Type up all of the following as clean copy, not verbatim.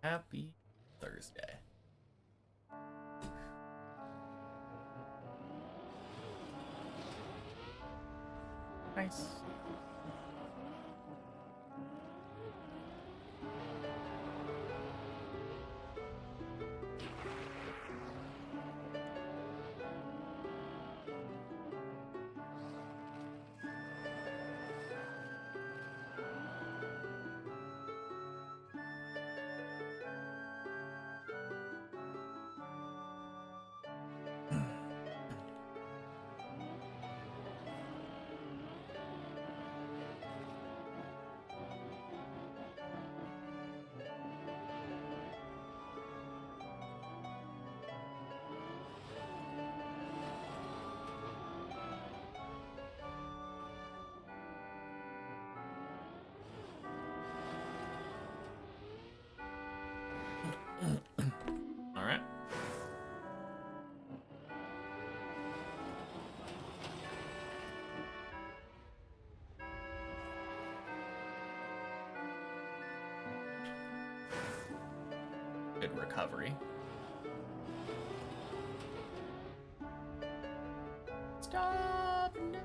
Happy Thursday. Nice. All right. Good recovery. Stop! No.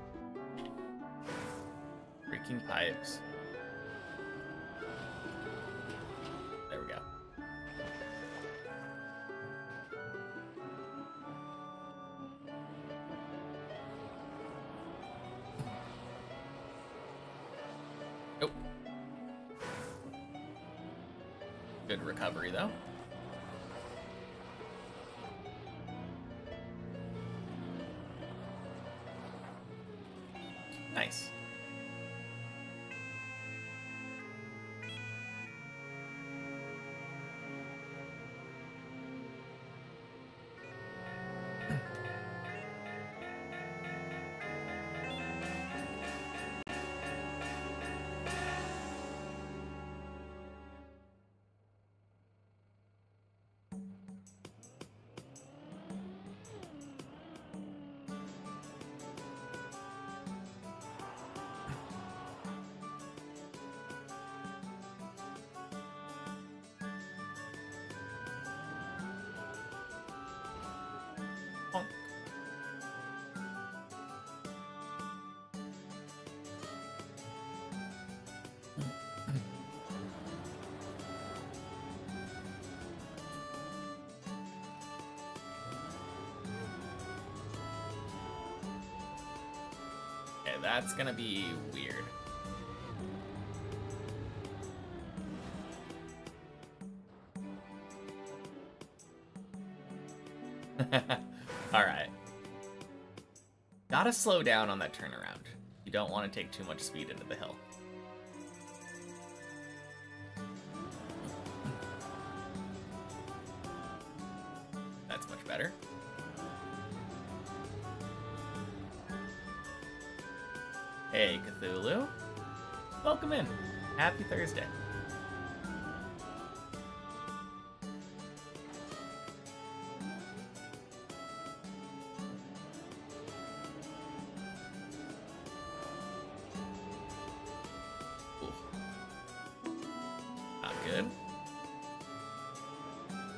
Freaking pipes. There we go. Nope. Good recovery, though. Nice. Honk. Okay, that's gonna be weird. Alright. Gotta slow down on that turnaround. You don't want to take too much speed into the hill. That's much better. Hey, Cthulhu. Welcome in. Happy Thursday. Not good.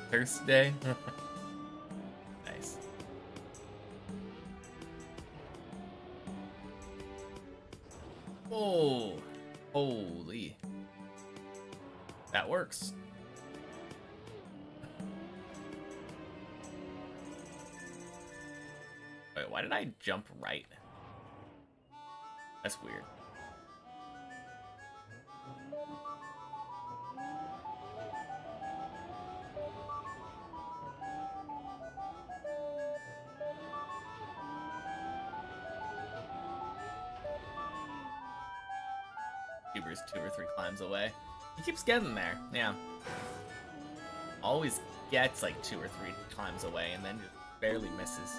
Thursday. Nice. Oh, holy. That works. Wait, why did I jump right? That's weird. Cuber's 2 or 3 climbs away. He keeps getting there, yeah. Always gets like 2 or 3 climbs away and then just barely misses.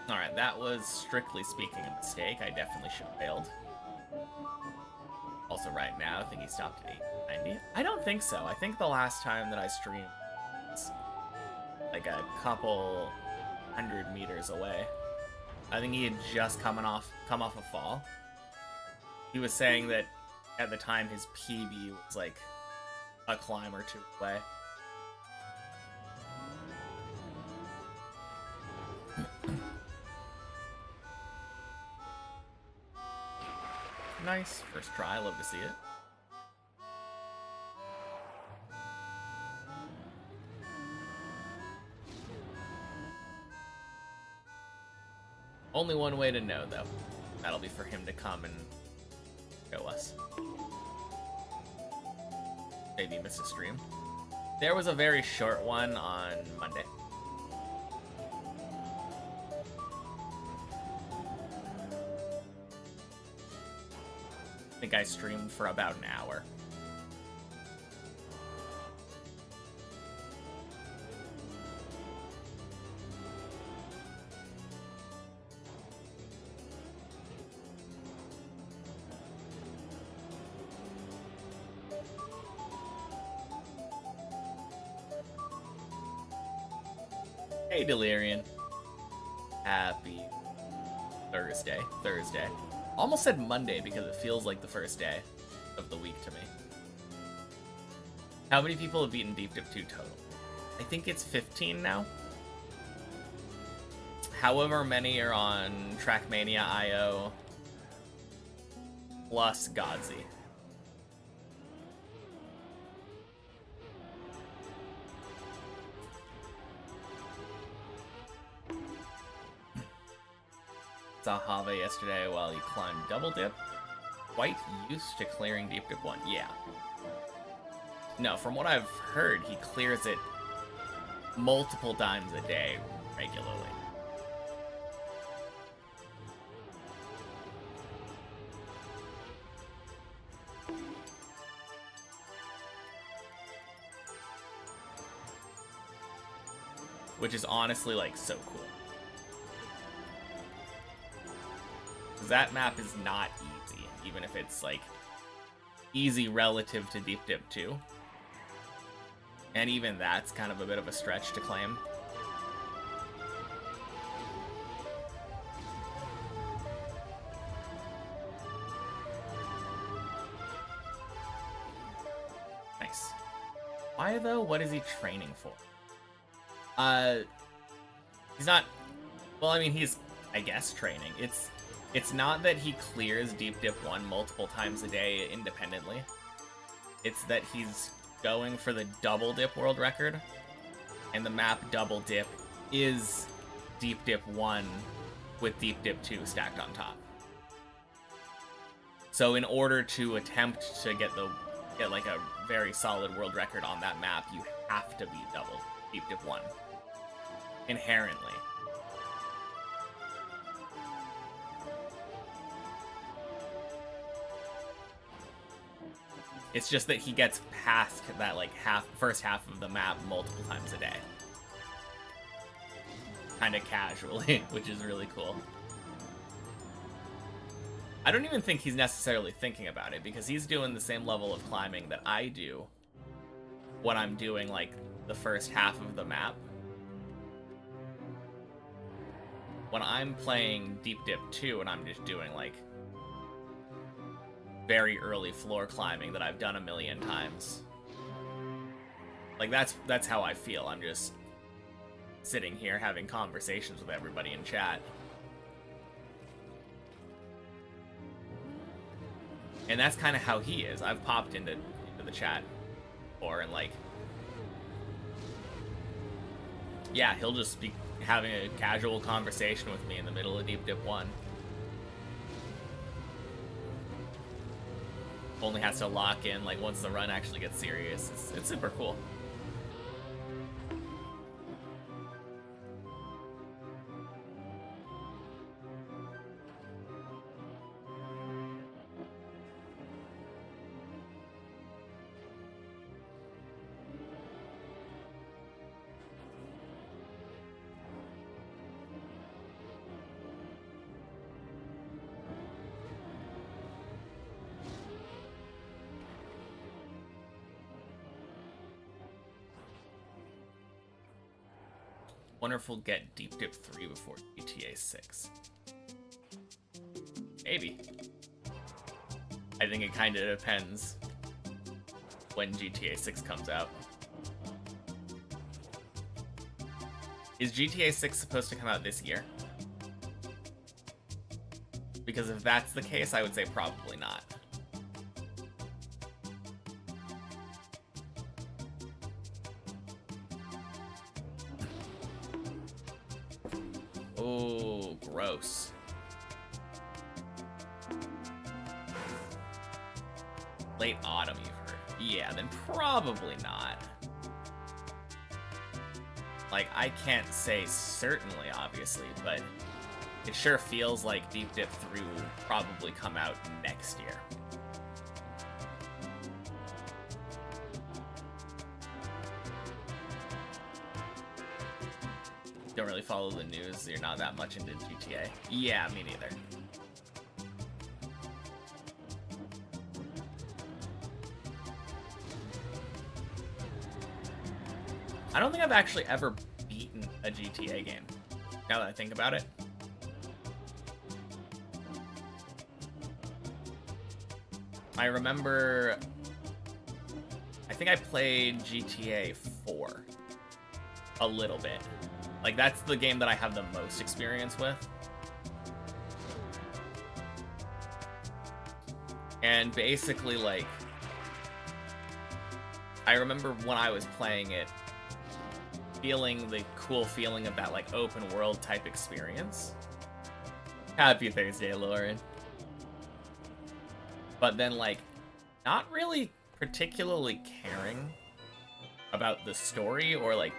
Alright, that was, strictly speaking, a mistake. I definitely should have failed. Also, right now, I think he stopped at 890. I don't think so. I think the last time that I streamed was like a couple 100 meters away. I think he had just come off a fall. He was saying that at the time his PB was like a climb or two away. Nice. First try. Love to see it. Only one way to know, though. That'll be for him to come and show us. Maybe miss a stream. There was a very short one on Monday. I think I streamed for about an hour. Hey, Delirian. Happy Thursday. Almost said Monday because it feels like the first day of the week to me. How many people have beaten Deep Dip 2 total? I think it's 15 now. However many are on Trackmania IO plus Godsey. Saw Have yesterday while he climbed Double Dip. Quite used to clearing Deep Dip 1. Yeah. No, from what I've heard, he clears it multiple times a day regularly. Which is honestly, like, so cool. That map is not easy, even if it's, like, easy relative to Deep Dip 2. And even that's kind of a bit of a stretch to claim. Nice. Why, though? What is he training for? He's not... Well, I mean, he's, I guess, training. It's not that he clears Deep Dip 1 multiple times a day independently. It's that he's going for the Double Dip world record, and the map Double Dip is Deep Dip 1 with Deep Dip 2 stacked on top. So in order to attempt to get like a very solid world record on that map, you have to be double Deep Dip 1. Inherently. It's just that he gets past that, like, first half of the map multiple times a day. Kind of casually, which is really cool. I don't even think he's necessarily thinking about it, because he's doing the same level of climbing that I do when I'm doing, like, the first half of the map. When I'm playing Deep Dip 2 and I'm just doing, like, very early floor climbing that I've done a million times. Like, that's how I feel. I'm just sitting here having conversations with everybody in chat. And that's kind of how he is. I've popped into the chat before and, like, yeah, he'll just be having a casual conversation with me in the middle of Deep Dip 1. Only has to lock in, like, once the run actually gets serious. It's super cool. Wonder if we'll get Deep Dip 3 before GTA 6. Maybe. I think it kind of depends when GTA 6 comes out. Is GTA 6 supposed to come out this year? Because if that's the case, I would say probably not. Oh, gross. Late autumn, you've heard. Yeah, then probably not. Like, I can't say certainly, obviously, but it sure feels like Deep Dip 3 will probably come out next year. Don't really follow the news, you're not that much into GTA. Yeah, me neither. I don't think I've actually ever beaten a GTA game, now that I think about it. I remember, I think I played GTA 4 a little bit. Like, that's the game that I have the most experience with. And basically, like, I remember when I was playing it, feeling the cool feeling of that, like, open world type experience. Happy Thursday, Lauren. But then, like, not really particularly caring about the story or, like,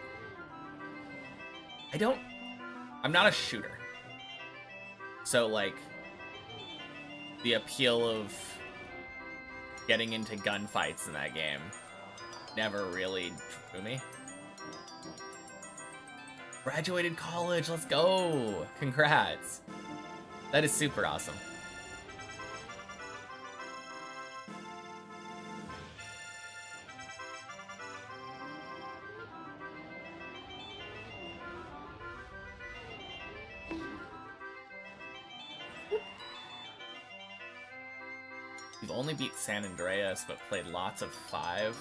I'm not a shooter. So, like, the appeal of getting into gunfights in that game never really drew me. Graduated college, let's go! Congrats! That is super awesome. We've only beat San Andreas, but played lots of 5.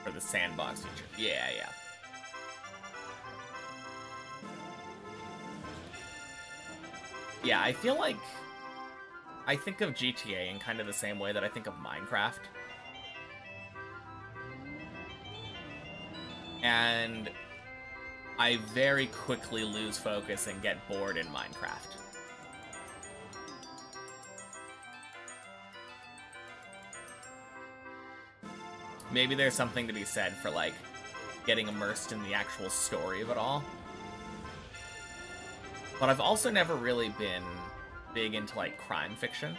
For the sandbox feature. Yeah, yeah. Yeah, I feel like I think of GTA in kind of the same way that I think of Minecraft. And I very quickly lose focus and get bored in Minecraft. Maybe there's something to be said for, like, getting immersed in the actual story of it all. But I've also never really been big into, like, crime fiction.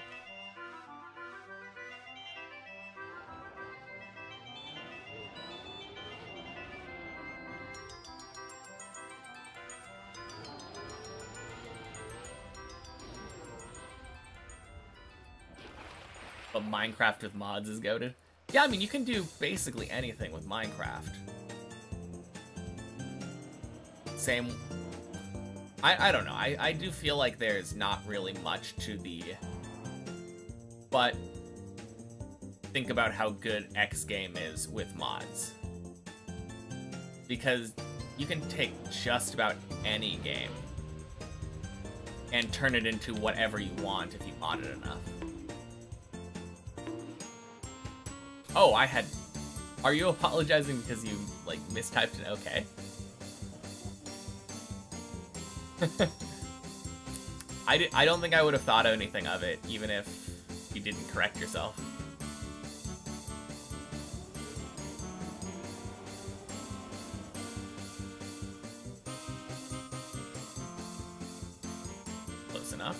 But Minecraft with mods is goated. Yeah, I mean, you can do basically anything with Minecraft. Same... I don't know. I do feel like there's not really much to the... But think about how good X game is with mods. Because you can take just about any game and turn it into whatever you want if you mod it enough. Oh, I had... Are you apologizing because you, like, mistyped an okay? I don't think I would have thought anything of it, even if you didn't correct yourself. Close enough.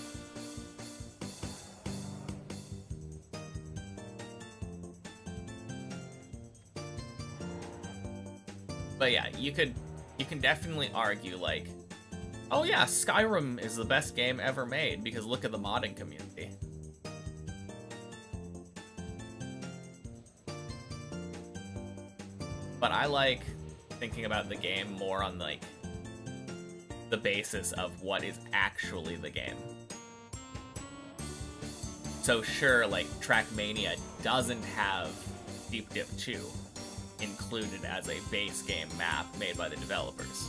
But yeah, you can definitely argue, like, oh yeah, Skyrim is the best game ever made because look at the modding community. I like thinking about the game more on like the basis of what is actually the game. So sure, like Trackmania doesn't have Deep Dip 2 included as a base game map made by the developers.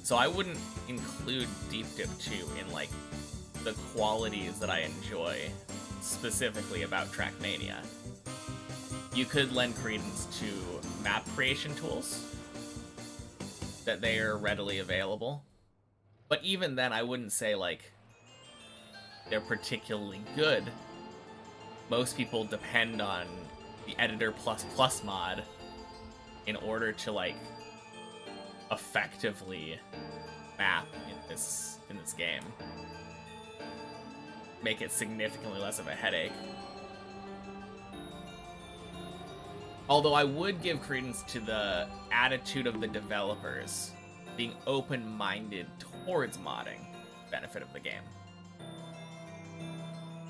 So I wouldn't include Deep Dip 2 in like the qualities that I enjoy specifically about Trackmania. You could lend credence to map creation tools, that they are readily available. But even then, I wouldn't say, like, they're particularly good. Most people depend on the Editor++ mod in order to, like, effectively map in this game. Make it significantly less of a headache. Although I would give credence to the attitude of the developers being open-minded towards modding, benefit of the game.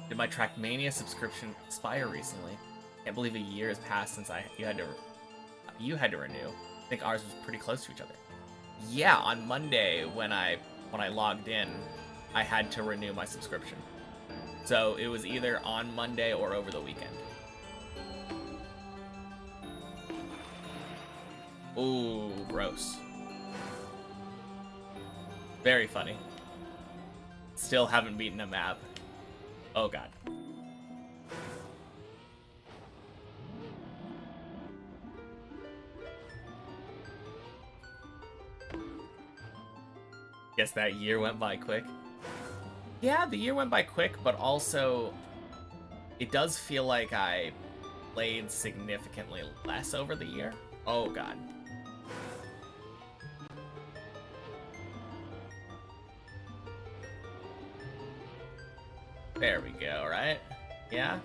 Did my Trackmania subscription expire recently? Can't believe a year has passed since you had to renew. I think ours was pretty close to each other. Yeah, on Monday when I logged in, I had to renew my subscription. So it was either on Monday or over the weekend. Ooh, gross. Very funny. Still haven't beaten a map. Oh god. Guess that year went by quick. Yeah, the year went by quick, but also it does feel like I played significantly less over the year. Oh god. There we go, right? Yeah?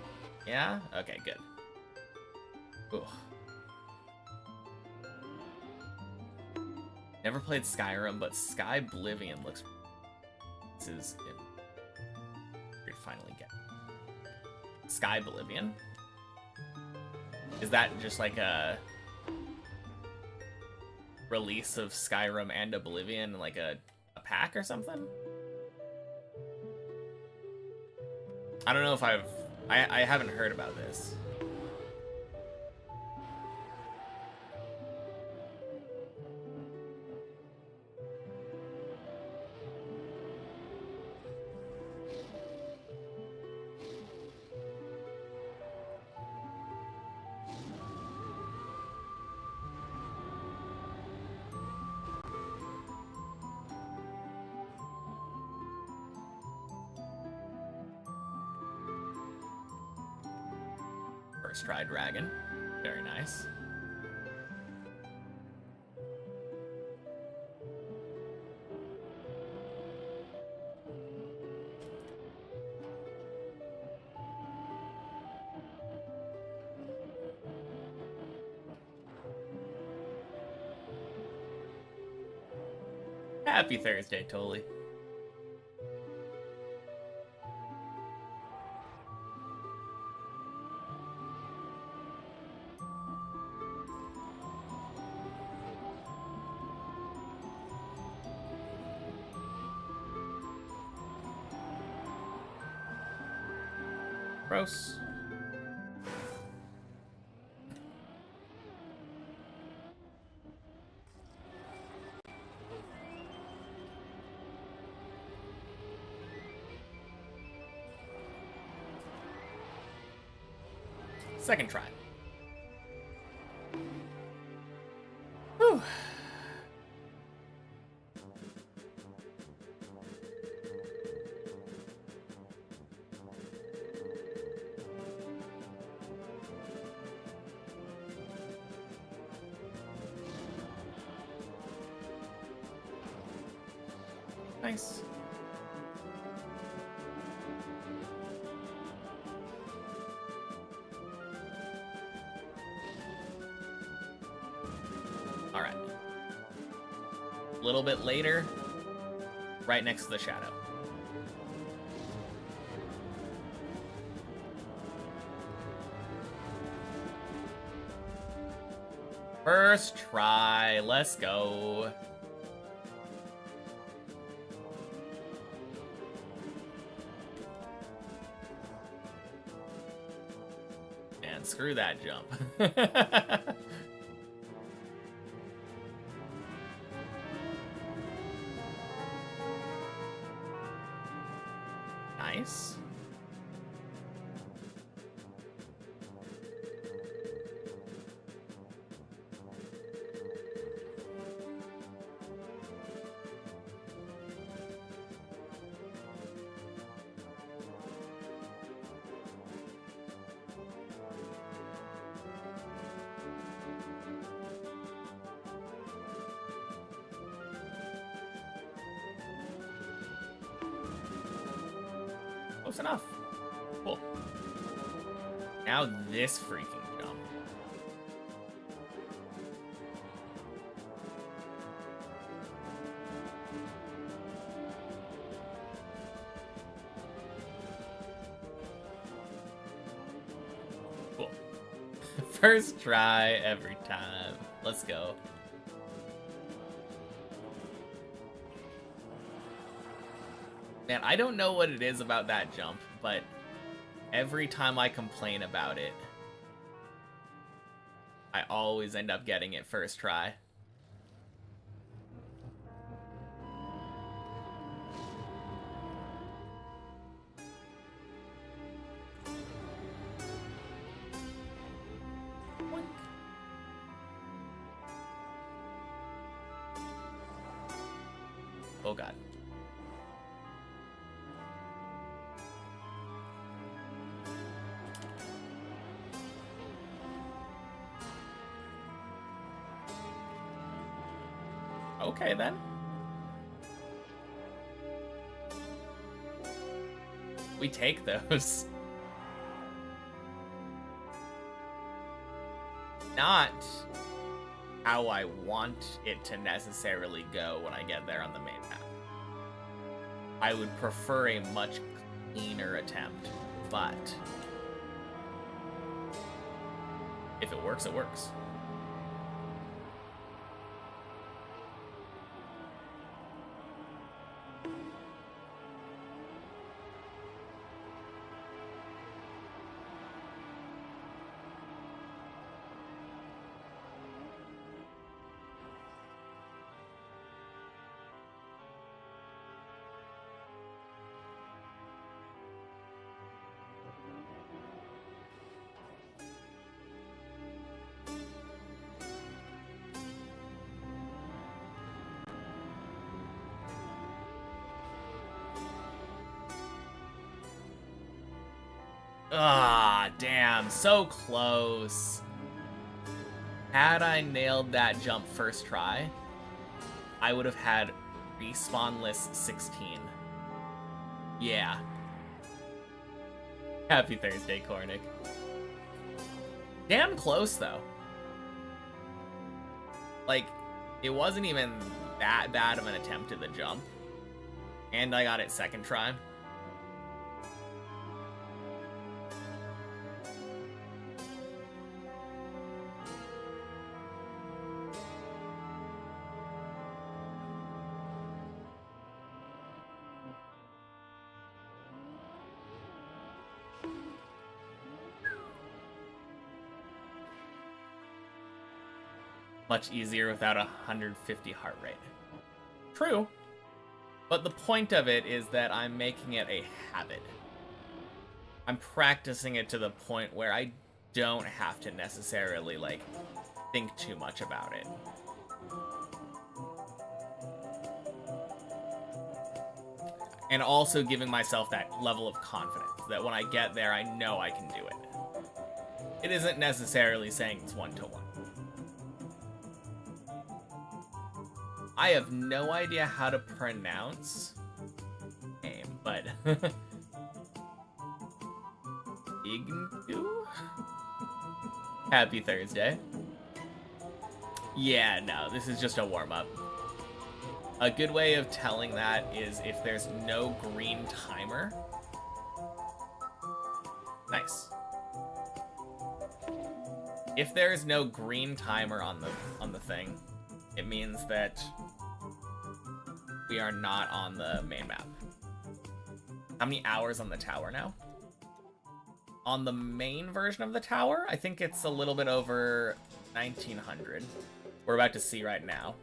Yeah? Okay, good. Ooh. Never played Skyrim, but Sky Oblivion looks... This is... We're finally get Sky Oblivion? Is that just like a release of Skyrim and Oblivion, like a pack or something? I don't know if I haven't heard about this. First try dragon. Very nice. Happy Thursday, Tolly. Gross. Second try. Whew. Nice. All right. A little bit later, right next to the shadow. First try. Let's go. And screw that jump. Nice. Close enough. Cool. Now this freaking jump. Cool. First try every time. Let's go. Man, I don't know what it is about that jump, but every time I complain about it, I always end up getting it first try. Oh god. Okay, then. We take those. Not how I want it to necessarily go when I get there on the main map. I would prefer a much cleaner attempt, but if it works, it works. Ah, damn, so close. Had I nailed that jump first try, I would have had respawnless 16. Yeah. Happy Thursday, Cornick. Damn close, though. Like, it wasn't even that bad of an attempt at the jump. And I got it second try. Much easier without 150 heart rate. True. But the point of it is that I'm making it a habit. I'm practicing it to the point where I don't have to necessarily, like, think too much about it. And also giving myself that level of confidence that when I get there, I know I can do it. It isn't necessarily saying it's one-to-one. I have no idea how to pronounce name, but Ignu? Happy Thursday. Yeah, no, this is just a warm-up. A good way of telling that is if there's no green timer. Nice. If there is no green timer on the thing, it means that we are not on the main map. How many hours on the tower now? On the main version of the tower, I think it's a little bit over 1900. We're about to see right now.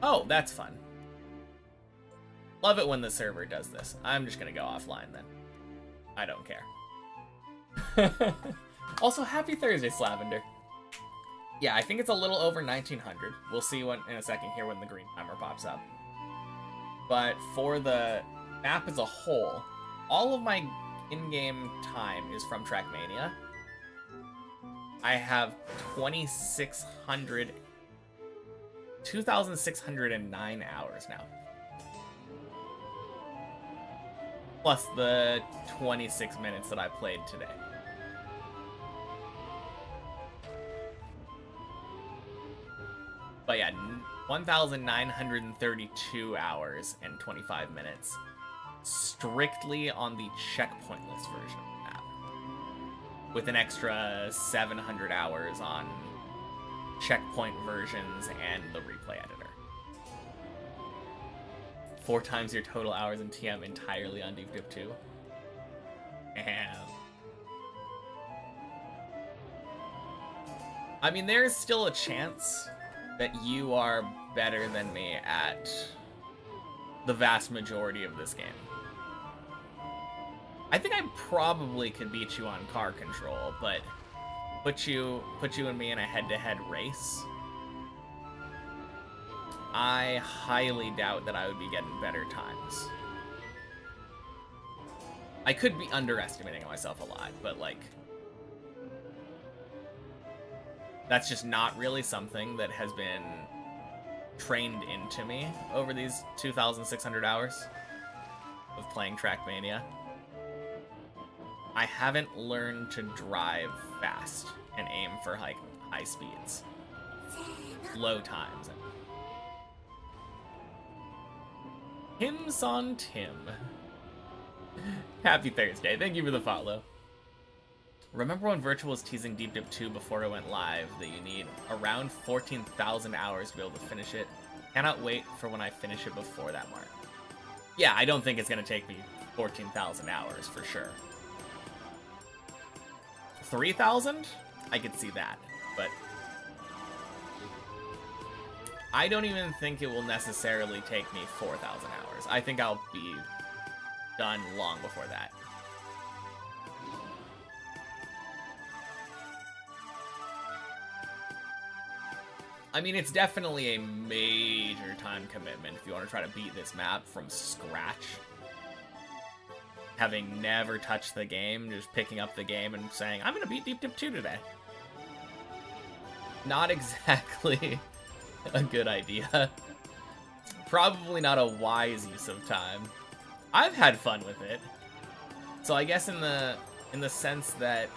Oh, that's fun. Love it when the server does this. I'm just gonna go offline then. I don't care. Also, happy Thursday, Slavender. Yeah, I think it's a little over 1900. We'll see when in a second here when the green timer pops up. But for the map as a whole, all of my in-game time is from Trackmania. I have 2,609 hours now. Plus the 26 minutes that I played today. But yeah, 1,932 hours and 25 minutes. Strictly on the checkpointless version of the map. With an extra 700 hours on checkpoint versions and the replay editor. 4 times your total hours in TM entirely on Deep Dip 2. And I mean, there is still a chance that you are better than me at the vast majority of this game. I think I probably could beat you on car control, but put you and me in a head-to-head race, I highly doubt that I would be getting better times. I could be underestimating myself a lot, but like, that's just not really something that has been trained into me over these 2,600 hours of playing Trackmania. I haven't learned to drive fast and aim for high speeds. Low times. Tim's on Tim. Happy Thursday. Thank you for the follow. Remember when Virtual was teasing Deep Dip 2 before it went live that you need around 14,000 hours to be able to finish it? Cannot wait for when I finish it before that mark. Yeah, I don't think it's going to take me 14,000 hours for sure. 3,000? I could see that, but I don't even think it will necessarily take me 4,000 hours. I think I'll be done long before that. I mean, it's definitely a major time commitment if you want to try to beat this map from scratch. Having never touched the game, just picking up the game and saying, I'm going to beat Deep Dip 2 today. Not exactly a good idea. Probably not a wise use of time. I've had fun with it. So I guess in the sense that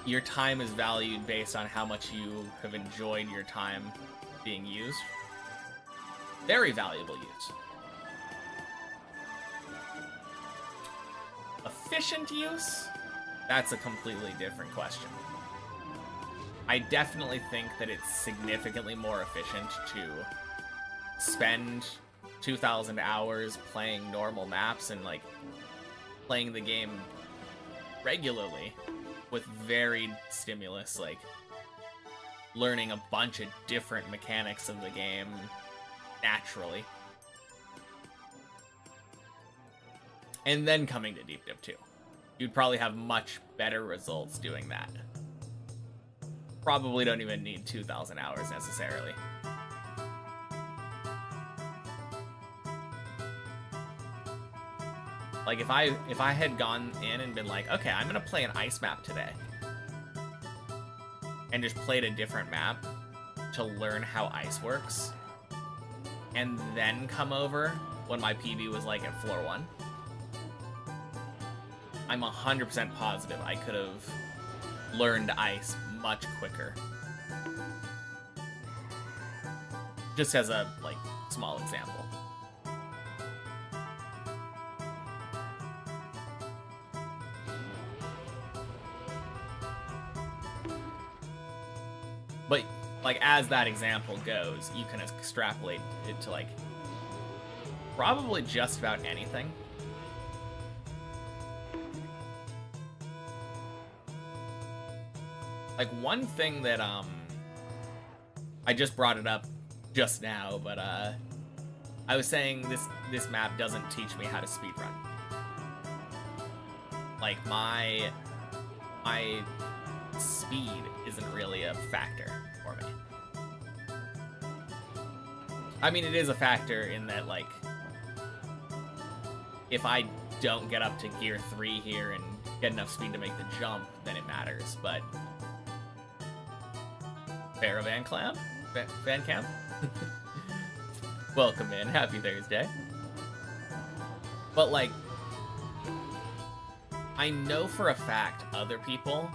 your time is valued based on how much you have enjoyed your time being used. Very valuable use. Efficient use? That's a completely different question. I definitely think that it's significantly more efficient to spend 2,000 hours playing normal maps and like playing the game regularly with varied stimulus, like learning a bunch of different mechanics of the game naturally. And then coming to Deep Dip 2. You'd probably have much better results doing that. Probably don't even need 2,000 hours necessarily. Like if I had gone in and been like, okay, I'm gonna play an ice map today, and just played a different map to learn how ice works, and then come over when my PB was like at floor 1, I'm 100% positive I could have learned ice much quicker. Just as a like small example. But, like, as that example goes, you can extrapolate it to, like, probably just about anything. Like, one thing that, I just brought it up just now, but, I was saying this map doesn't teach me how to speedrun. Like, my speed isn't really a factor for me. I mean, it is a factor in that, like, if I don't get up to gear 3 here and get enough speed to make the jump, then it matters, but... Farrah Van Clamp? Van Camp? Welcome in, happy Thursday. But, like, I know for a fact other people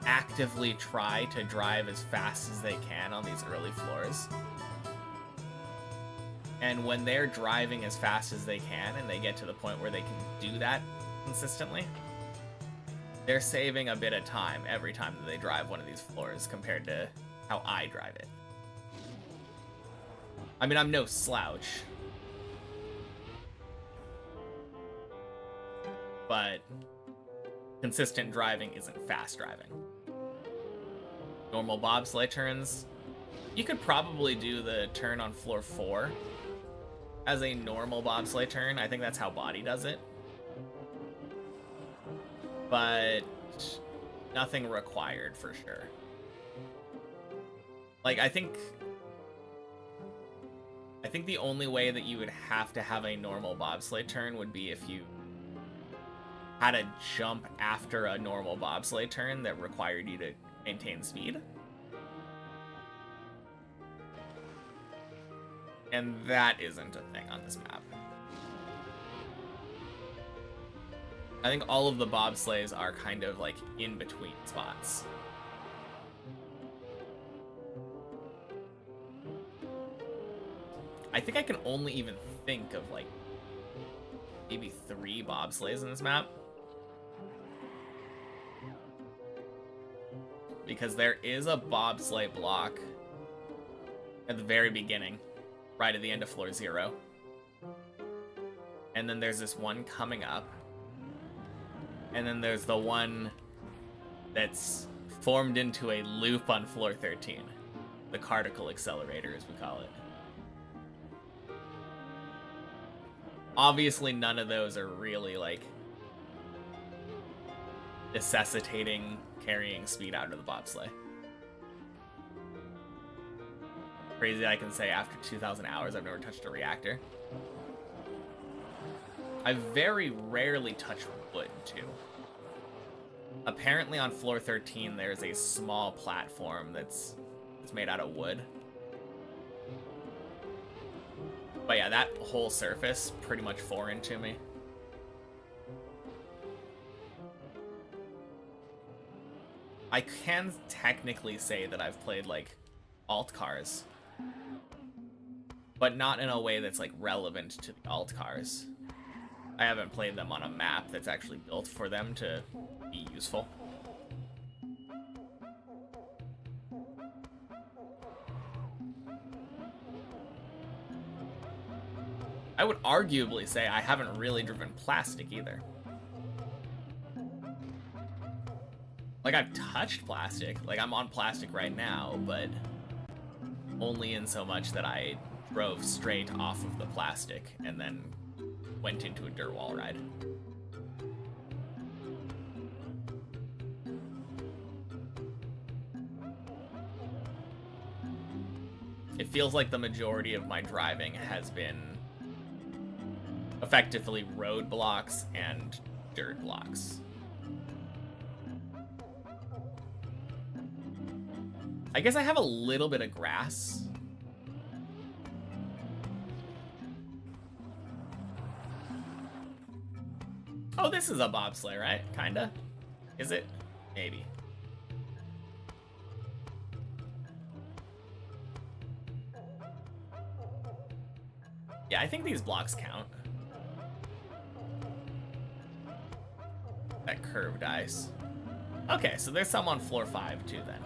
actively try to drive as fast as they can on these early floors. And when they're driving as fast as they can and they get to the point where they can do that consistently, they're saving a bit of time every time that they drive one of these floors compared to how I drive it. I mean, I'm no slouch, but consistent driving isn't fast driving. Normal bobsleigh turns, you could probably do the turn on floor 4 as a normal bobsleigh turn. I think that's how Body does it. But nothing required for sure. Like, I think the only way that you would have to have a normal bobsleigh turn would be if you had a jump after a normal bobsleigh turn that required you to maintain speed. And that isn't a thing on this map. I think all of the bobsleighs are kind of like in between spots. I think I can only even think of like maybe 3 bobsleighs in this map. Because there is a bobsleigh block at the very beginning, right at the end of floor 0. And then there's this one coming up. And then there's the one that's formed into a loop on floor 13. The Cardical Accelerator, as we call it. Obviously, none of those are really, like, necessitating carrying speed out of the bobsleigh. Crazy I can say after 2,000 hours I've never touched a reactor. I very rarely touch wood, too. Apparently on floor 13 there's a small platform that's made out of wood. But yeah, that whole surface, pretty much foreign to me. I can technically say that I've played, like, alt cars. But not in a way that's, like, relevant to the alt cars. I haven't played them on a map that's actually built for them to be useful. I would arguably say I haven't really driven plastic either. Like, I've touched plastic. Like, I'm on plastic right now, but only in so much that I drove straight off of the plastic and then went into a dirt wall ride. It feels like the majority of my driving has been effectively road blocks and dirt blocks. I guess I have a little bit of grass. Oh, this is a bobsleigh, right? Kinda? Is it? Maybe. Yeah, I think these blocks count. That curved ice. Okay, so there's some on floor 5 too then.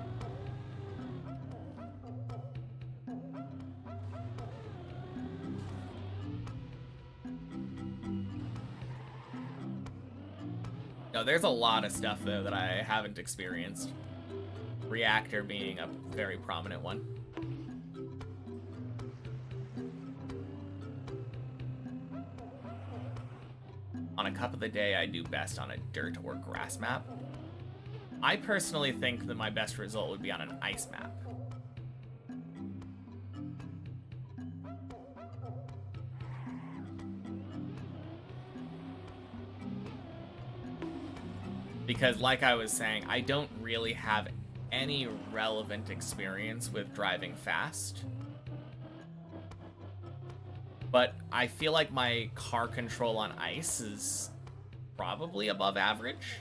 No, there's a lot of stuff, though, that I haven't experienced. Reactor being a very prominent one. On a cup of the day, I do best on a dirt or grass map. I personally think that my best result would be on an ice map. Because like I was saying, I don't really have any relevant experience with driving fast. But I feel like my car control on ice is probably above average.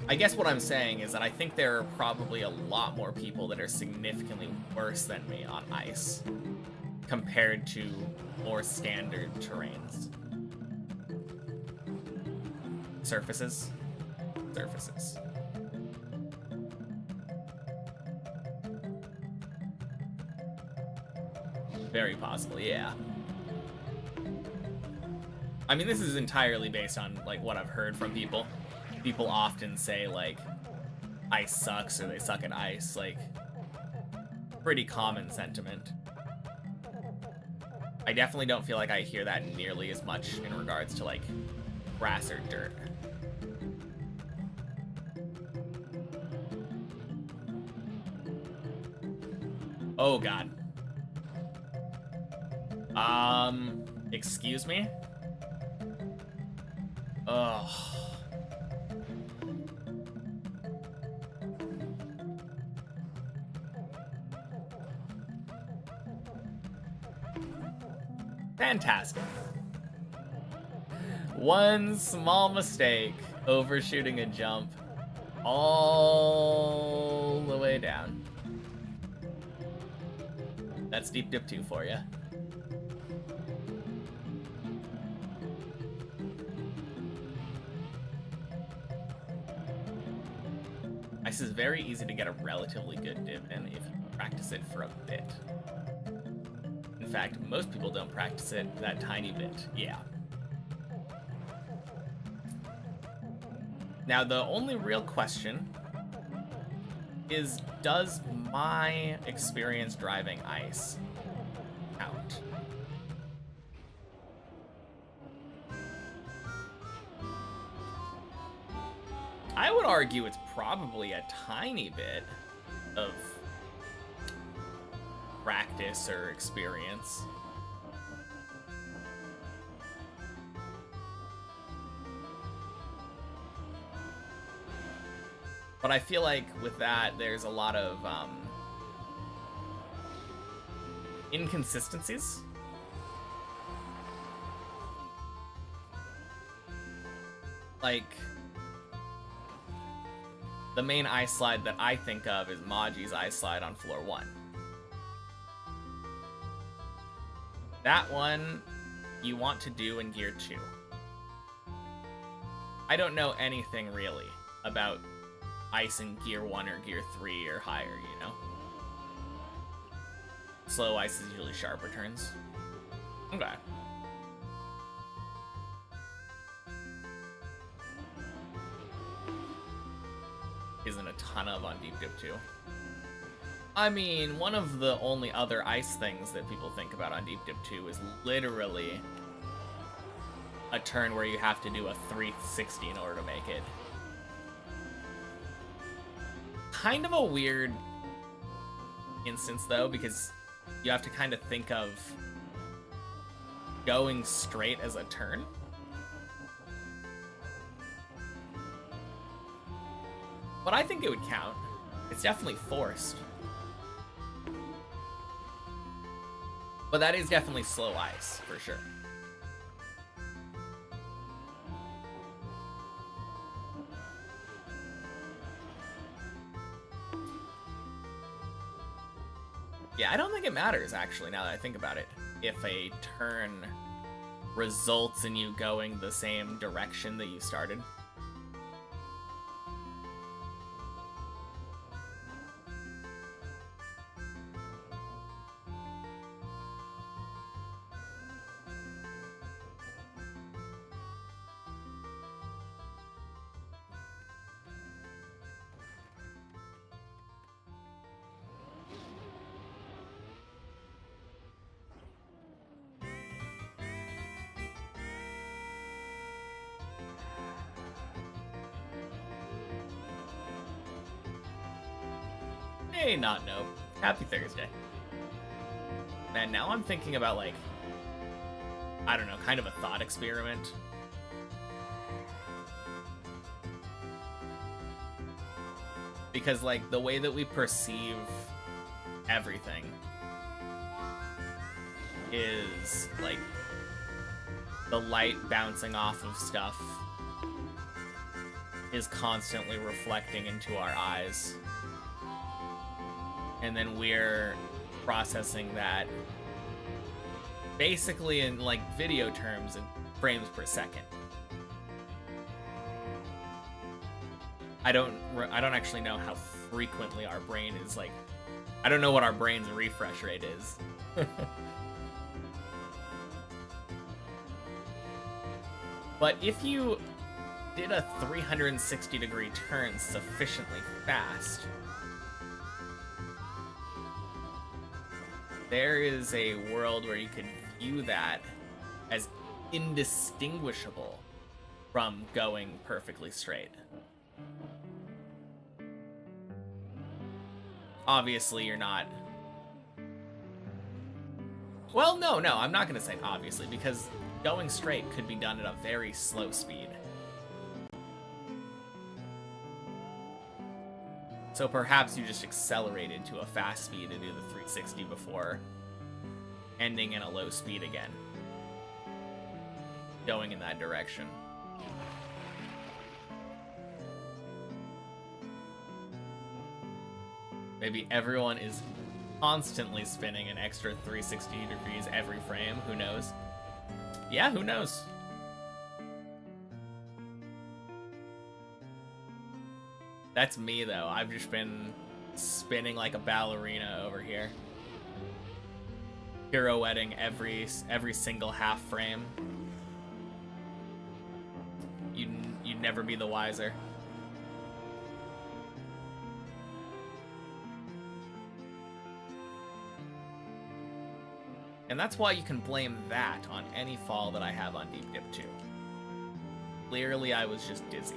I guess what I'm saying is that I think there are probably a lot more people that are significantly worse than me on ice compared to more standard terrains. Surfaces. Surfaces. Very possible, yeah. I mean, this is entirely based on, like, what I've heard from people. People often say, like, ice sucks or they suck at ice. Like, pretty common sentiment. I definitely don't feel like I hear that nearly as much in regards to, like, grass or dirt. Oh, God. Excuse me? Ugh. Fantastic. One small mistake, overshooting a jump all the way down. That's Deep Dip 2 for you. Ice is very easy to get a relatively good dip in if you practice it for a bit. In fact, most people don't practice it that tiny bit. Yeah. Now, the only real question is, does my experience driving ice count? I would argue it's probably a tiny bit of practice or experience. But I feel like with that, there's a lot of inconsistencies. Like, the main ice slide that I think of is Maji's ice slide on floor 1. That one you want to do in Gear 2. I don't know anything really about ice in Gear 1 or Gear 3 or higher, you know? Slow ice is usually sharper turns. Okay. Isn't a ton of on Deep Dip 2. I mean, one of the only other ice things that people think about on Deep Dip 2 is literally a turn where you have to do a 360 in order to make it. Kind of a weird instance, though, because you have to kind of think of going straight as a turn. But I think it would count. It's definitely forced. But that is definitely slow ice, for sure. Yeah, I don't think it matters, actually, now that I think about it, if a turn results in you going the same direction that you started. Hey, not Noob. Happy Thursday. Man, now I'm thinking about, like, I don't know, kind of a thought experiment. Because, like, the way that we perceive everything is, like, the light bouncing off of stuff is constantly reflecting into our eyes. And then we're processing that basically in, like, video terms in frames per second. I don't actually know how frequently our brain is, like, I don't know what our brain's refresh rate is. But if you did a 360-degree turn sufficiently fast, there is a world where you could view that as indistinguishable from going perfectly straight. Obviously, you're not... Well, no, I'm not going to say obviously, because going straight could be done at a very slow speed. So perhaps you just accelerated to a fast speed to do the 360 before ending in a low speed again, going in that direction. Maybe everyone is constantly spinning an extra 360 degrees every frame. Who knows? Yeah, who knows? That's me, though. I've just been spinning like a ballerina over here. Pirouetting every single half frame. You'd never be the wiser. And that's why you can blame that on any fall that I have on Deep Dip 2. Clearly, I was just dizzy.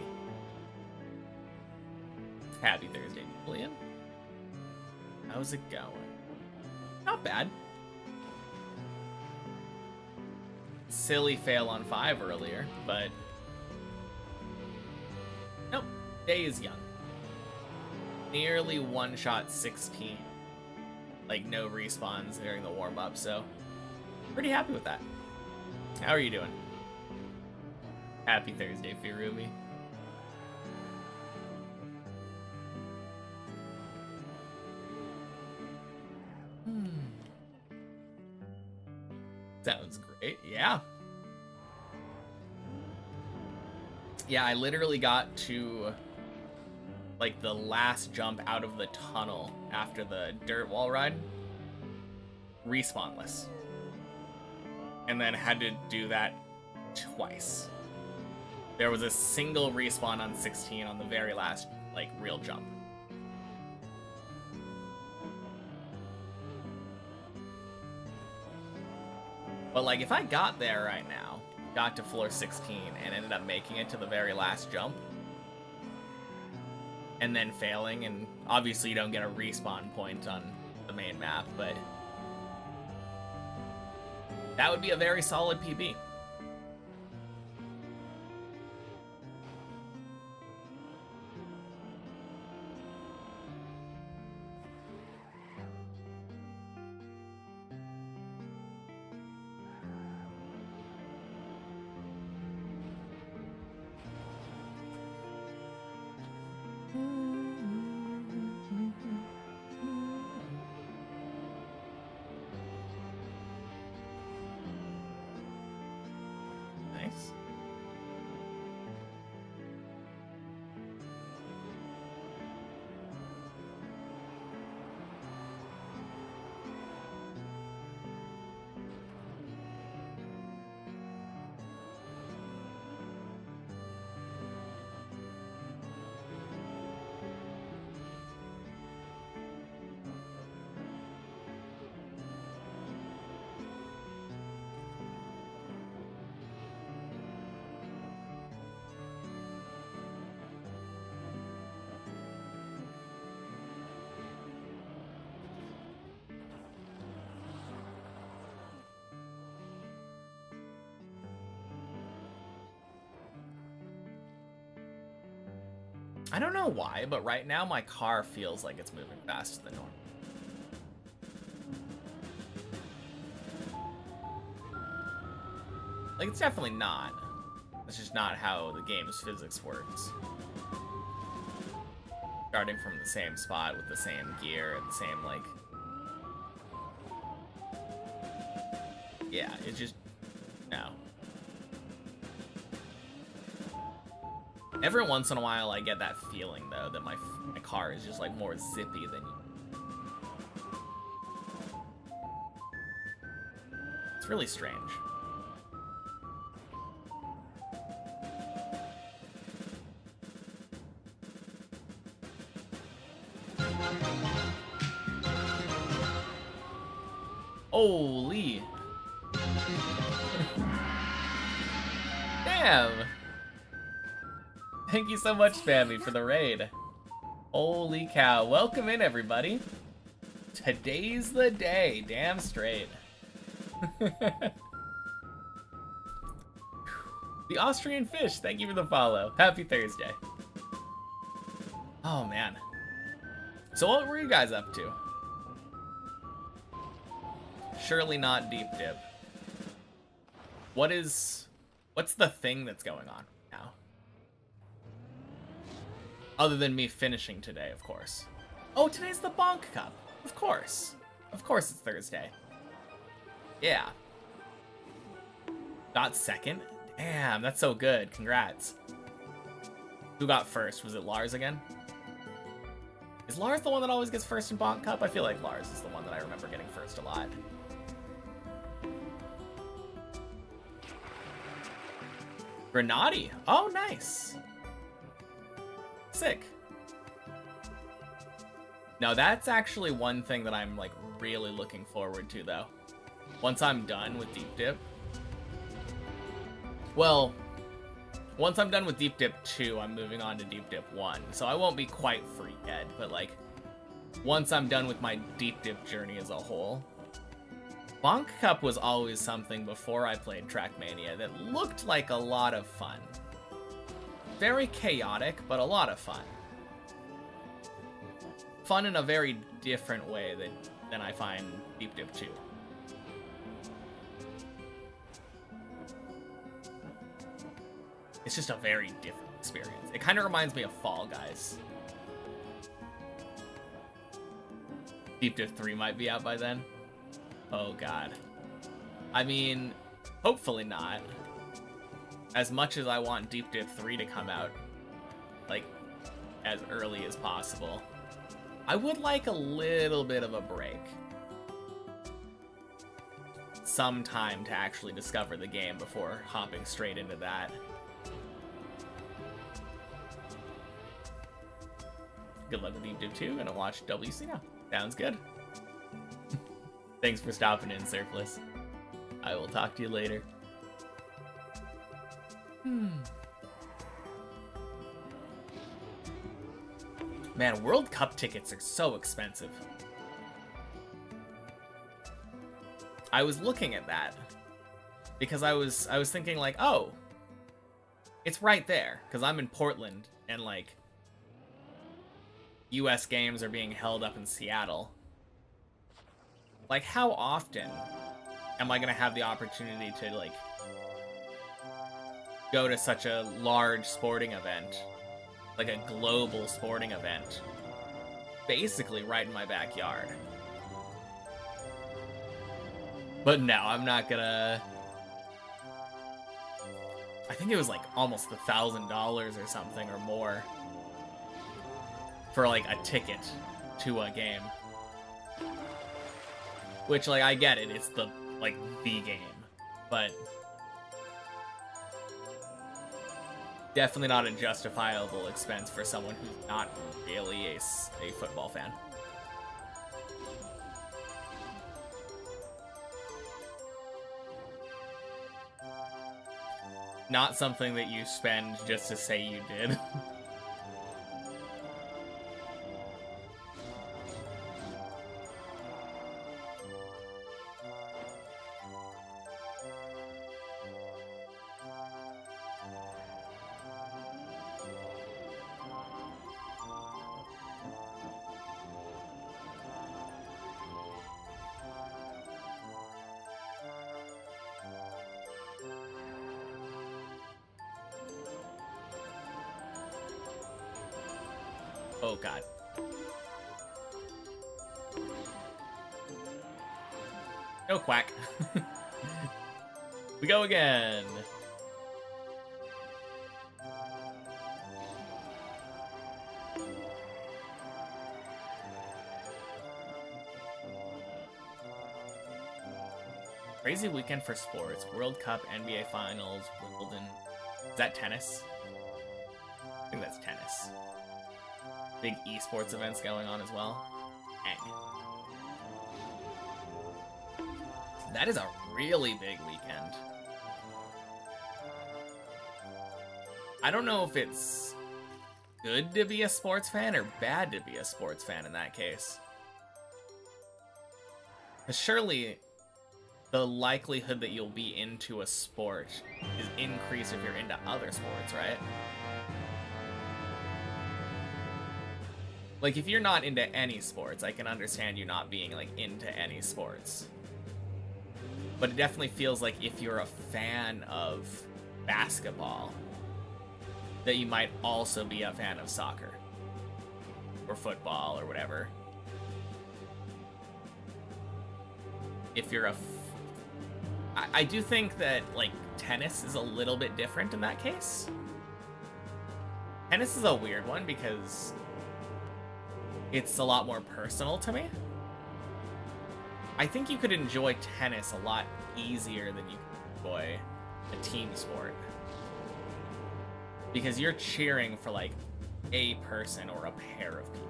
Happy Thursday, Julian. How's it going? Not bad. Silly fail on 5 earlier, but... Nope, day is young. Nearly one-shot 16. Like, no respawns during the warm-up, so... Pretty happy with that. How are you doing? Happy Thursday, Firumi. Sounds great, yeah. Yeah, I literally got to, like, the last jump out of the tunnel after the dirt wall ride, respawnless. And then had to do that twice. There was a single respawn on 16 on the very last, like, real jump. But, like, if I got there right now, got to floor 16, and ended up making it to the very last jump, and then failing, and obviously you don't get a respawn point on the main map, but that would be a very solid PB. Nice. I don't know why, but right now my car feels like it's moving faster than normal. Like, it's definitely not. That's just not how the game's physics works. Starting from the same spot with the same gear and the same, like... Yeah, it's just... No. Every once in a while I get that feeling, though, that my car is just, like, more zippy than you. It's really strange. Holy. Damn. Thank you so much, Fammy, for the raid. Holy cow. Welcome in, everybody. Today's the day. Damn straight. The Austrian Fish, thank you for the follow. Happy Thursday. Oh, man. So what were you guys up to? Surely not deep dip. What's the thing that's going on now? Other than me finishing today, of course. Oh, today's the Bonk Cup. Of course. Of course it's Thursday. Yeah. Got second? Damn, that's so good. Congrats. Who got first? Was it Lars again? Is Lars the one that always gets first in Bonk Cup? I feel like Lars is the one that I remember getting first a lot. Grenadi. Oh, nice. Sick. No, that's actually one thing that I'm, like, really looking forward to, though. Once I'm done with Deep Dip. Well, once I'm done with Deep Dip 2, I'm moving on to Deep Dip 1. So I won't be quite free yet, but, like, once I'm done with my Deep Dip journey as a whole. Bonk Cup was always something before I played Trackmania that looked like a lot of fun. Very chaotic, but a lot of fun. Fun in a very different way than I find Deep Dip 2. It's just a very different experience. It kind of reminds me of Fall Guys. Deep Dip 3 might be out by then. Oh god. I mean, hopefully not. As much as I want Deep Dip 3 to come out, like, as early as possible, I would like a little bit of a break. Some time to actually discover the game before hopping straight into that. Good luck with Deep Dip 2, and I'll watch WC now. Sounds good. Thanks for stopping in, Surplus. I will talk to you later. Man, World Cup tickets are so expensive. I was looking at that because I was thinking like, oh, it's right there because I'm in Portland and like US games are being held up in Seattle. Like, how often am I gonna have the opportunity to, like, go to such a large sporting event, like a global sporting event, basically right in my backyard? But no, I'm not gonna... I think it was, like, almost $1,000 or something or more for, like, a ticket to a game. Which, like, I get it, it's the, like, the game, but definitely not a justifiable expense for someone who's not really a football fan. Not something that you spend just to say you did. Oh, God. No, quack. We go again. Crazy weekend for sports. World Cup, NBA Finals, Wimbledon. Is that tennis? I think that's tennis. Big esports events going on as well. Dang. That is a really big weekend. I don't know if it's good to be a sports fan or bad to be a sports fan in that case. 'Cause surely the likelihood that you'll be into a sport is increased if you're into other sports, right? Like, if you're not into any sports, I can understand you not being, like, into any sports. But it definitely feels like if you're a fan of basketball, that you might also be a fan of soccer. Or football, or whatever. If you're a... I do think that, like, tennis is a little bit different in that case. Tennis is a weird one because it's a lot more personal to me. I think you could enjoy tennis a lot easier than you could enjoy a team sport. Because you're cheering for, like, a person or a pair of people.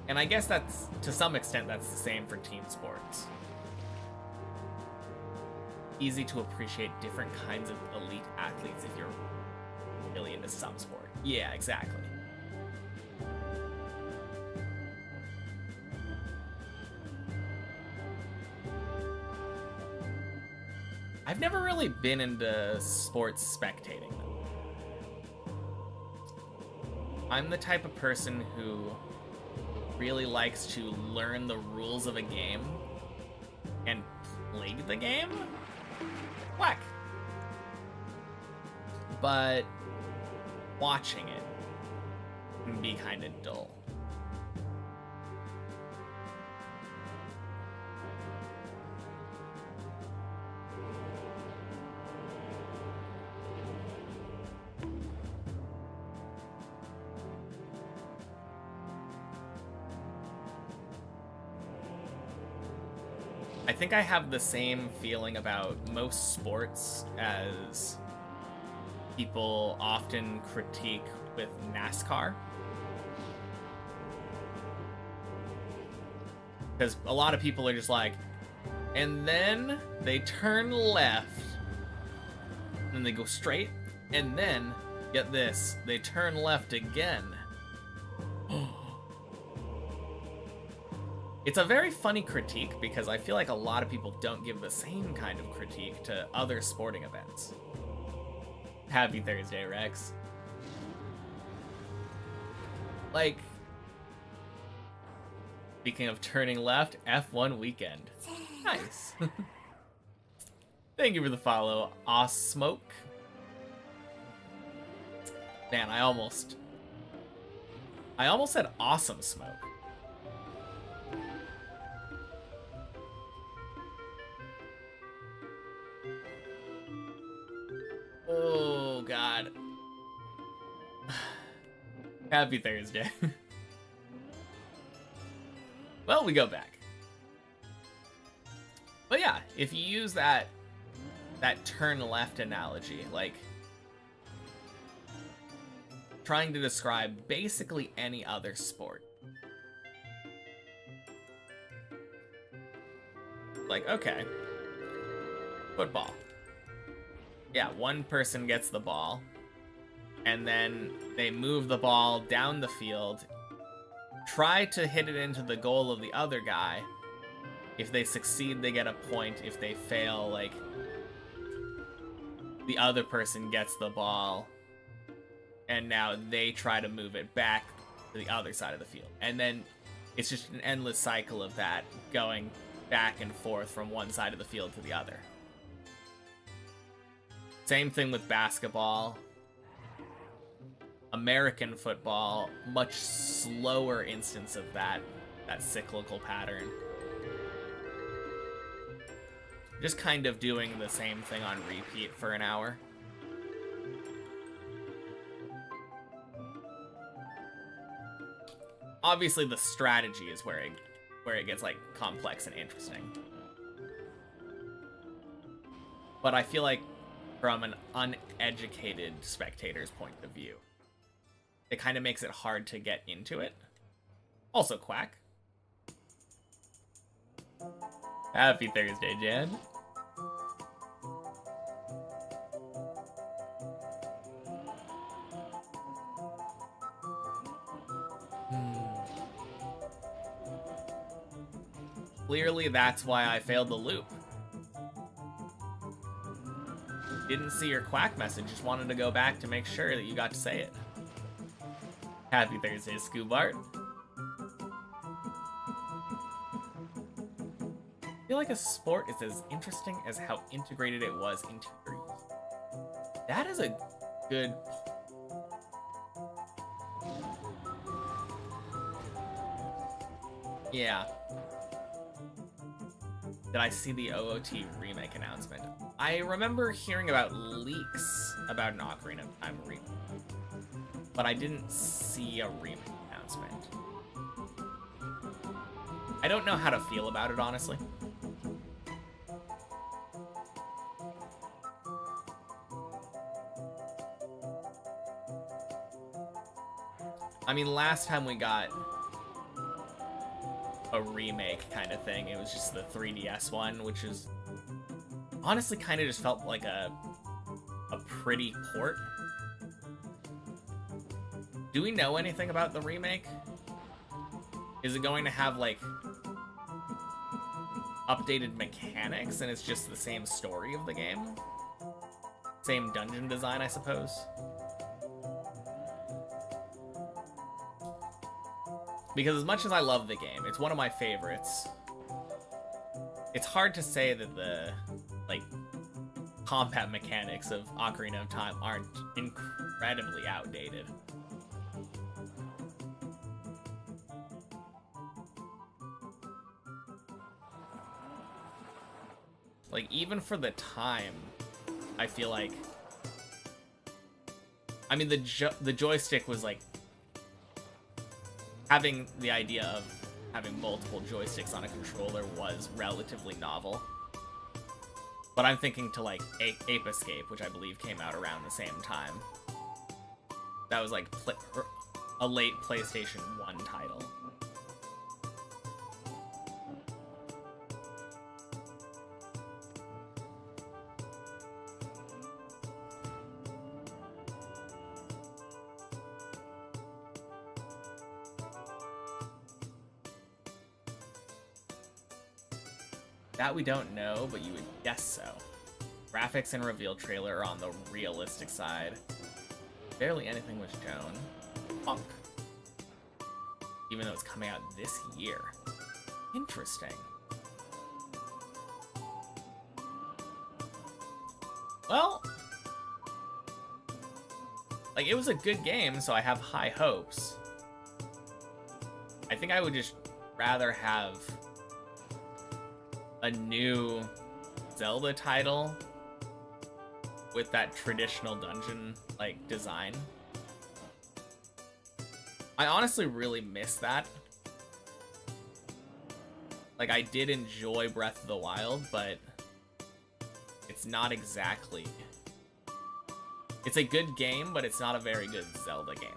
And I guess that's, to some extent, that's the same for team sports. Easy to appreciate different kinds of elite athletes if you're really into some sport. Yeah, exactly. I've never really been into sports spectating, though. I'm the type of person who really likes to learn the rules of a game and play the game. Whack. But watching it can be kind of dull. I think I have the same feeling about most sports as people often critique with NASCAR. Because a lot of people are just like, and then they turn left, and then they go straight, and then, get this, they turn left again. It's a very funny critique because I feel like a lot of people don't give the same kind of critique to other sporting events. Happy Thursday, Rex. Like, speaking of turning left, F1 weekend. Nice. Thank you for the follow, Smoke. Man, I almost said awesome smoke. Oh, God. Happy Thursday. Well, we go back. But yeah, if you use that turn left analogy, like trying to describe basically any other sport. Like, okay, football. Yeah, one person gets the ball, and then they move the ball down the field, try to hit it into the goal of the other guy. If they succeed, they get a point. If they fail, like, the other person gets the ball, and now they try to move it back to the other side of the field. And then it's just an endless cycle of that, going back and forth from one side of the field to the other. Same thing with basketball. American football, much slower instance of that cyclical pattern. Just kind of doing the same thing on repeat for an hour. Obviously, the strategy is where it gets like complex and interesting. But I feel like from an uneducated spectator's point of view, it kind of makes it hard to get into it. Also, Quack. Happy Thursday, Jan. Clearly, that's why I failed the loop. Didn't see your Quack message, just wanted to go back to make sure that you got to say it. Happy Thursday, Scoobart. I feel like a sport is as interesting as how integrated it was into your youth. That is a good... Yeah. Did I see the OOT remake announcement? I remember hearing about leaks about an Ocarina of Time remake, but I didn't see a remake announcement. I don't know how to feel about it, honestly. I mean, last time we got a remake kind of thing, it was just the 3DS one, which is honestly kind of just felt like a pretty port. Do we know anything about the remake? Is it going to have like updated mechanics and it's just the same story of the game? Same dungeon design, I suppose? Because as much as I love the game, it's one of my favorites. It's hard to say that the, like, combat mechanics of Ocarina of Time aren't incredibly outdated. Like, even for the time, I feel like... I mean, the joystick was, like... Having the idea of having multiple joysticks on a controller was relatively novel. But I'm thinking to, like, Ape Escape, which I believe came out around the same time. That was, like, a late PlayStation 1 title. That we don't know, but you would guess so. Graphics and reveal trailer are on the realistic side. Barely anything was shown. Punk. Even though it's coming out this year. Interesting. Well, like, it was a good game, so I have high hopes. I think I would just rather have a new Zelda title with that traditional dungeon like design. I honestly really miss that. Like, I did enjoy Breath of the Wild, but it's not exactly... It's a good game, but it's not a very good Zelda game.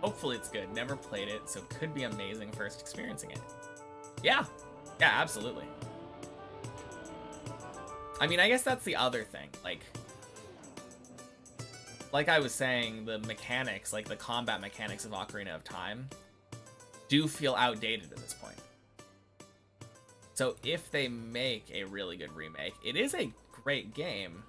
Hopefully it's good. Never played it, so could be amazing first experiencing it. Yeah. Yeah, absolutely. I mean, I guess that's the other thing. Like I was saying, the mechanics, like the combat mechanics of Ocarina of Time, do feel outdated at this point. So if they make a really good remake, it is a great game.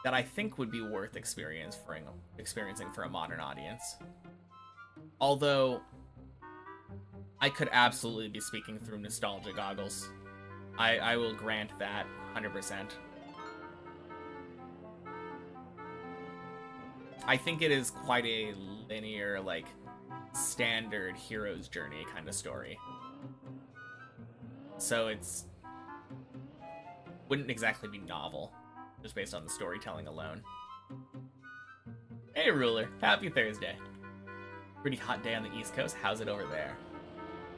that I think would be worth experiencing for a modern audience. Although, I could absolutely be speaking through nostalgia goggles. I will grant that 100%. I think it is quite a linear, like, standard hero's journey kind of story. So it's... wouldn't exactly be novel, just based on the storytelling alone. Hey, Ruler. Happy Thursday. Pretty hot day on the East Coast. How's it over there?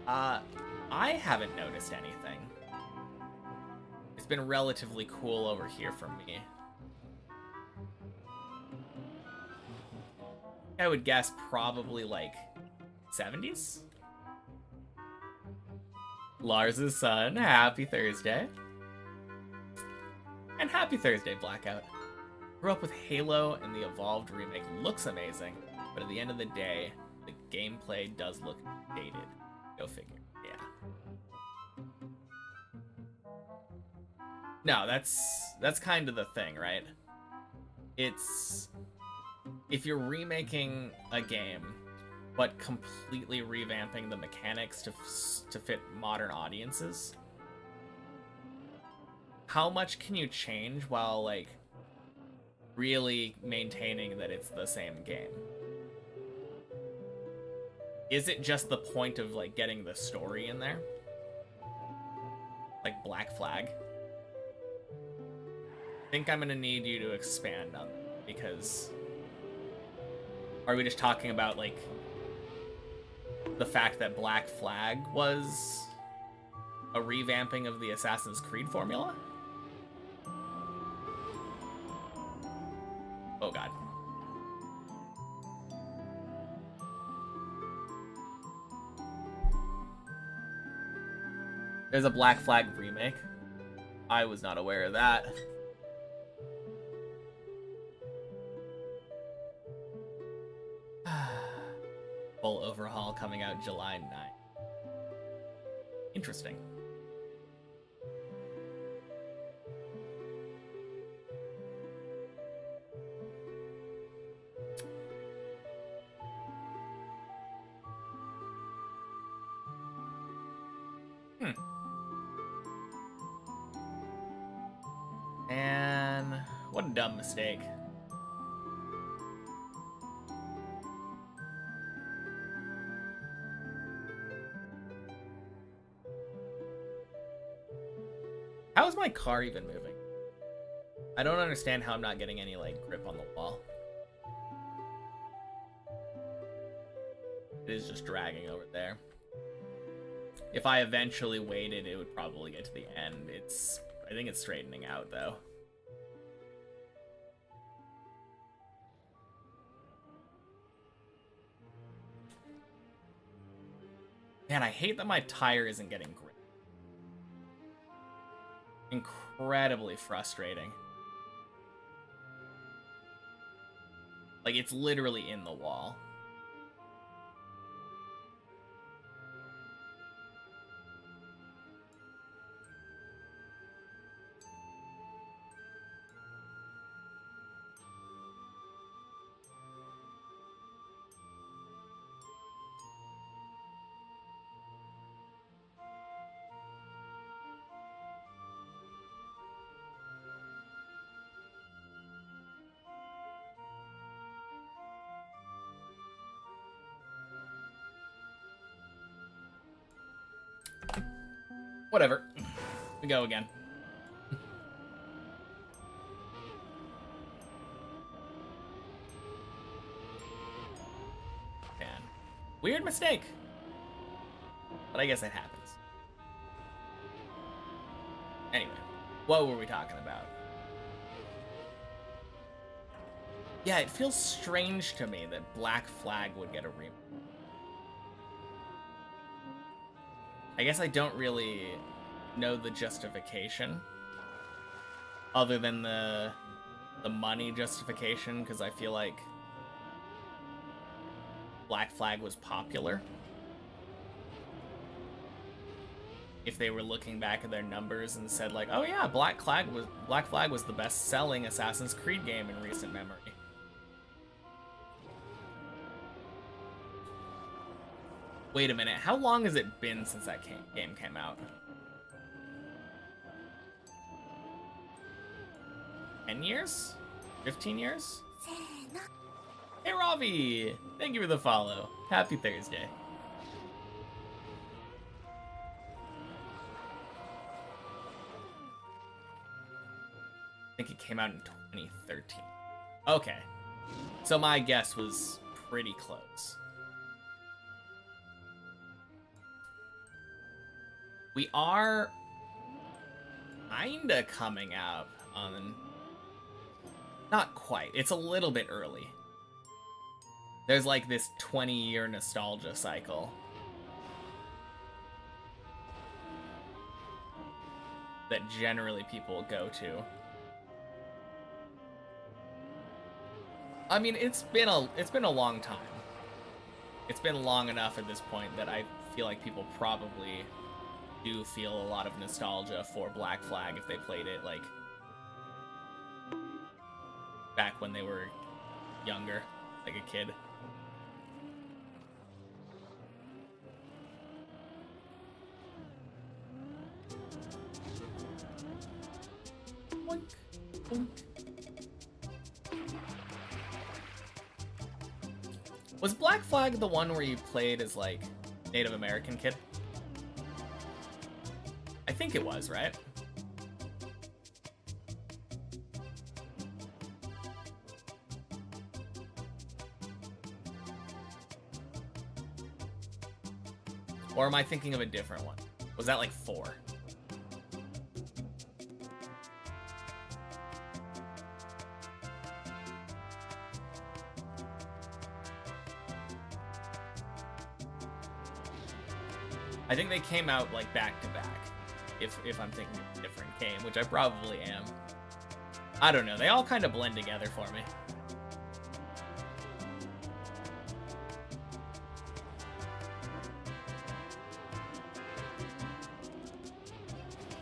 I haven't noticed anything. It's been relatively cool over here for me. I would guess probably like 70s? Lars's son, happy Thursday. And happy Thursday, Blackout. Grew up with Halo, and the Evolved remake looks amazing, but at the end of the day, the gameplay does look dated. Go figure. Yeah. No, that's kind of the thing, right? It's... if you're remaking a game, but completely revamping the mechanics to fit modern audiences, how much can you change while, like, really maintaining that it's the same game? Is it just the point of, like, getting the story in there? Like Black Flag? I think I'm gonna need you to expand on that, because... are we just talking about, like, the fact that Black Flag was a revamping of the Assassin's Creed formula? Oh, God. There's a Black Flag remake. I was not aware of that. Full overhaul coming out July 9th. Interesting. And what a dumb mistake. How is my car even moving? I don't understand how I'm not getting any, like, grip on the wall. It is just dragging over there. If I eventually waited, it would probably get to the end. I think it's straightening out, though. Man, I hate that my tire isn't getting grip. Incredibly frustrating. Like, it's literally in the wall. Whatever. We go again. Man. Weird mistake. But I guess it happens. Anyway, what were we talking about? Yeah, it feels strange to me that Black Flag would get a remake. I guess I don't really know the justification, other than the money justification, because I feel like Black Flag was popular. if they were looking back at their numbers and said like, oh yeah, Black Flag was the best-selling Assassin's Creed game in recent memory. Wait a minute, how long has it been since that game came out? 10 years? 15 years? Hey Ravi! Thank you for the follow. Happy Thursday. I think it came out in 2013. Okay. So my guess was pretty close. We are kinda coming up on... Not quite. It's a little bit early. There's like this 20-year nostalgia cycle that generally people go to. I mean, it's been a long time. It's been long enough at this point that I feel like people probably do feel a lot of nostalgia for Black Flag if they played it like back when they were younger, like a kid. Boink, boink. Was Black Flag the one where you played as like Native American kid? I think it was, right? Or am I thinking of a different one? Was that like 4? I think they came out like back to back. If I'm thinking of a different game, which I probably am. I don't know. They all kind of blend together for me.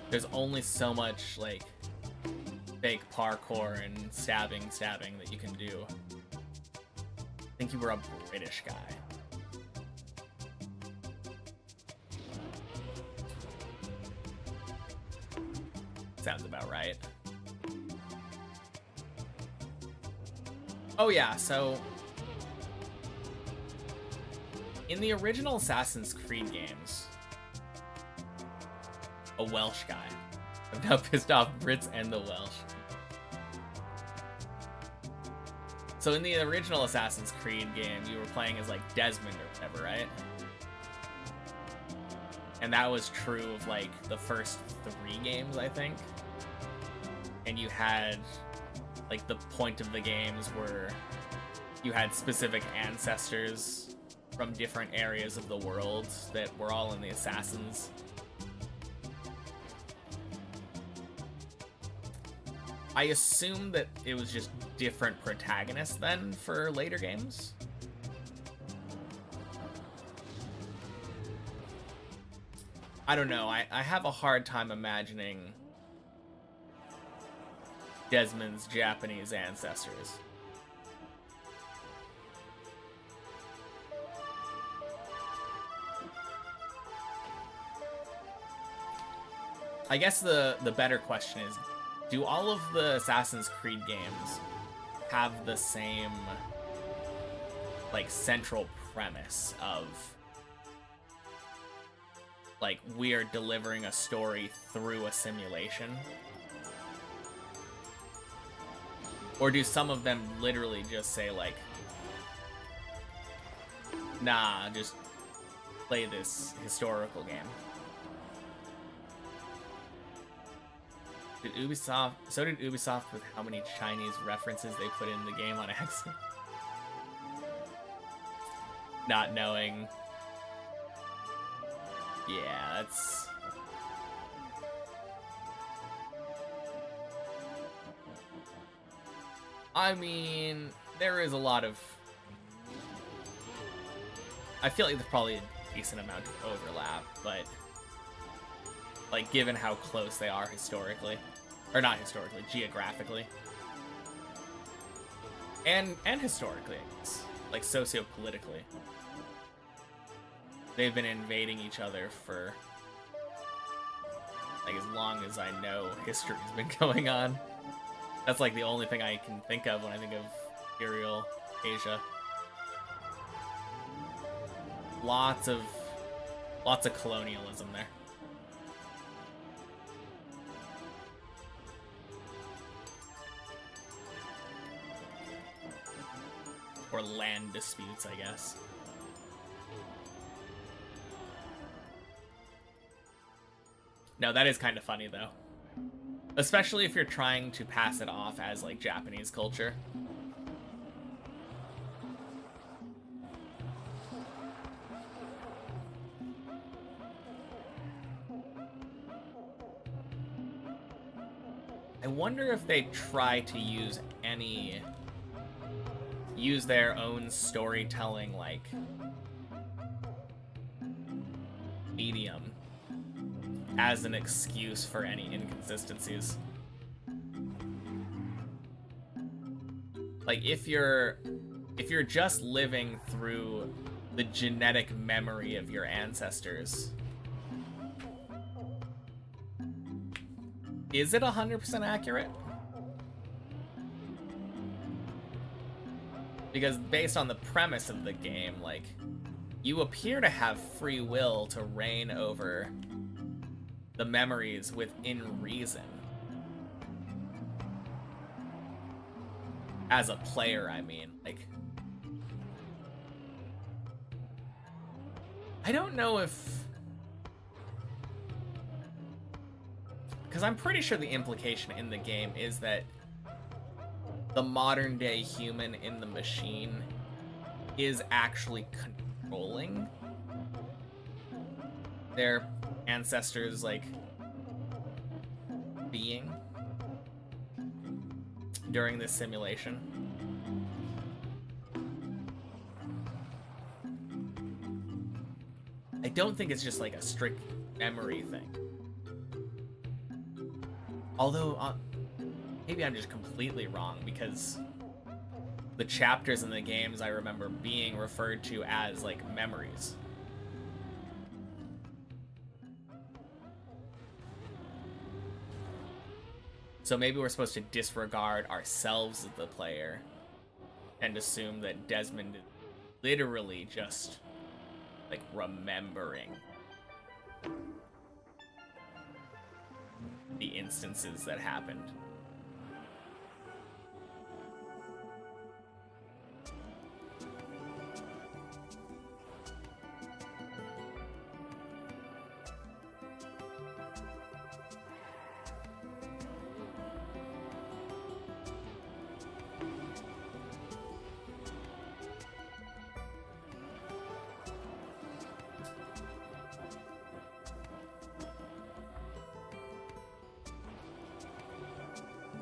There's only so much like fake parkour and stabbing that you can do. I think you were a British guy. Sounds about right. Oh yeah, so in the original Assassin's Creed games, a Welsh guy. I've now pissed off Brits and the Welsh. So in the original Assassin's Creed game, you were playing as like Desmond or whatever, right? And that was true of like the first 3 games, I think. And you had like the point of the games where you had specific ancestors from different areas of the world that were all in the Assassins. I assume that it was just different protagonists then for later games. I don't know, I have a hard time imagining Desmond's Japanese ancestors. I guess the better question is, do all of the Assassin's Creed games have the same like central premise of like we are delivering a story through a simulation? Or do some of them literally just say like, nah, just play this historical game? Did Ubisoft with how many Chinese references they put in the game on accident? Not knowing. Yeah, that's... I mean, there is a lot of... I feel like there's probably a decent amount of overlap, but like given how close they are historically, or not historically, geographically, and historically, I guess, like sociopolitically. They've been invading each other for like as long as I know history's been going on. That's like the only thing I can think of when I think of Imperial Asia. Lots of colonialism there. Or land disputes, I guess. No, that is kind of funny though. Especially if you're trying to pass it off as like Japanese culture. I wonder if they try to use their own storytelling like medium as an excuse for any inconsistencies. Like if you're just living through the genetic memory of your ancestors, is it 100% accurate? Because based on the premise of the game, like, you appear to have free will to reign over the memories within reason. As a player, I mean, like, I don't know if, because I'm pretty sure the implication in the game is that the modern day human in the machine is actually controlling their ancestors' like being during this simulation. I don't think it's just like a strict memory thing. Although, maybe I'm just completely wrong, because the chapters in the games I remember being referred to as, like, memories. So maybe we're supposed to disregard ourselves as the player and assume that Desmond is literally just, like, remembering the instances that happened.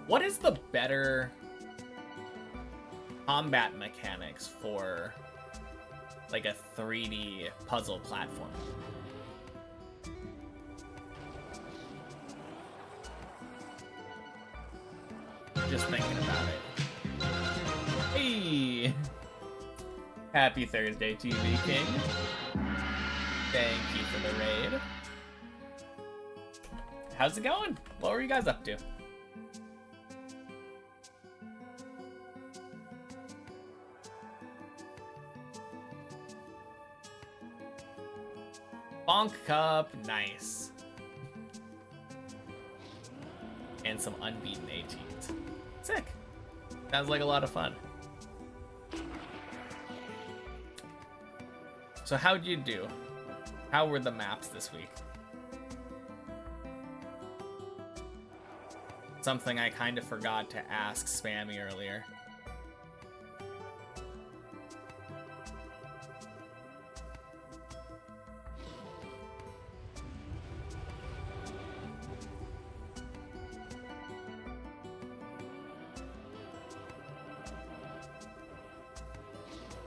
What is the better combat mechanics for like a 3D puzzle platform? Just thinking about it. Hey! Happy Thursday, TV King. Thank you for the raid. How's it going? What were you guys up to? Bonk Cup, nice. And some unbeaten 18s. Sick. Sounds like a lot of fun. So how'd you do? How were the maps this week? Something I kind of forgot to ask Spammy earlier.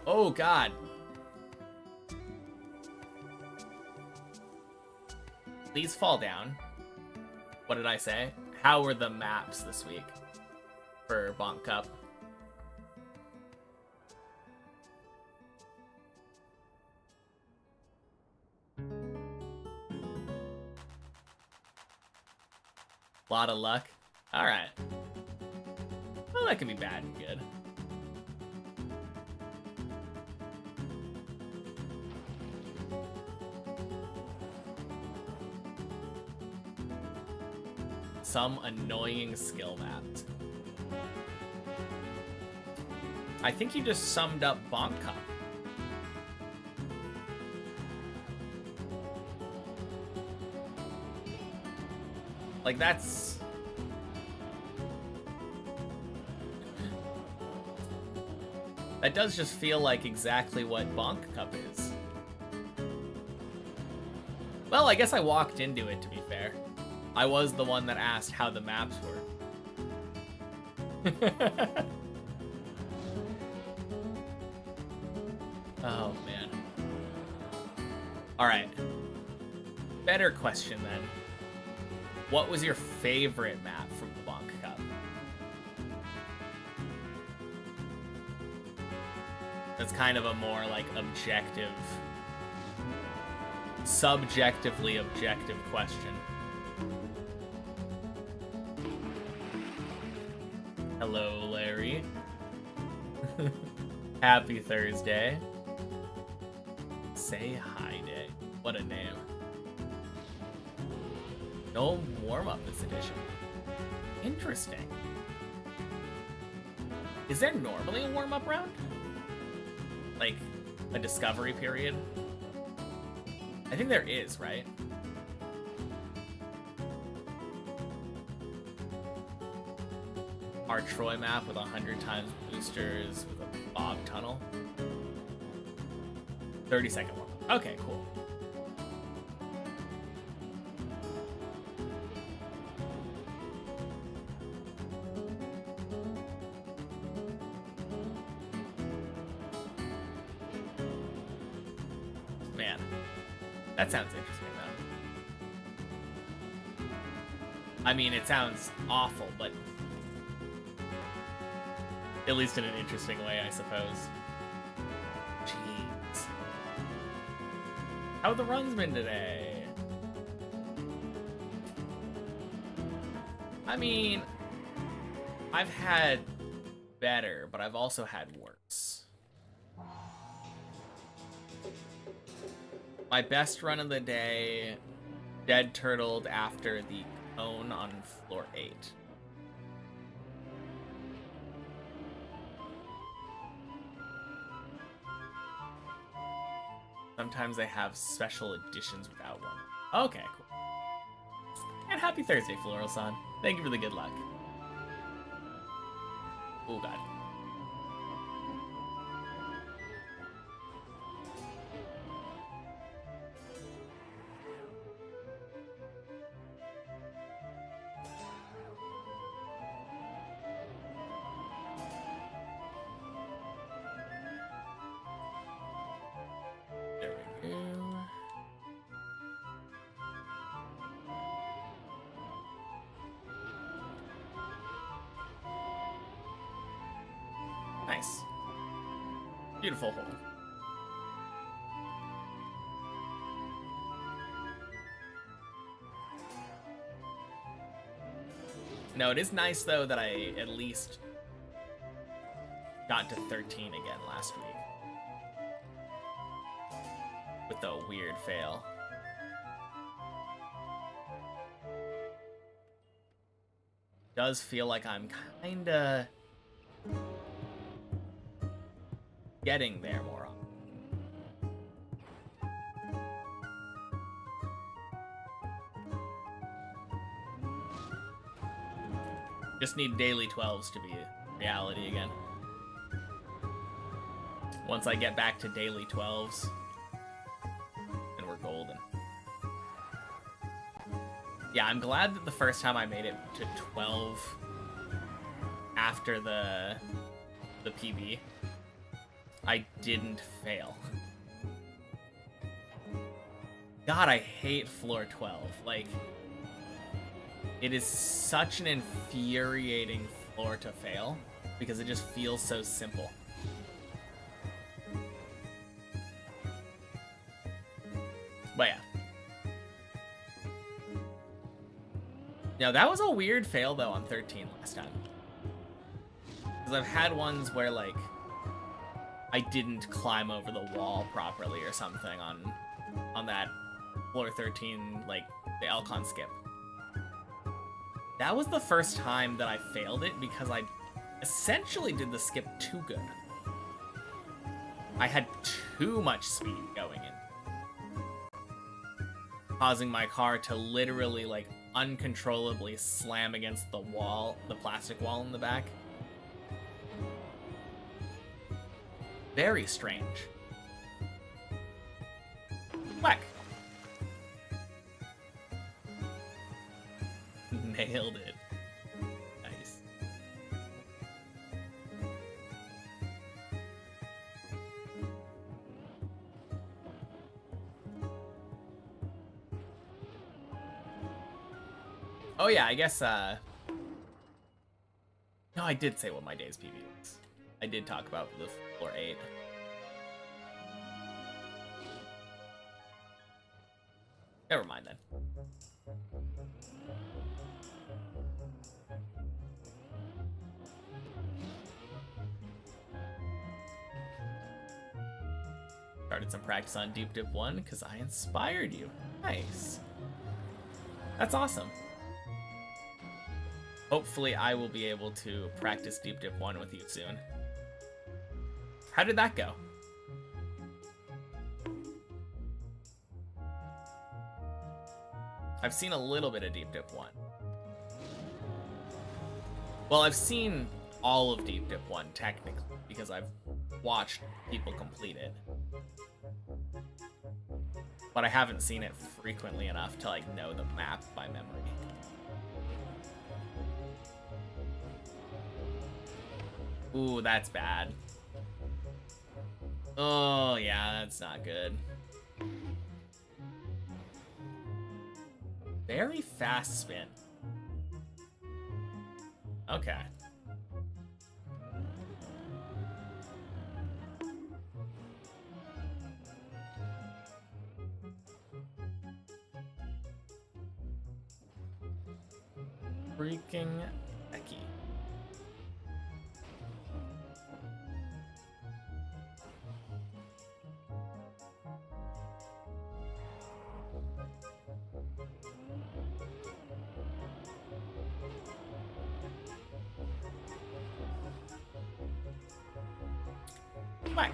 Oh, God. Please fall down. What did I say? How were the maps this week for Bonk Cup? Lot of luck. All right. Well, that can be bad and good. Some annoying skill maps. I think you just summed up Bonk Cup. Like, that's... That does just feel like exactly what Bonk Cup is. Well, I guess I walked into it, to be fair. I was the one that asked how the maps were. Oh, man. Alright. Better question, then. What was your favorite map from the Bonk Cup? That's kind of a more, like, objective... subjectively objective question. Hello, Larry. Happy Thursday. Say hi day. What a name. No warm-up this edition. Interesting. Is there normally a warm-up round? Like, a discovery period? I think there is, right? Our Troy map with 100 times boosters with a fog tunnel. 30-second warm-up. Okay, cool. Man, that sounds interesting, though. I mean, it sounds awful, but at least in an interesting way, I suppose. Jeez. How have the runs been today? I mean, I've had better, but I've also had worse. My best run of the day, dead turtled after the cone on floor 8. Sometimes they have special editions without one. Okay, cool. And happy Thursday, Floral-san. Thank you for the good luck. Oh, God. Nice. Beautiful hole. No, it is nice, though, that I at least got to 13 again last week. With the weird fail. Does feel like I'm kinda getting there more often. Just need daily 12s to be reality again. Once I get back to daily 12s, then we're golden. Yeah, I'm glad that the first time I made it to 12 after the PB, I didn't fail. God, I hate floor 12. Like, It is such an infuriating floor to fail because it just feels so simple. But yeah. Now that was a weird fail though on 13 last time. Because I've had ones where like I didn't climb over the wall properly or something on that floor 13, like the Elcon skip. That was the first time that I failed it because I essentially did the skip too good. I had too much speed going in, causing my car to literally like uncontrollably slam against the wall, the plastic wall in the back. Very strange. Whack. Nailed it. Nice. Oh yeah, I guess, no, I did say what my day's PB was. I did talk about the floor 8. Never mind then. Started some practice on Deep Dip 1 because I inspired you. Nice. That's awesome. Hopefully I will be able to practice Deep Dip 1 with you soon. How did that go? I've seen a little bit of Deep Dip 1. Well, I've seen all of Deep Dip 1 technically because I've watched people complete it. But I haven't seen it frequently enough to like know the map by memory. Ooh, that's bad. Oh, yeah, that's not good. Very fast spin. Okay. Freaking hecky. Whack.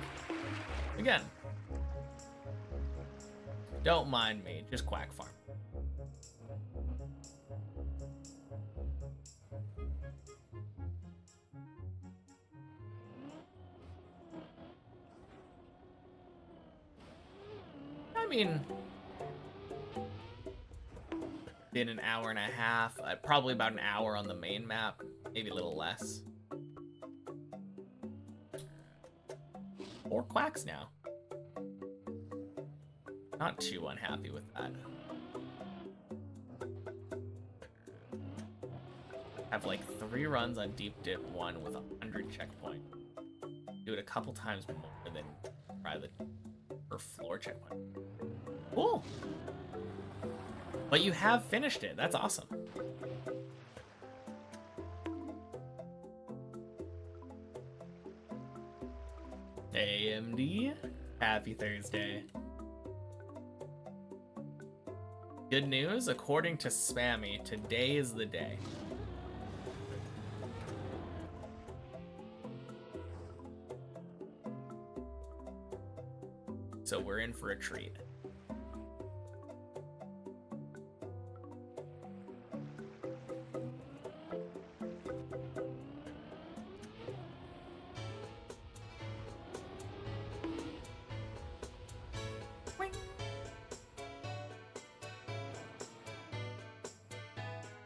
Again. Don't mind me, just quack farm. I mean, in an hour and a half, probably about an hour on the main map, maybe a little less. 4 quacks now. Not too unhappy with that. Have like 3 runs on Deep Dip 1 with 100 checkpoint. Do it a couple times more than try the floor checkpoint. Cool. But you have finished it. That's awesome. AMD, happy Thursday. Good news, according to Spammy, today is the day. So we're in for a treat.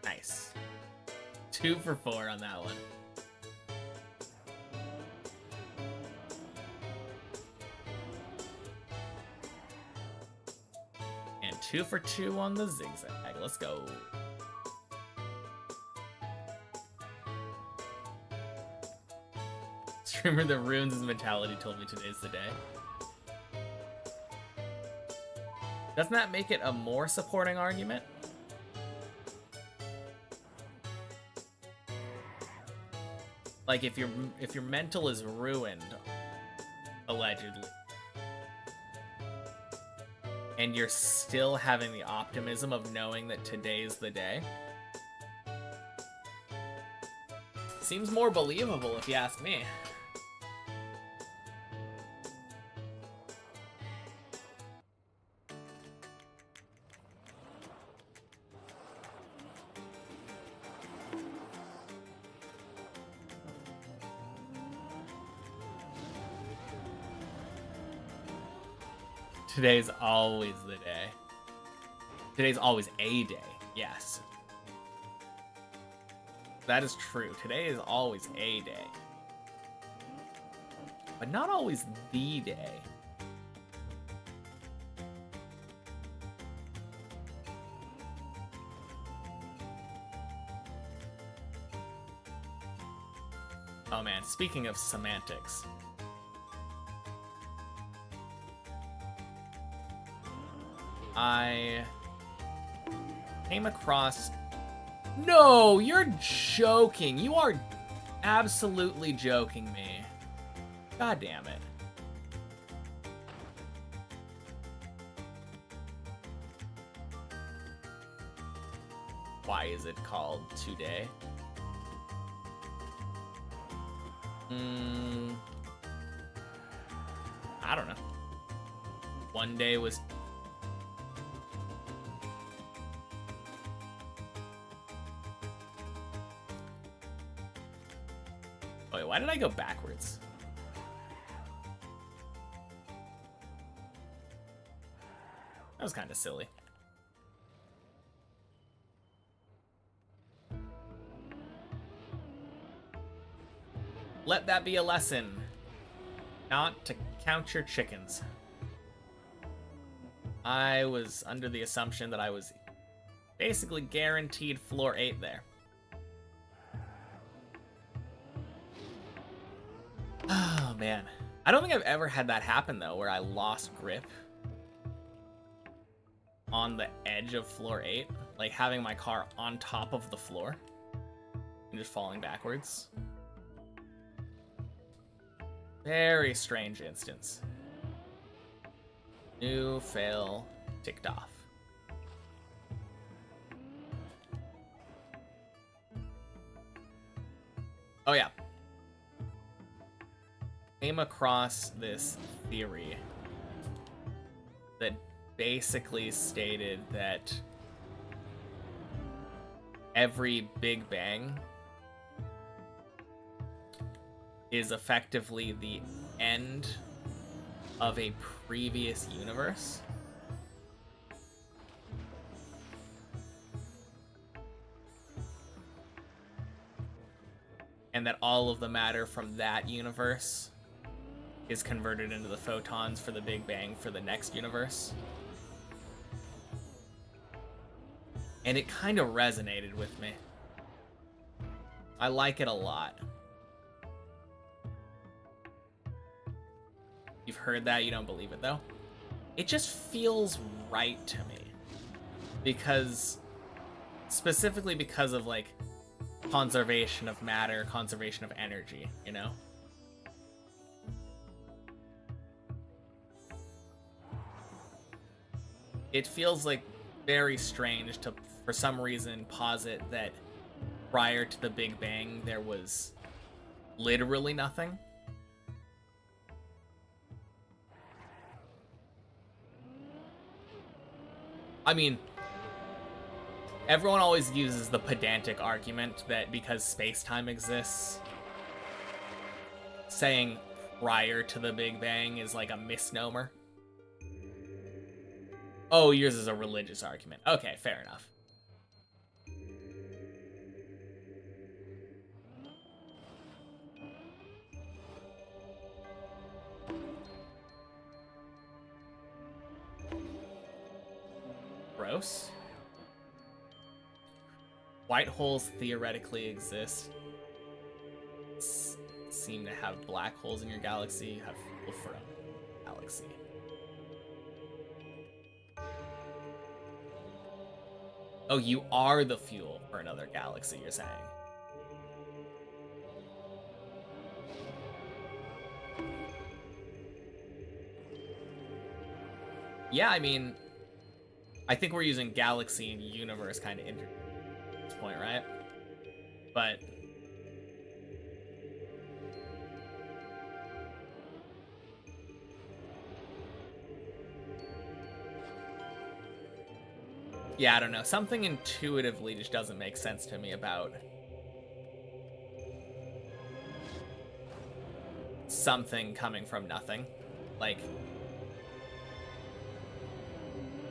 Nice. 2 for 4 on that one. And 2 for 2 on the zigzag. Let's go. streamer that ruins his mentality told me today's the day. Doesn't that make it a more supporting argument? Like if your mental is ruined, allegedly, and you're still having the optimism of knowing that today's the day, seems more believable if you ask me. Today's always the day. Today's always a day, yes. That is true. Today is always a day. But not always the day. Oh man, speaking of semantics. I came across... No, you're joking. You are absolutely joking me. God damn it. Why is it called Today? I don't know. One day was... Wait, why did I go backwards? That was kind of silly. Let that be a lesson. Not to count your chickens. I was under the assumption that I was basically guaranteed floor 8 there. Oh, man. I don't think I've ever had that happen, though, where I lost grip on the edge of floor 8. Like, having my car on top of the floor and just falling backwards. Very strange instance. New fail ticked off. Oh, yeah. Came across this theory that basically stated that every Big Bang is effectively the end of a previous universe. And that all of the matter from that universe is converted into the photons for the Big Bang for the next universe. And it kind of resonated with me. I like it a lot. You've heard that, you don't believe it though? It just feels right to me. Because, specifically because of like conservation of matter, conservation of energy, you know? It feels like very strange to, for some reason, posit that prior to the Big Bang there was literally nothing. I mean, everyone always uses the pedantic argument that because space-time exists, saying prior to the Big Bang is like a misnomer. Oh, yours is a religious argument. Okay, fair enough. Gross. White holes theoretically exist seem to have black holes in your galaxy. You have fuel for a galaxy. Oh, you are the fuel for another galaxy, you're saying. Yeah, I mean, I think we're using galaxy and universe kind of at this point, right? But yeah, I don't know. Something intuitively just doesn't make sense to me about something coming from nothing. Like,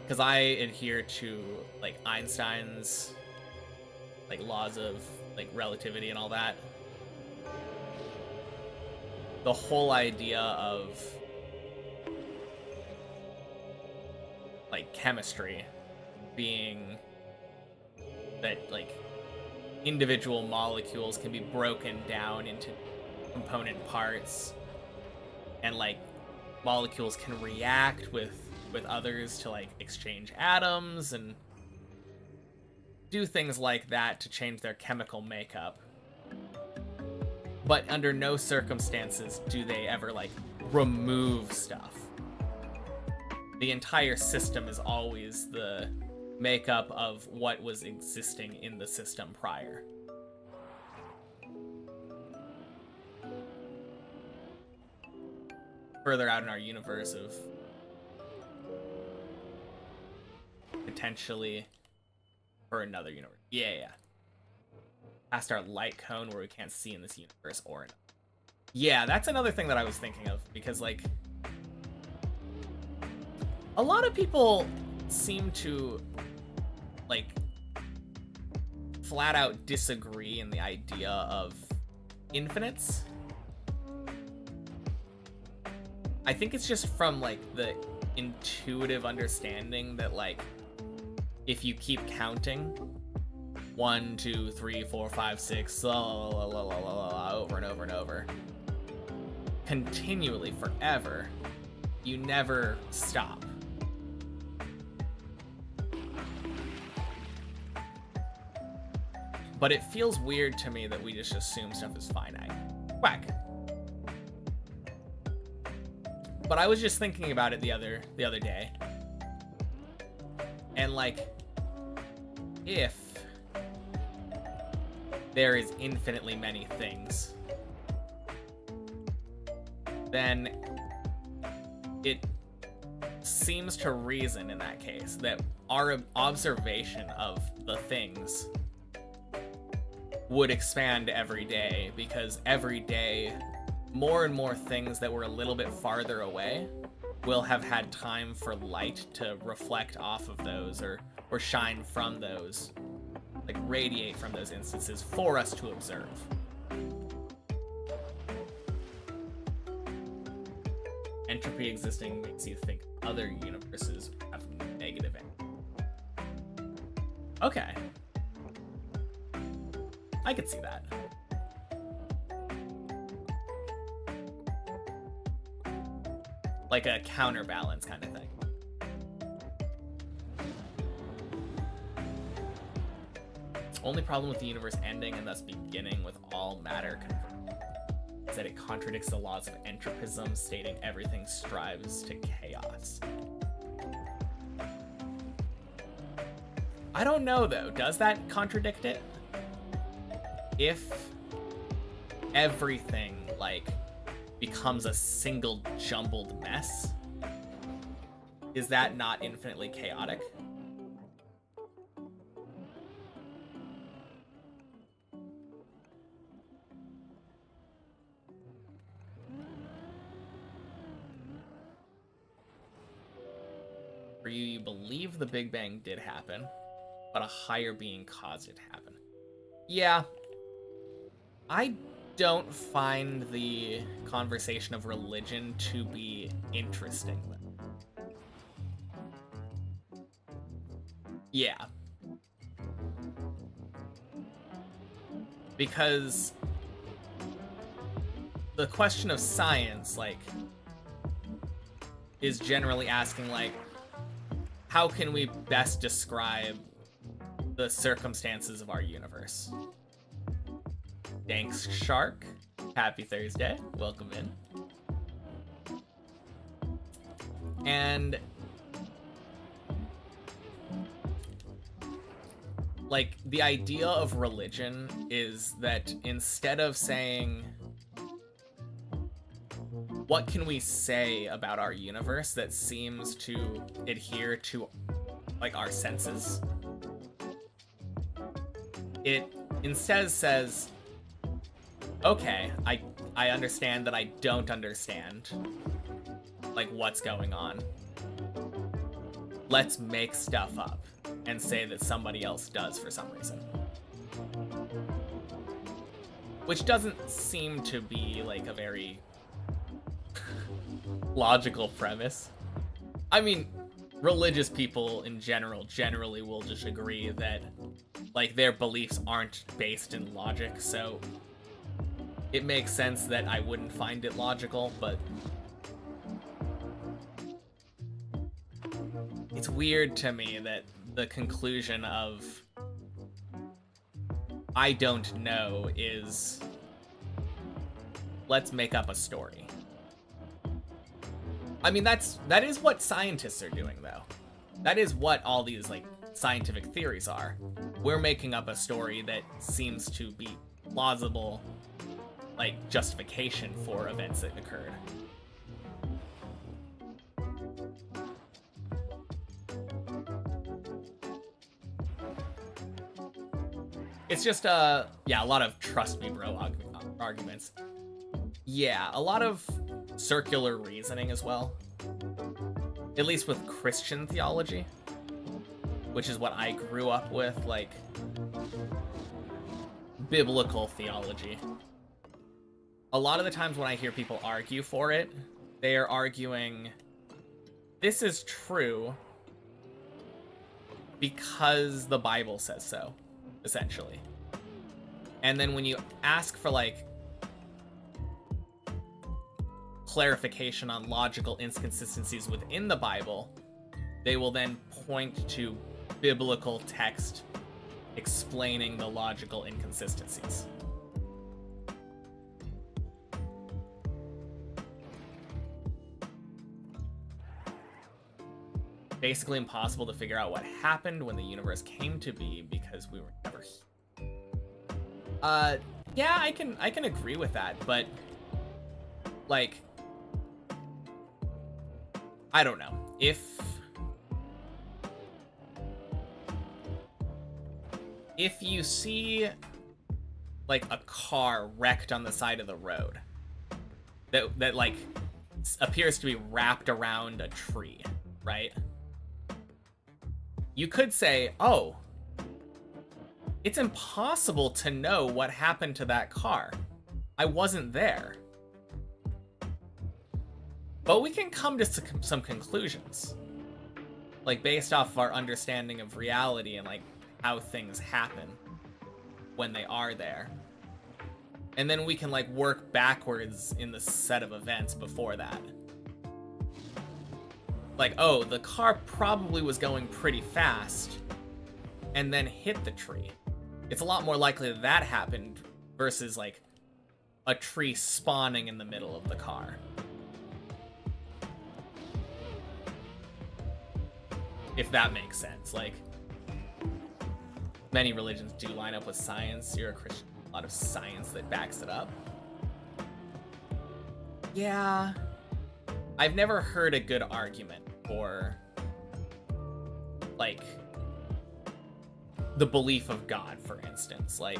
because I adhere to like Einstein's like laws of like relativity and all that. The whole idea of like chemistry being that like individual molecules can be broken down into component parts, and like molecules can react with others to like exchange atoms and do things like that to change their chemical makeup. But under no circumstances do they ever like remove stuff. The entire system is always the makeup of what was existing in the system prior. Further out in our universe of potentially for another universe. Yeah. Past our light cone where we can't see in this universe or in. Yeah, that's another thing that I was thinking of, because like a lot of people seem to like flat out disagree in the idea of infinites. I think it's just from like the intuitive understanding that like if you keep counting 1, 2, 3, 4, 5, 6 over and over and over continually forever, you never stop. But it feels weird to me that we just assume stuff is finite. Whack. But I was just thinking about it the other day. And like, if there is infinitely many things, then it seems to reason in that case that our observation of the things would expand every day, because every day more and more things that were a little bit farther away will have had time for light to reflect off of those or shine from those, like radiate from those instances for us to observe. Entropy existing makes you think other universes have negative entropy. Okay. I could see that. Like a counterbalance kind of thing. Only problem with the universe ending and thus beginning with all matter confirmed is that it contradicts the laws of entropism, stating everything strives to chaos. I don't know though. Does that contradict it? If everything like becomes a single jumbled mess, is that not infinitely chaotic? For you, you believe the Big Bang did happen, but a higher being caused it to happen. Yeah. I don't find the conversation of religion to be interesting. Yeah. Because the question of science, like, is generally asking, like, how can we best describe the circumstances of our universe? Thanks, Shark. Happy Thursday. Welcome in. And like, the idea of religion is that instead of saying, what can we say about our universe that seems to adhere to, like, our senses, it instead says, okay, I understand that I don't understand, like, what's going on. Let's make stuff up and say that somebody else does for some reason. Which doesn't seem to be, like, a very logical premise. I mean, religious people in general generally will just agree that, like, their beliefs aren't based in logic, so it makes sense that I wouldn't find it logical, but it's weird to me that the conclusion of I don't know is let's make up a story. I mean, that is what scientists are doing, though. That is what all these, like, scientific theories are. We're making up a story that seems to be plausible, like, justification for events that occurred. It's just, yeah, a lot of trust me, bro arguments. Yeah, a lot of circular reasoning as well. At least with Christian theology, which is what I grew up with, like, biblical theology. A lot of the times when I hear people argue for it, they are arguing, this is true because the Bible says so, essentially. And then when you ask for, like, clarification on logical inconsistencies within the Bible, they will then point to biblical text explaining the logical inconsistencies. Basically impossible to figure out what happened when the universe came to be because we were never here. Yeah, I can agree with that, but, like, I don't know. If you see, like, a car wrecked on the side of the road that like appears to be wrapped around a tree, right? You could say, oh, it's impossible to know what happened to that car. I wasn't there. But we can come to some conclusions, like, based off of our understanding of reality and, like, how things happen when they are there. And then we can, like, work backwards in the set of events before that. Like, oh, the car probably was going pretty fast and then hit the tree. It's a lot more likely that that happened versus, like, a tree spawning in the middle of the car. If that makes sense. Like, many religions do line up with science. You're a Christian, a lot of science that backs it up. Yeah. I've never heard a good argument for, like, the belief of God, for instance. Like,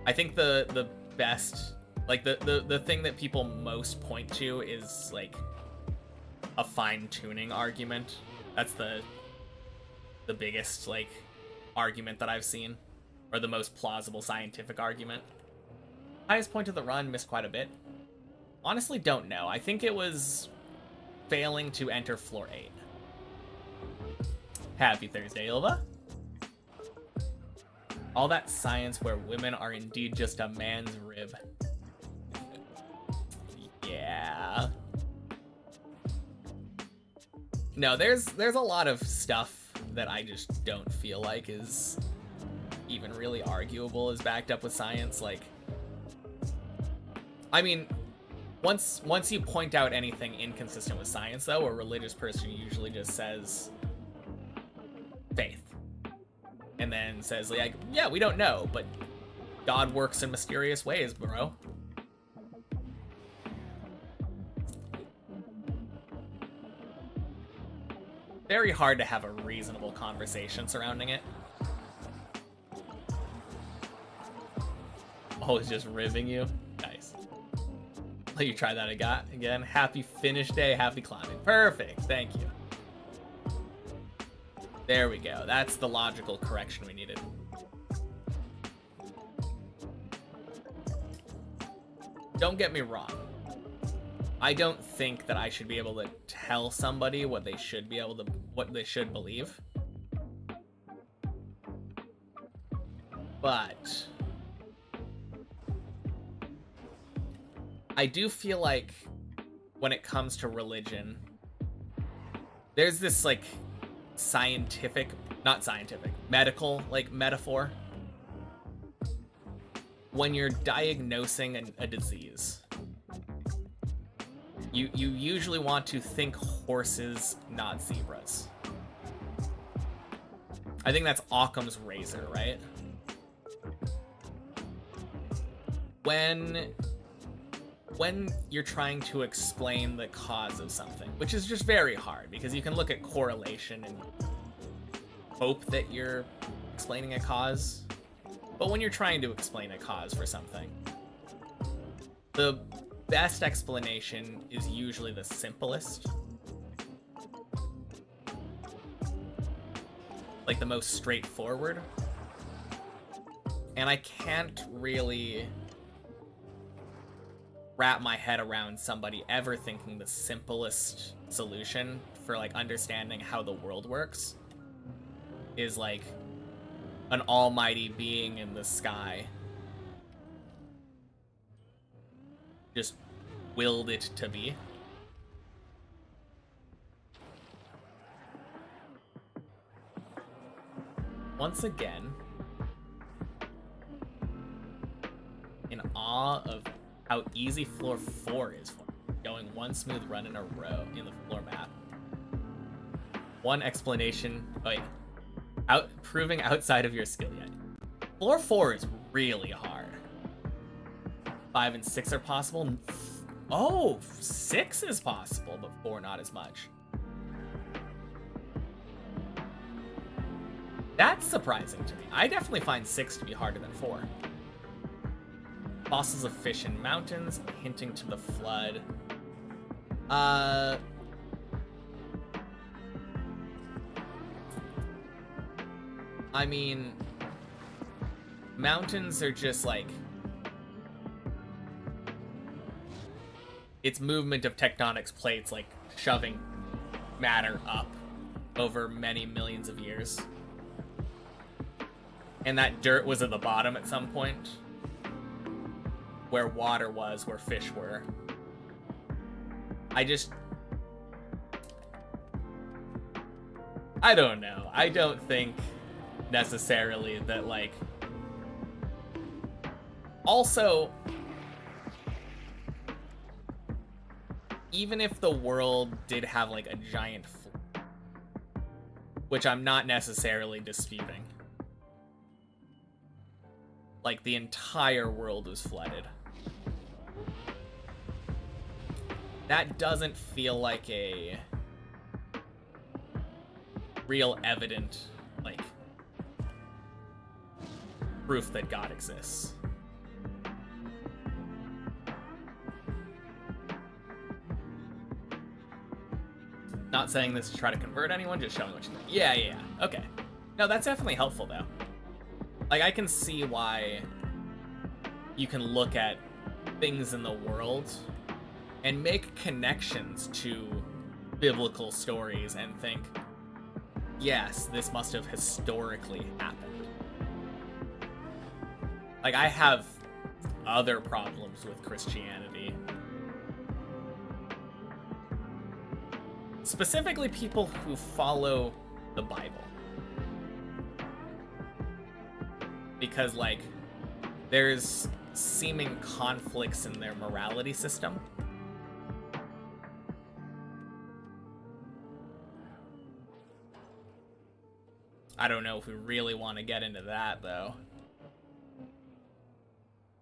I think the best, like, the thing that people most point to is, like, a fine-tuning argument. That's the biggest, like, argument that I've seen, or the most plausible scientific argument. Highest point of the run, missed quite a bit. Honestly, don't know. I think it was failing to enter floor 8. Happy Thursday, Ilva. All that science where women are indeed just a man's rib. Yeah. No, there's a lot of stuff that I just don't feel like is even really arguable is backed up with science. Like, I mean, once you point out anything inconsistent with science, though, a religious person usually just says faith. And then says, like, yeah, we don't know, but God works in mysterious ways, bro. Very hard to have a reasonable conversation surrounding it. Oh, it's just ribbing you? Nice. Let you try that again. Happy finish day, happy climbing. Perfect, thank you. There we go. That's the logical correction we needed. Don't get me wrong. I don't think that I should be able to tell somebody what they should believe. But I do feel like when it comes to religion, there's this like medical like metaphor. When you're diagnosing a disease, you usually want to think horses, not zebras. I think that's Occam's razor, right? When you're trying to explain the cause of something, which is just very hard because you can look at correlation and hope that you're explaining a cause. But when you're trying to explain a cause for something, the best explanation is usually the simplest. Like the most straightforward. And I can't really wrap my head around somebody ever thinking the simplest solution for like understanding how the world works is like an almighty being in the sky just willed it to be. Once again, in awe of how easy floor 4 is for me. Going one smooth run in a row in the floor map. One explanation, proving outside of your skill yet. Floor 4 is really hard. 5 and 6 are possible. Oh, 6 is possible, but 4 not as much. That's surprising to me. I definitely find 6 to be harder than 4. Fossils of fish in mountains, hinting to the flood. I mean, mountains are just like, it's movement of tectonic plates, like shoving matter up over many millions of years. And that dirt was at the bottom at some point, where water was, where fish were. I don't know. I don't think necessarily that, like... Also, even if the world did have, like, a giant flood, which I'm not necessarily disputing, like, the entire world was flooded, that doesn't feel like a real evident, like, proof that God exists. Not saying this to try to convert anyone, just showing what you think. Yeah, okay. No, that's definitely helpful, though. Like, I can see why you can look at things in the world and make connections to biblical stories and think, yes, this must have historically happened. Like, I have other problems with Christianity. Specifically people who follow the Bible. Because, like, there's seeming conflicts in their morality system. I don't know if we really want to get into that, though.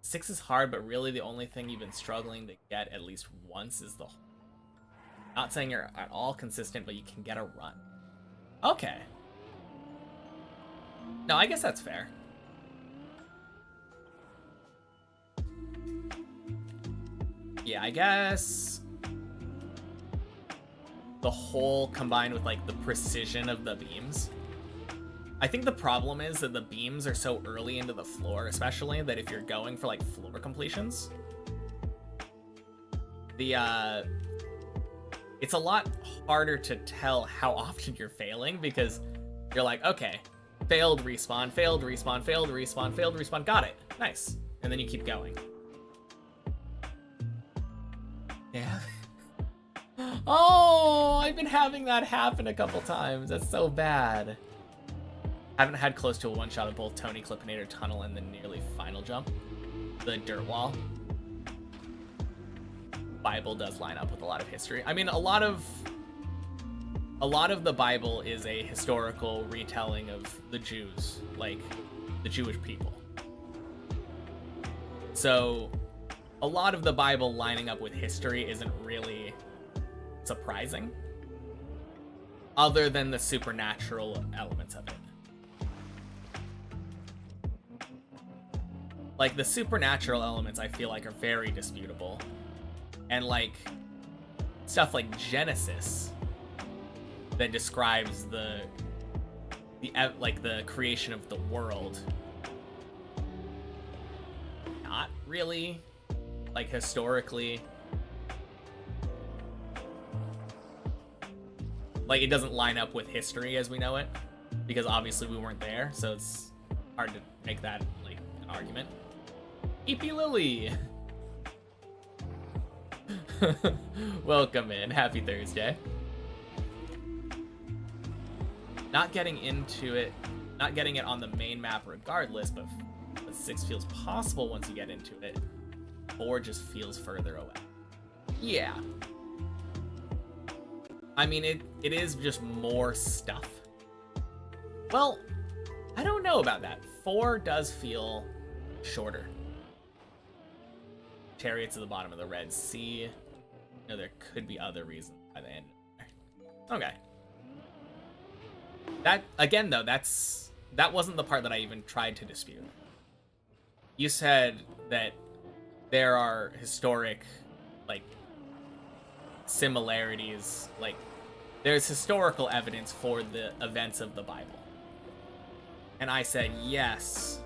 6 is hard, but really the only thing you've been struggling to get at least once is the... Not saying you're at all consistent, but you can get a run. Okay. No, I guess that's fair. Yeah, I guess... the hole combined with, like, the precision of the beams. I think the problem is that the beams are so early into the floor, especially, that if you're going for, like, floor completions, it's a lot harder to tell how often you're failing, because you're like, okay, failed respawn, failed respawn, failed respawn, failed respawn, got it, nice. And then you keep going. Yeah. Oh, I've been having that happen a couple times. That's so bad. Haven't had close to a one-shot of both Tony Clippinator Tunnel and the nearly final jump. The dirt wall. Bible does line up with a lot of history. I mean, a lot of the Bible is a historical retelling of the Jews, like the Jewish people. So a lot of the Bible lining up with history isn't really surprising, other than the supernatural elements of it. Like, the supernatural elements, I feel like, are very disputable. And, like, stuff like Genesis that describes the creation of the world. Not really, like, historically. Like, it doesn't line up with history as we know it, because obviously we weren't there, so it's hard to make that, like, an argument. EP Lily! Welcome in. Happy Thursday. Not getting into it, not getting it on the main map regardless, but 6 feels possible once you get into it. 4 just feels further away. Yeah. I mean, it is just more stuff. Well, I don't know about that. 4 does feel shorter. Chariots at the bottom of the Red Sea. You know, there could be other reasons by the end. Okay. That, again, though, that wasn't the part that I even tried to dispute. You said that there are historic, like, similarities, like, there's historical evidence for the events of the Bible. And I said, yes,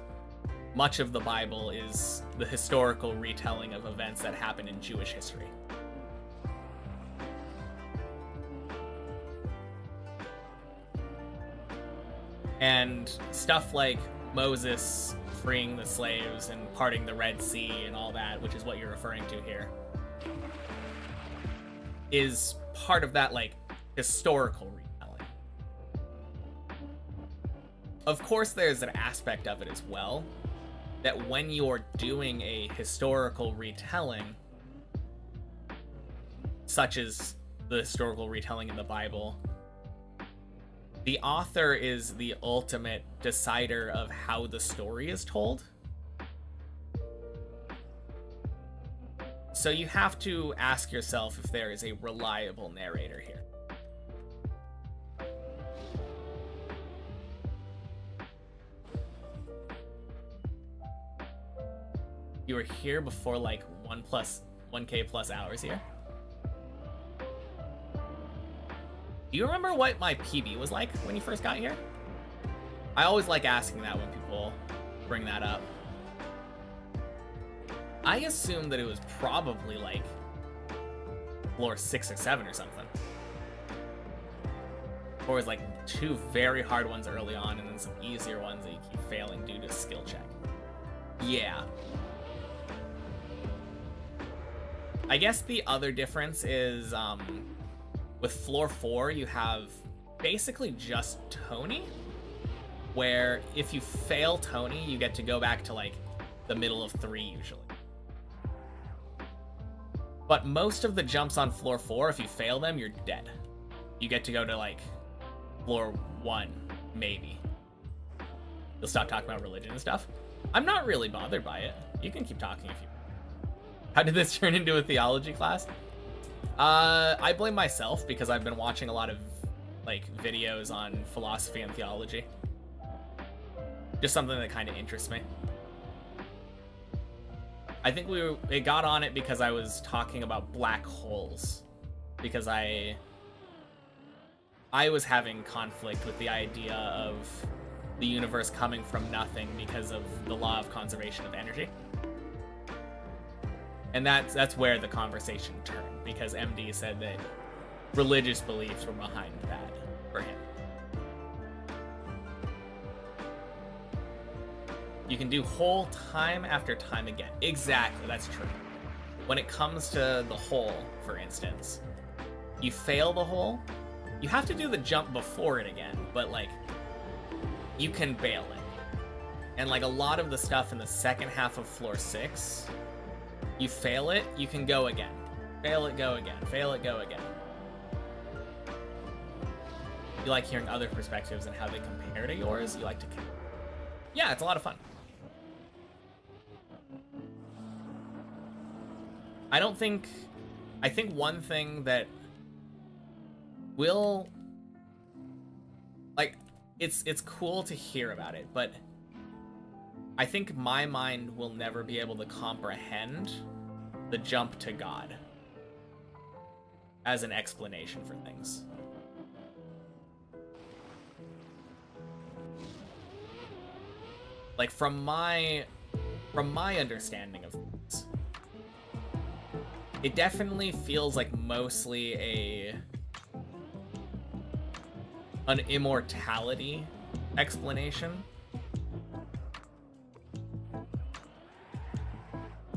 much of the Bible is the historical retelling of events that happened in Jewish history. And stuff like Moses freeing the slaves and parting the Red Sea and all that, which is what you're referring to here, is part of that, like, historical retelling. Of course, there's an aspect of it as well, that when you're doing a historical retelling, such as the historical retelling in the Bible, the author is the ultimate decider of how the story is told. So you have to ask yourself if there is a reliable narrator here. You were here before, like, 1K plus hours here? Do you remember what my PB was like when you first got here? I always like asking that when people bring that up. I assumed that it was probably, like, floor 6 or 7 or something. Or it was, like, 2 very hard ones early on and then some easier ones that you keep failing due to skill check. Yeah. I guess the other difference is, with floor 4, you have basically just Tony, where if you fail Tony, you get to go back to, like, the middle of 3, usually. But most of the jumps on floor 4, if you fail them, you're dead. You get to go to, like, floor 1, maybe. You'll stop talking about religion and stuff. I'm not really bothered by it. You can keep talking if you... How did this turn into a theology class? I blame myself because I've been watching a lot of, like, videos on philosophy and theology. Just something that kind of interests me. I think it got on it because I was talking about black holes. Because I was having conflict with the idea of the universe coming from nothing because of the law of conservation of energy. And that's where the conversation turned, because MD said that religious beliefs were behind that for him. You can do hole time after time again. Exactly, that's true. When it comes to the hole, for instance, you fail the hole, you have to do the jump before it again, but, like, you can bail it. And, like, a lot of the stuff in the second half of floor 6, you fail it, you can go again. Fail it, go again. Fail it, go again. You like hearing other perspectives and how they compare to yours? You like to... Yeah, it's a lot of fun. I think one thing that will... Like, it's cool to hear about it, but I think my mind will never be able to comprehend the jump to God as an explanation for things. Like, from my understanding of things, it definitely feels like mostly an immortality explanation.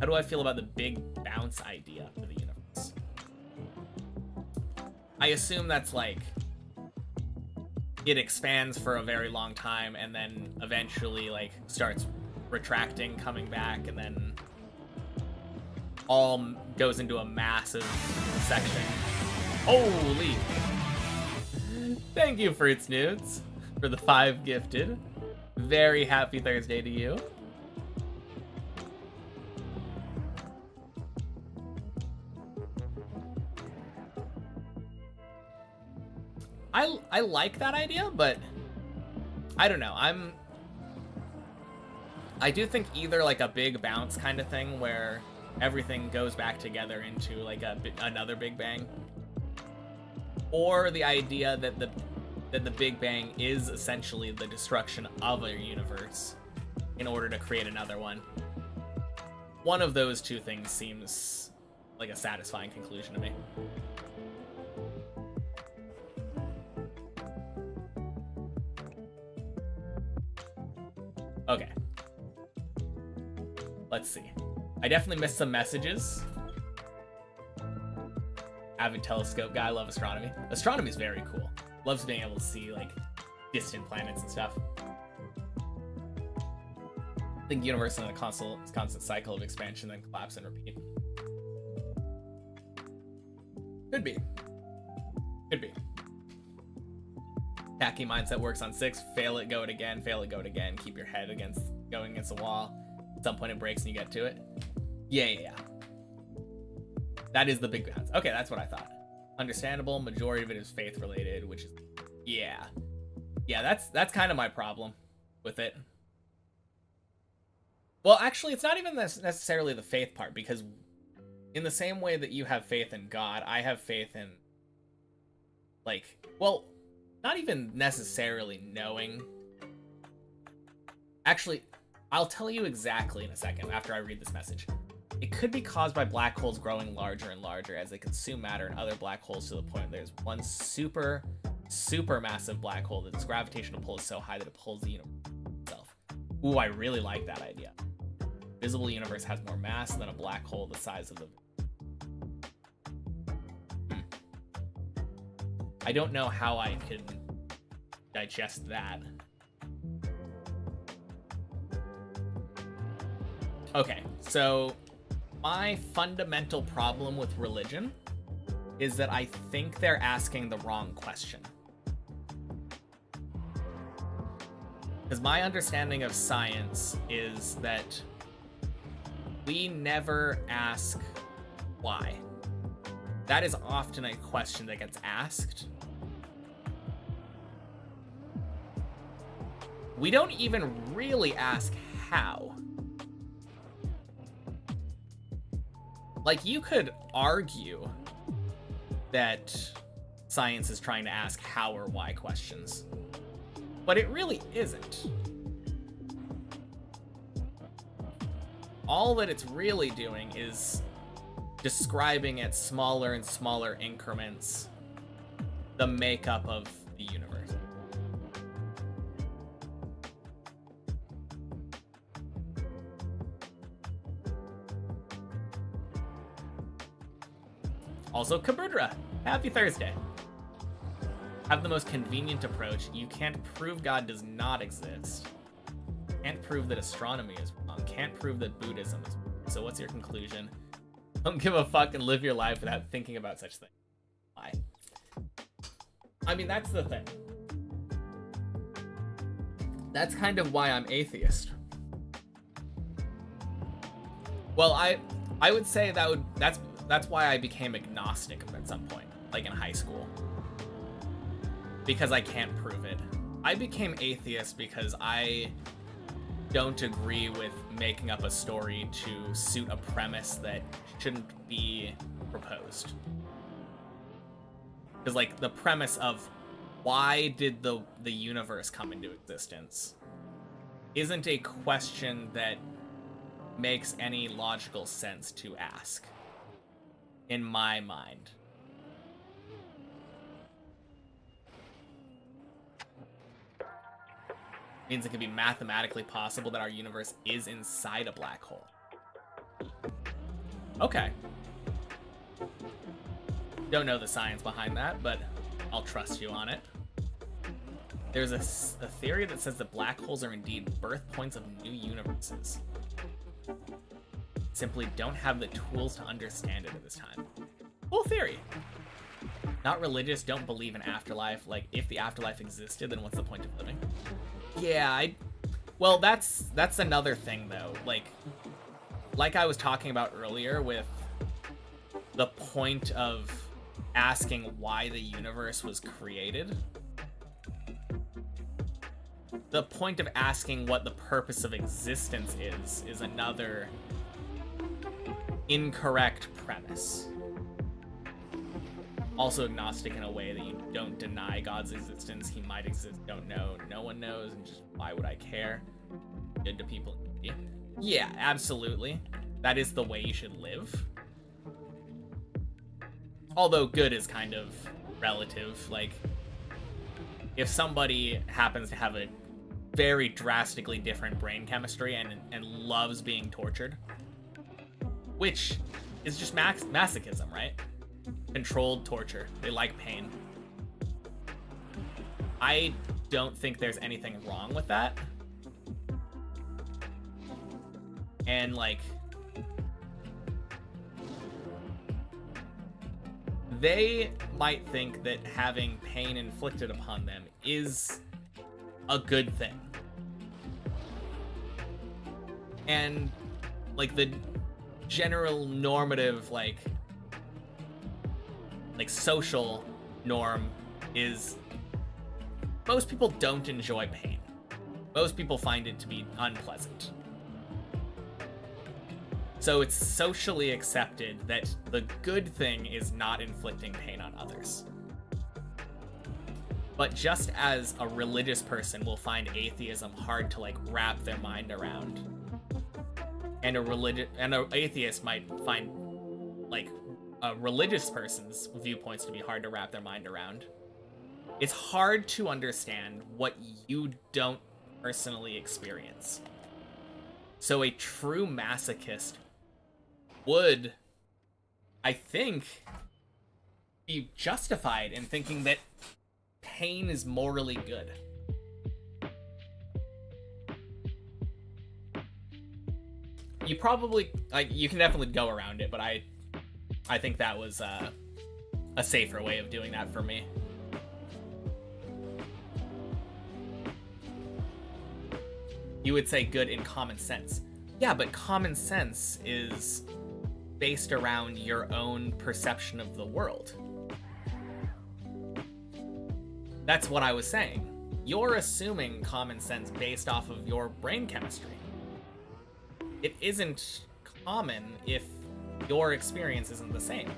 How do I feel about the big bounce idea for the universe? I assume that's like it expands for a very long time and then eventually like starts retracting, coming back, and then all goes into a massive section. Holy! Thank you, Fruits Nudes, for the 5 gifted. Very happy Thursday to you. I like that idea, but I don't know. I do think either like a big bounce kind of thing where everything goes back together into like another Big Bang, or the idea that the Big Bang is essentially the destruction of a universe in order to create another one. One of those two things seems like a satisfying conclusion to me. Okay. Let's see. I definitely missed some messages. Avid telescope guy, love astronomy. Astronomy is very cool. Loves being able to see, like, distant planets and stuff. I think the universe is in a constant cycle of expansion, then collapse and repeat. Could be. Could be. Tacky mindset works on 6. Fail it, go it again. Fail it, go it again. Keep your head going against the wall. At some point it breaks and you get to it. Yeah. That is the big bounce. Okay, that's what I thought. Understandable. Majority of it is faith related, which is... Yeah, that's kind of my problem with it. Well, actually, it's not even necessarily the faith part, because in the same way that you have faith in God, I have faith in, like, well, not even necessarily knowing. Actually, I'll tell you exactly in a second after I read this message. It could be caused by black holes growing larger and larger as they consume matter and other black holes, to the point there's one super massive black hole that its gravitational pull is so high that it pulls the universe itself. Ooh, I really like that idea. visible universe has more mass than a black hole the size of the... I don't know how I can digest that. Okay, so my fundamental problem with religion is that I think they're asking the wrong question. Because my understanding of science is that we never ask why. That is often a question that gets asked. We don't even really ask how. Like, you could argue that science is trying to ask how or why questions, but it really isn't. All that it's really doing is describing at smaller and smaller increments the makeup of the universe. Also, Kabudra, happy Thursday. Have the most convenient approach. You can't prove God does not exist. Can't prove that astronomy is wrong. Can't prove that Buddhism is wrong. So what's your conclusion? Don't give a fuck and live your life without thinking about such things. Why? I mean, that's the thing. That's kind of why I'm atheist. Well, I would say that's why I became agnostic at some point, like in high school. Because I can't prove it. I became atheist because I don't agree with making up a story to suit a premise that shouldn't be proposed. Because, like, the premise of why did the universe come into existence isn't a question that makes any logical sense to ask, in my mind. Means it can be mathematically possible that our universe is inside a black hole. Okay. Don't know the science behind that, but I'll trust you on it. There's a theory that says that black holes are indeed birth points of new universes. Simply don't have the tools to understand it at this time. Cool theory. Not religious, don't believe in afterlife. Like, if the afterlife existed, then what's the point of living? Yeah, well, that's another thing, though. Like I was talking about earlier with the point of asking why the universe was created. The point of asking what the purpose of existence is another incorrect premise. Also agnostic in a way that you don't deny God's existence. He might exist, don't know, no one knows, and just why would I care? Good to people. Yeah, absolutely. That is the way you should live. Although good is kind of relative. Like, if somebody happens to have a very drastically different brain chemistry and loves being tortured, which is just masochism, right? Controlled torture. They like pain. I don't think there's anything wrong with that. And, like, they might think that having pain inflicted upon them is a good thing. And, like, the general normative, like social norm is most people don't enjoy pain. Most people find it to be unpleasant. So it's socially accepted that the good thing is not inflicting pain on others. But just as a religious person will find atheism hard to, like, wrap their mind around, and an atheist might find, like, a religious person's viewpoints to be hard to wrap their mind around, it's hard to understand what you don't personally experience. So a true masochist would, I think, be justified in thinking that pain is morally good. You probably, like, you can definitely go around it, but I think that was a safer way of doing that for me. You would say good in common sense. Yeah, but common sense is based around your own perception of the world. That's what I was saying. You're assuming common sense based off of your brain chemistry. It isn't common if your experience isn't the same.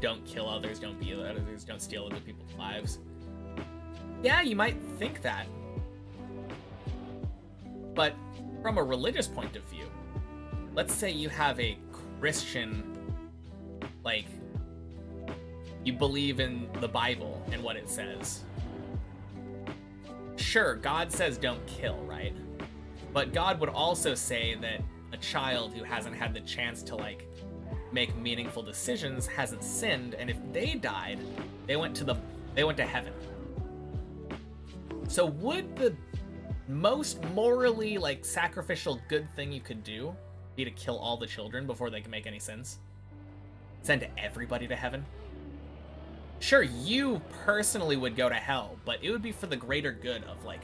Don't kill others, don't be others, don't steal other people's lives. Yeah, you might think that. But from a religious point of view, let's say you have a Christian, like, you believe in the Bible and what it says. Sure, God says don't kill, right? But God would also say that a child who hasn't had the chance to, like, make meaningful decisions hasn't sinned, and if they died, they went to heaven. So would the most morally, like, sacrificial good thing you could do be to kill all the children before they can make any sins? Send everybody to heaven? Sure, you personally would go to hell, but it would be for the greater good of, like,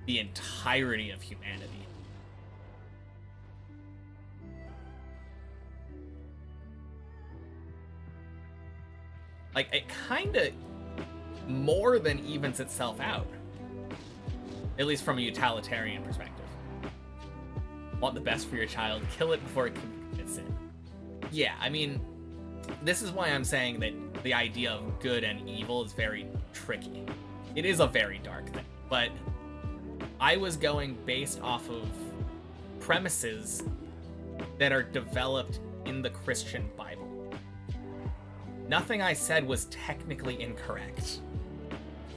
the entirety of humanity. Like, it kinda more than evens itself out. At least from a utilitarian perspective. Want the best for your child, kill it before it commits sin. Yeah, I mean, this is why I'm saying that the idea of good and evil is very tricky. It is a very dark thing, but I was going based off of premises that are developed in the Christian Bible. Nothing I said was technically incorrect.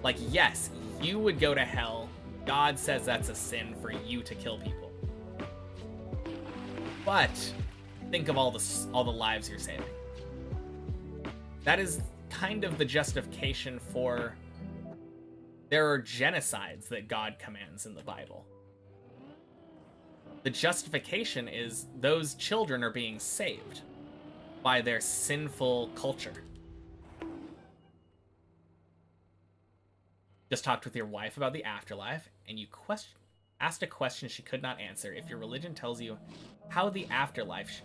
Like, yes, you would go to hell. God says that's a sin for you to kill people. But think of all the lives you're saving. That is kind of the justification for there are genocides that God commands in the Bible. The justification is those children are being saved by their sinful culture. Just talked with your wife about the afterlife, and you asked a question she could not answer. If your religion tells you how the afterlife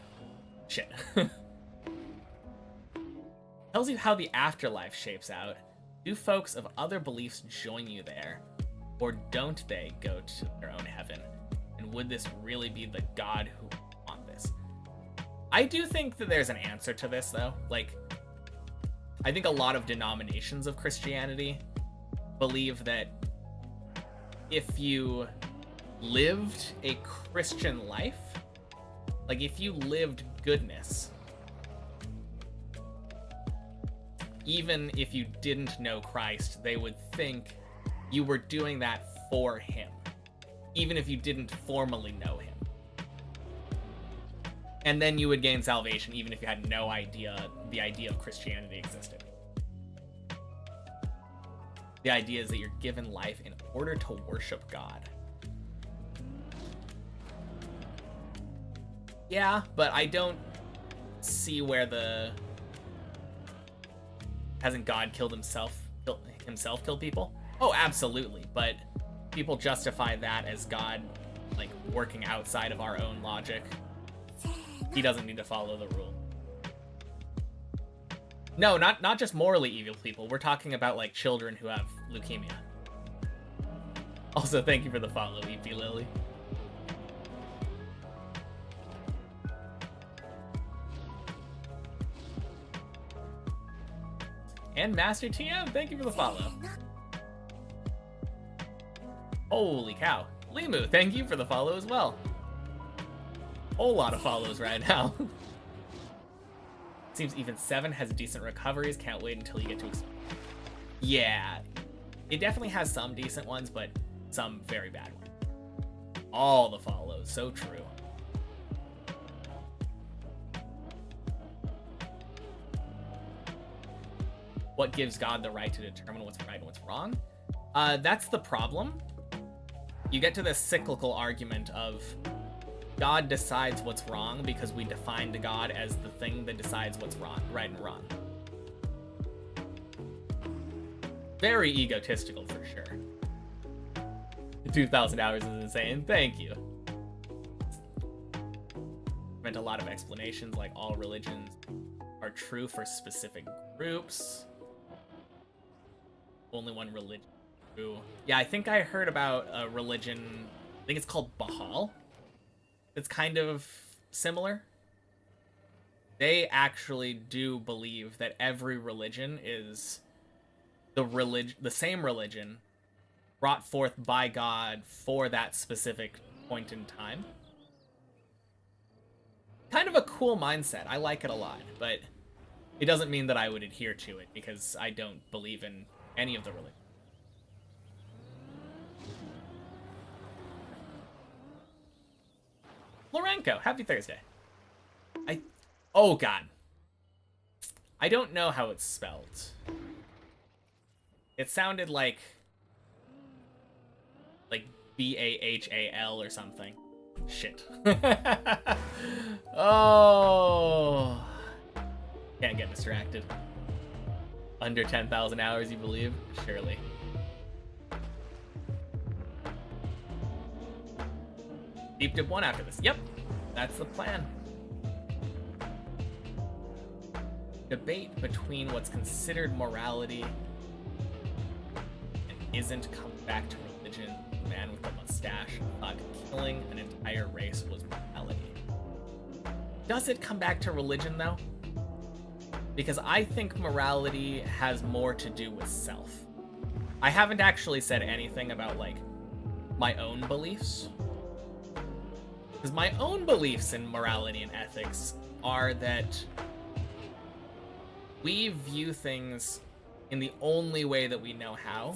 tells you how the afterlife shapes out, do folks of other beliefs join you there, or don't they go to their own heaven? And would this really be the God who want this? I do think that there's an answer to this, though. Like, I think a lot of denominations of Christianity believe that if you lived a Christian life, like if you lived goodness, even if you didn't know Christ, they would think you were doing that for him, even if you didn't formally know him. And then you would gain salvation, even if you had no idea the idea of Christianity existed. The idea is that you're given life in order to worship God. Yeah, but I don't see where hasn't God killed himself killed people? Oh, absolutely. But people justify that as God, like, working outside of our own logic. He doesn't need to follow the rule. No, not just morally evil people. We're talking about, like, children who have leukemia. Also, thank you for the follow, EP Lily. And Master TM, thank you for the follow. Holy cow. Limu, thank you for the follow as well. Whole lot of follows right now. Seems even 7 has decent recoveries. Can't wait until you get to yeah. It definitely has some decent ones, but some very bad ones. All the follows, so true. What gives God the right to determine what's right and what's wrong? That's the problem. You get to this cyclical argument of God decides what's wrong because we defined God as the thing that decides what's wrong, right and wrong. Very egotistical for sure. 2,000 hours is insane. Thank you. Meant a lot of explanations, like all religions are true for specific groups. Only one religion is true. Yeah, I think I heard about a religion, I think it's called Baal. It's kind of similar. They actually do believe that every religion is the same religion brought forth by God for that specific point in time. Kind of a cool mindset. I like it a lot, but it doesn't mean that I would adhere to it because I don't believe in any of the religions. Lorenko, happy Thursday. Oh god. I don't know how it's spelled. It sounded like Bahal or something. Shit. Oh. Can't get distracted. Under 10,000 hours, you believe? Surely. Deep dip 1 after this. Yep, that's the plan. Debate between what's considered morality and isn't come back to religion. The man with the mustache thought killing an entire race was morality. Does it come back to religion, though? Because I think morality has more to do with self. I haven't actually said anything about, like, my own beliefs. Because my own beliefs in morality and ethics are that we view things in the only way that we know how,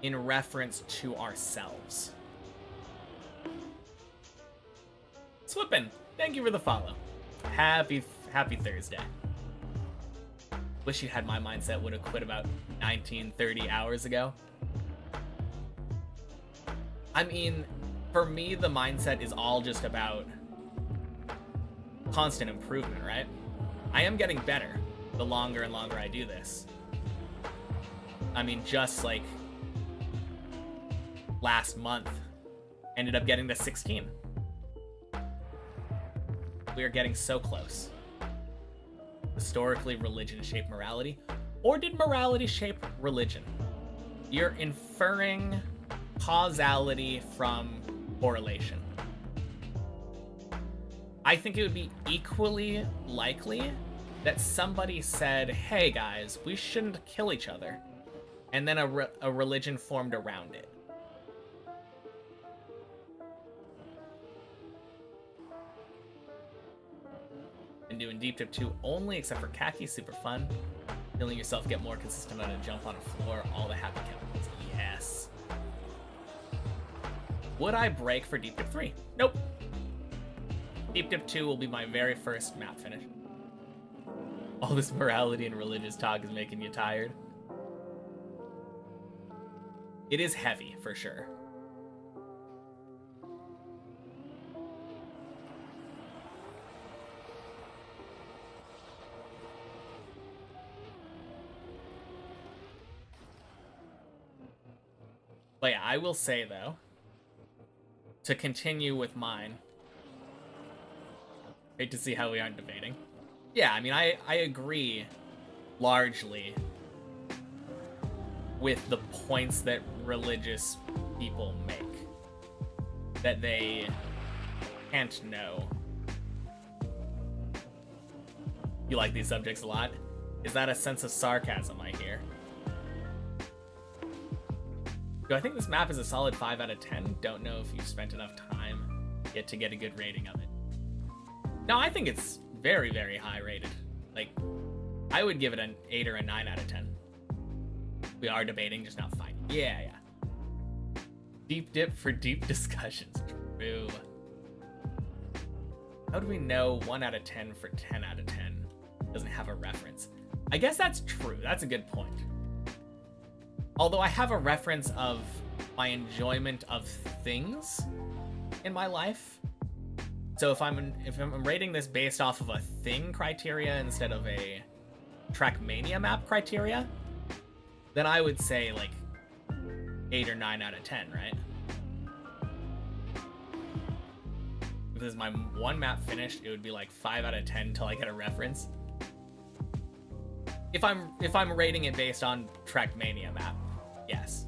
in reference to ourselves. Swippin', thank you for the follow. Happy Thursday. Wish you had my mindset, would have quit about 19-30 hours ago. I mean, for me, the mindset is all just about constant improvement, right? I am getting better the longer and longer I do this. I mean, just like last month, ended up getting to 16. We are getting so close. Historically, religion shaped morality, or did morality shape religion? You're inferring causality from correlation. I think it would be equally likely that somebody said, hey guys, we shouldn't kill each other, and then a religion formed around it. Been doing Deep Dip 2 only, except for khaki, super fun. Feeling yourself get more consistent on a jump on a floor, all the happy chemicals. Yes. Would I break for Deep Dip 3? Nope. Deep Dip 2 will be my very first map finish. All this morality and religious talk is making you tired. It is heavy, for sure. But yeah, I will say, though, to continue with mine, great to see how we aren't debating. Yeah, I mean, I agree largely with the points that religious people make. That they can't know. You like these subjects a lot? Is that a sense of sarcasm I hear? Do I think this map is a solid 5 out of 10? Don't know if you've spent enough time yet to get a good rating of it. No, I think it's very, very high rated. Like, I would give it an 8 or a 9 out of 10. We are debating, just not fighting. Yeah, yeah. Deep dip for deep discussions. True. How do we know 1 out of 10 for 10 out of 10 doesn't have a reference? I guess that's true. That's a good point. Although I have a reference of my enjoyment of things in my life. So if I'm rating this based off of a thing criteria instead of a Trackmania map criteria, then I would say like 8 or 9 out of 10, right? If this is my one map finished, it would be like 5 out of 10 till I get a reference. If I'm rating it based on Trackmania map, yes.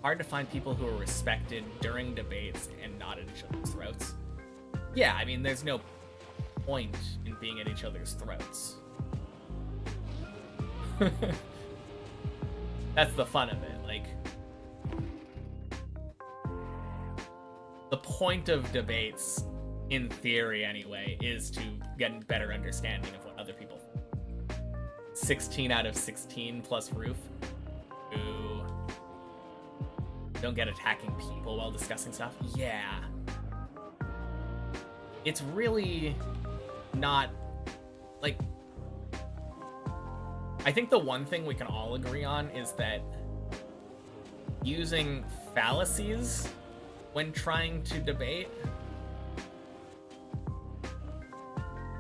Hard to find people who are respected during debates and not at each other's throats. Yeah, I mean, there's no point in being at each other's throats. That's the fun of it. Like, the point of debates, in theory anyway, is to get a better understanding of what other people think. 16 out of 16 plus roof. Ooh. Don't get attacking people while discussing stuff. Yeah. It's really not, like, I think the one thing we can all agree on is that using fallacies when trying to debate,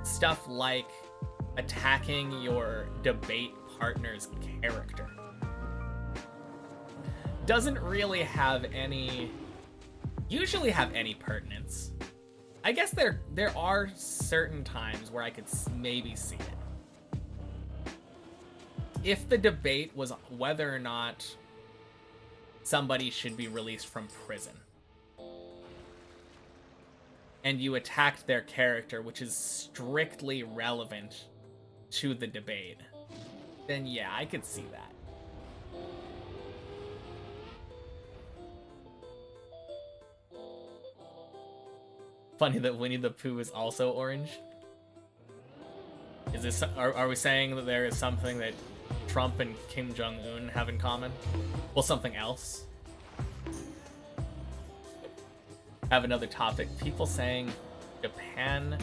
stuff like attacking your debate partner's character, doesn't really have any, usually have any pertinence. I guess there are certain times where I could maybe see it. If the debate was whether or not somebody should be released from prison, and you attacked their character, which is strictly relevant to the debate, then yeah, I could see that. Funny that Winnie the Pooh is also orange. Is this, are we saying that there is something that Trump and Kim Jong-un have in common? Well, something else. Have another topic. People saying Japan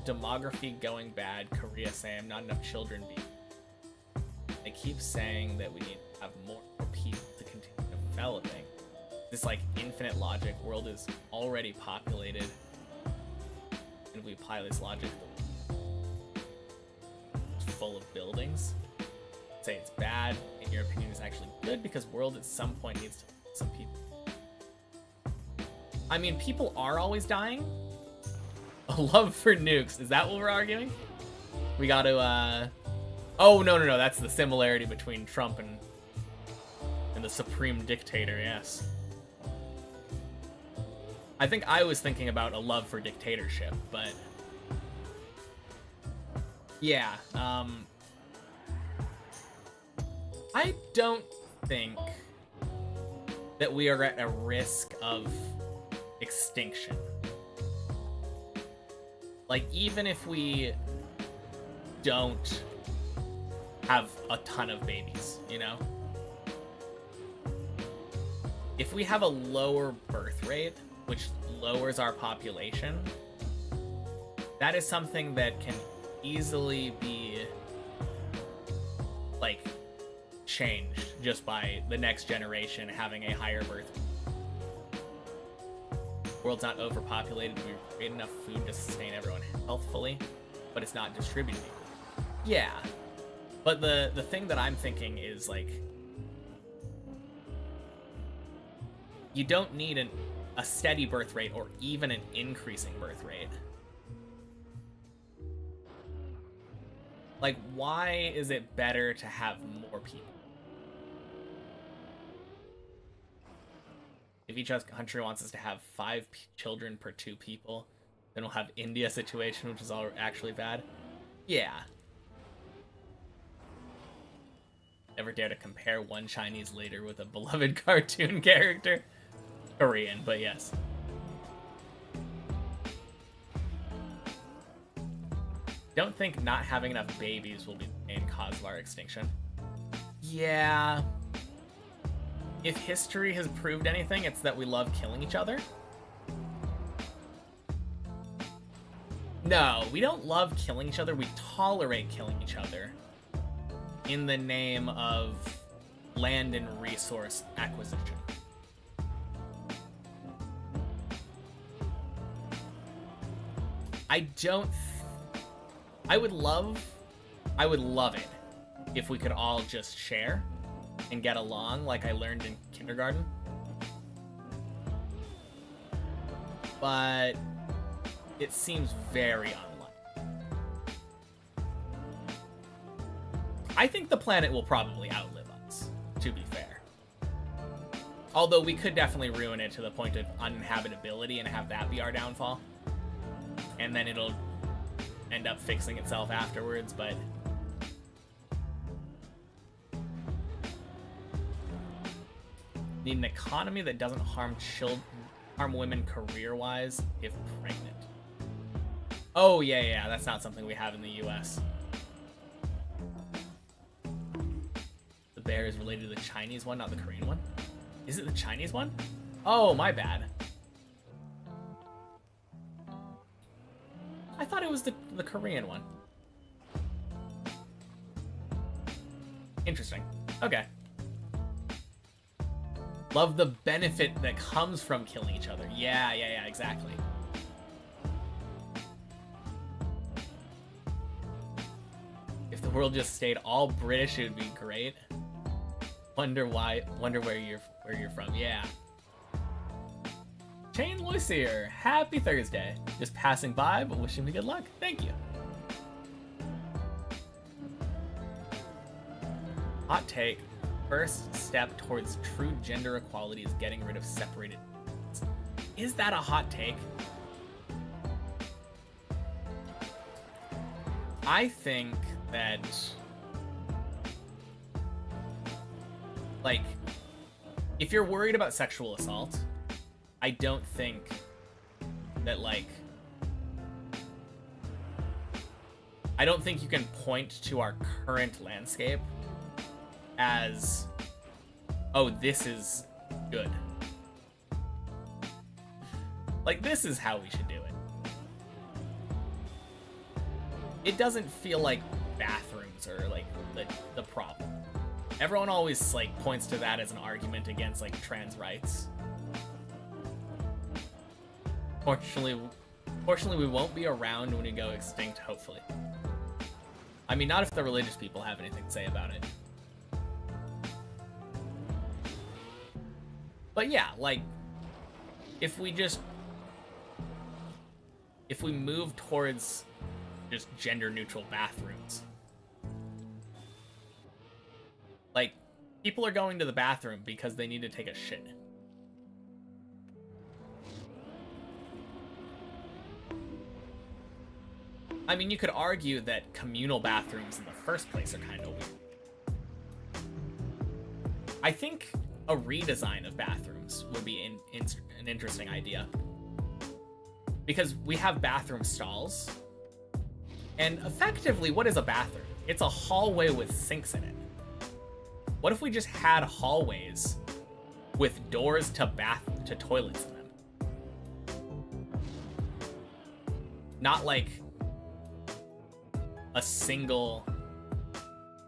demography going bad. Korea saying not enough children being. They keep saying that we need to have more people to continue developing. This like infinite logic world is already populated, and if we apply this logic, it's full of buildings. Say it's bad. In your opinion, is actually good because world at some point needs to some people. I mean, people are always dying. A love for nukes. Is that what we're arguing? We got to, oh, no. That's the similarity between Trump and the supreme dictator, yes. I think I was thinking about a love for dictatorship, but yeah, I don't think that we are at a risk of extinction. Like, even if we don't have a ton of babies, you know? If we have a lower birth rate, which lowers our population, that is something that can easily be, like, changed just by the next generation having a higher birth rate. World's not overpopulated. We create enough food to sustain everyone healthfully, but it's not distributed. Yeah, but the thing that I'm thinking is, like, you don't need a steady birth rate or even an increasing birth rate. Like, why is it better to have more people? If each country wants us to have 5 children per 2 people, then we'll have India situation, which is all actually bad. Yeah. Never dare to compare one Chinese leader with a beloved cartoon character. Korean, but yes. don't think not having enough babies will be the main cause of our extinction. Yeah. If history has proved anything, it's that we love killing each other. No, we don't love killing each other. We tolerate killing each other in the name of land and resource acquisition. I would love it if we could all just share and get along like I learned in kindergarten. But it seems very unlikely. I think the planet will probably outlive us, to be fair. Although we could definitely ruin it to the point of uninhabitability and have that be our downfall. And then it'll end up fixing itself afterwards, but... Need an economy that doesn't harm women career-wise if pregnant. Oh, yeah, that's not something we have in the US. The bear is related to the Chinese one, not the Korean one? Is it the Chinese one? Oh, my bad. I thought it was the Korean one. Interesting. Okay. Love the benefit that comes from killing each other. Yeah, exactly. If the world just stayed all British, it would be great. Wonder where you're from. Yeah. Shane Lois here. Happy Thursday. Just passing by, but wishing me good luck. Thank you. Hot take. First step towards true gender equality is getting rid of separated units. Is that a hot take? I think that, like, if you're worried about sexual assault, I don't think that, like, I don't think you can point to our current landscape as, oh, this is good. Like, this is how we should do it. It doesn't feel like bathrooms are, like, the problem. Everyone always, like, points to that as an argument against, like, trans rights. Fortunately, we won't be around when we go extinct, hopefully. I mean, not if the religious people have anything to say about it. But yeah, like, if we move towards just gender-neutral bathrooms, like, people are going to the bathroom because they need to take a shit. I mean, you could argue that communal bathrooms in the first place are kind of weird. I think a redesign of bathrooms would be an interesting idea. Because we have bathroom stalls. And effectively, what is a bathroom? It's a hallway with sinks in it. What if we just had hallways with doors to toilets in them? Not like a single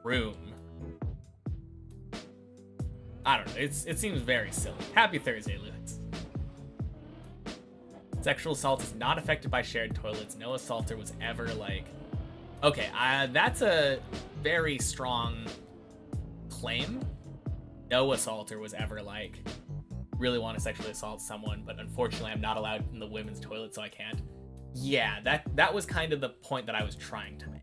room. I don't know. It seems very silly. Happy Thursday, Lewis. Sexual assault is not affected by shared toilets. No assaulter was ever like... Okay, that's a very strong claim. No assaulter was ever like, really want to sexually assault someone, but unfortunately I'm not allowed in the women's toilet, so I can't. Yeah, that was kind of the point that I was trying to make.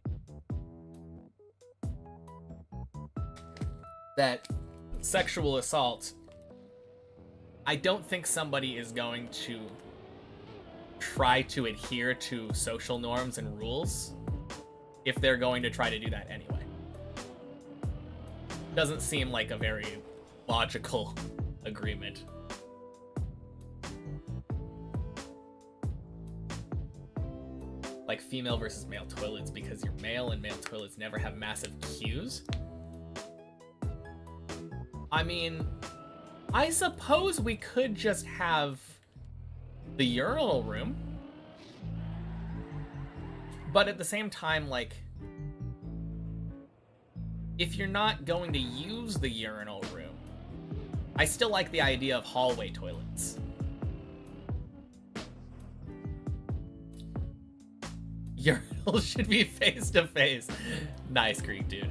That sexual assault, I don't think somebody is going to try to adhere to social norms and rules if they're going to try to do that anyway. Doesn't seem like a very logical agreement. like female versus male toilets because your male and male toilets never have massive queues. I mean, I suppose we could just have the urinal room, but at the same time, like, if you're not going to use the urinal room, I still like the idea of hallway toilets. Urinal should be face to face. Nice, Greek dude.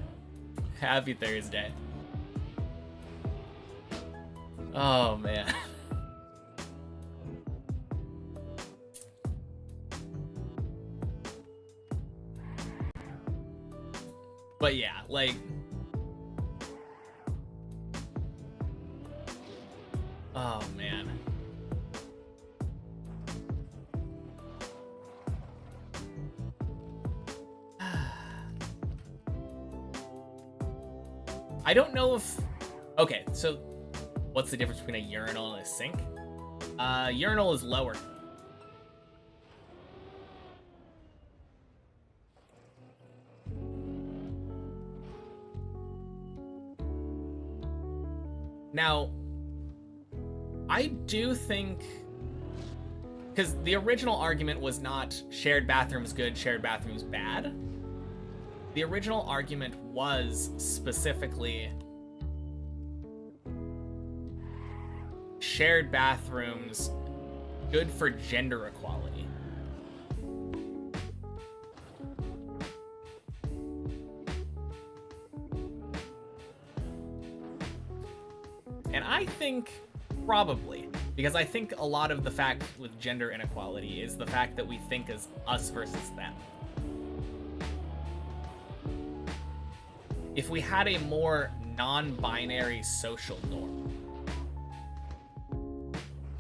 Happy Thursday. Oh man. But yeah, like, oh man. I don't know if... Okay, so what's the difference between a urinal and a sink? Urinal is lower. Now, I do think... Because the original argument was not shared bathrooms good, shared bathrooms bad. The original argument was specifically shared bathrooms good for gender equality. And I think probably, because I think a lot of the fact with gender inequality is the fact that we think as us versus them. If we had a more non-binary social norm,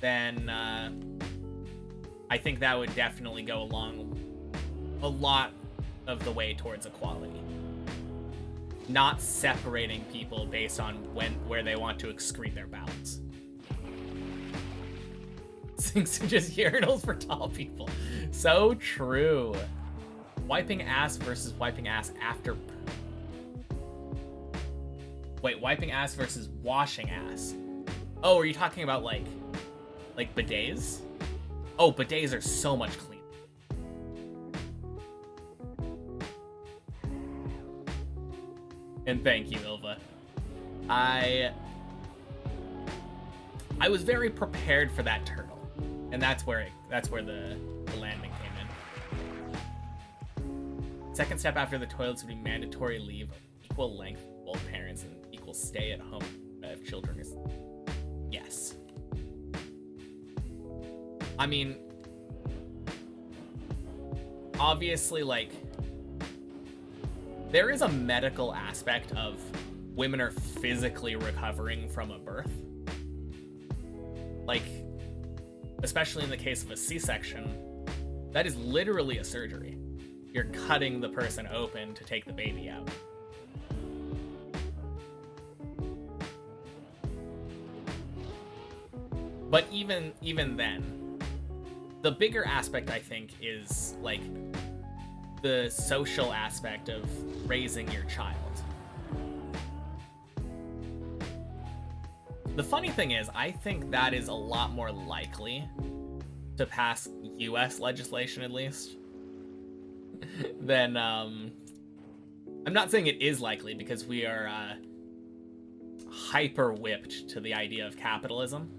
then I think that would definitely go along a lot of the way towards equality. Not separating people based on where they want to excrete their bowels. Sinks are just urinals for tall people. So true. Wiping ass versus wiping ass after poop. Wait, wiping ass versus washing ass. Oh, are you talking about like bidets? Oh, bidets are so much cleaner. And thank you, Ilva. I was very prepared for that turtle, and that's where the landing came in. Second step after the toilets would be mandatory leave of equal length for both parents and equal stay at home if children is. Yes. I mean, obviously, like, there is a medical aspect of women are physically recovering from a birth. Like, especially in the case of a C-section, that is literally a surgery. You're cutting the person open to take the baby out. But even then, the bigger aspect, I think, is like the social aspect of raising your child. The funny thing is, I think that is a lot more likely to pass US legislation, at least, than, I'm not saying it is likely, because we are hyper-whipped to the idea of capitalism.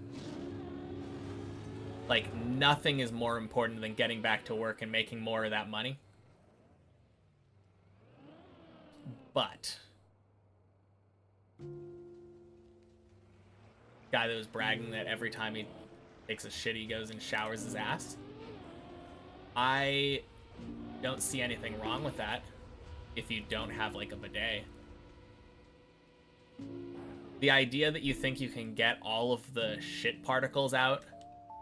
Like, nothing is more important than getting back to work and making more of that money. But guy that was bragging that every time he takes a shit he goes and showers his ass. I don't see anything wrong with that if you don't have like a bidet. The idea that you think you can get all of the shit particles out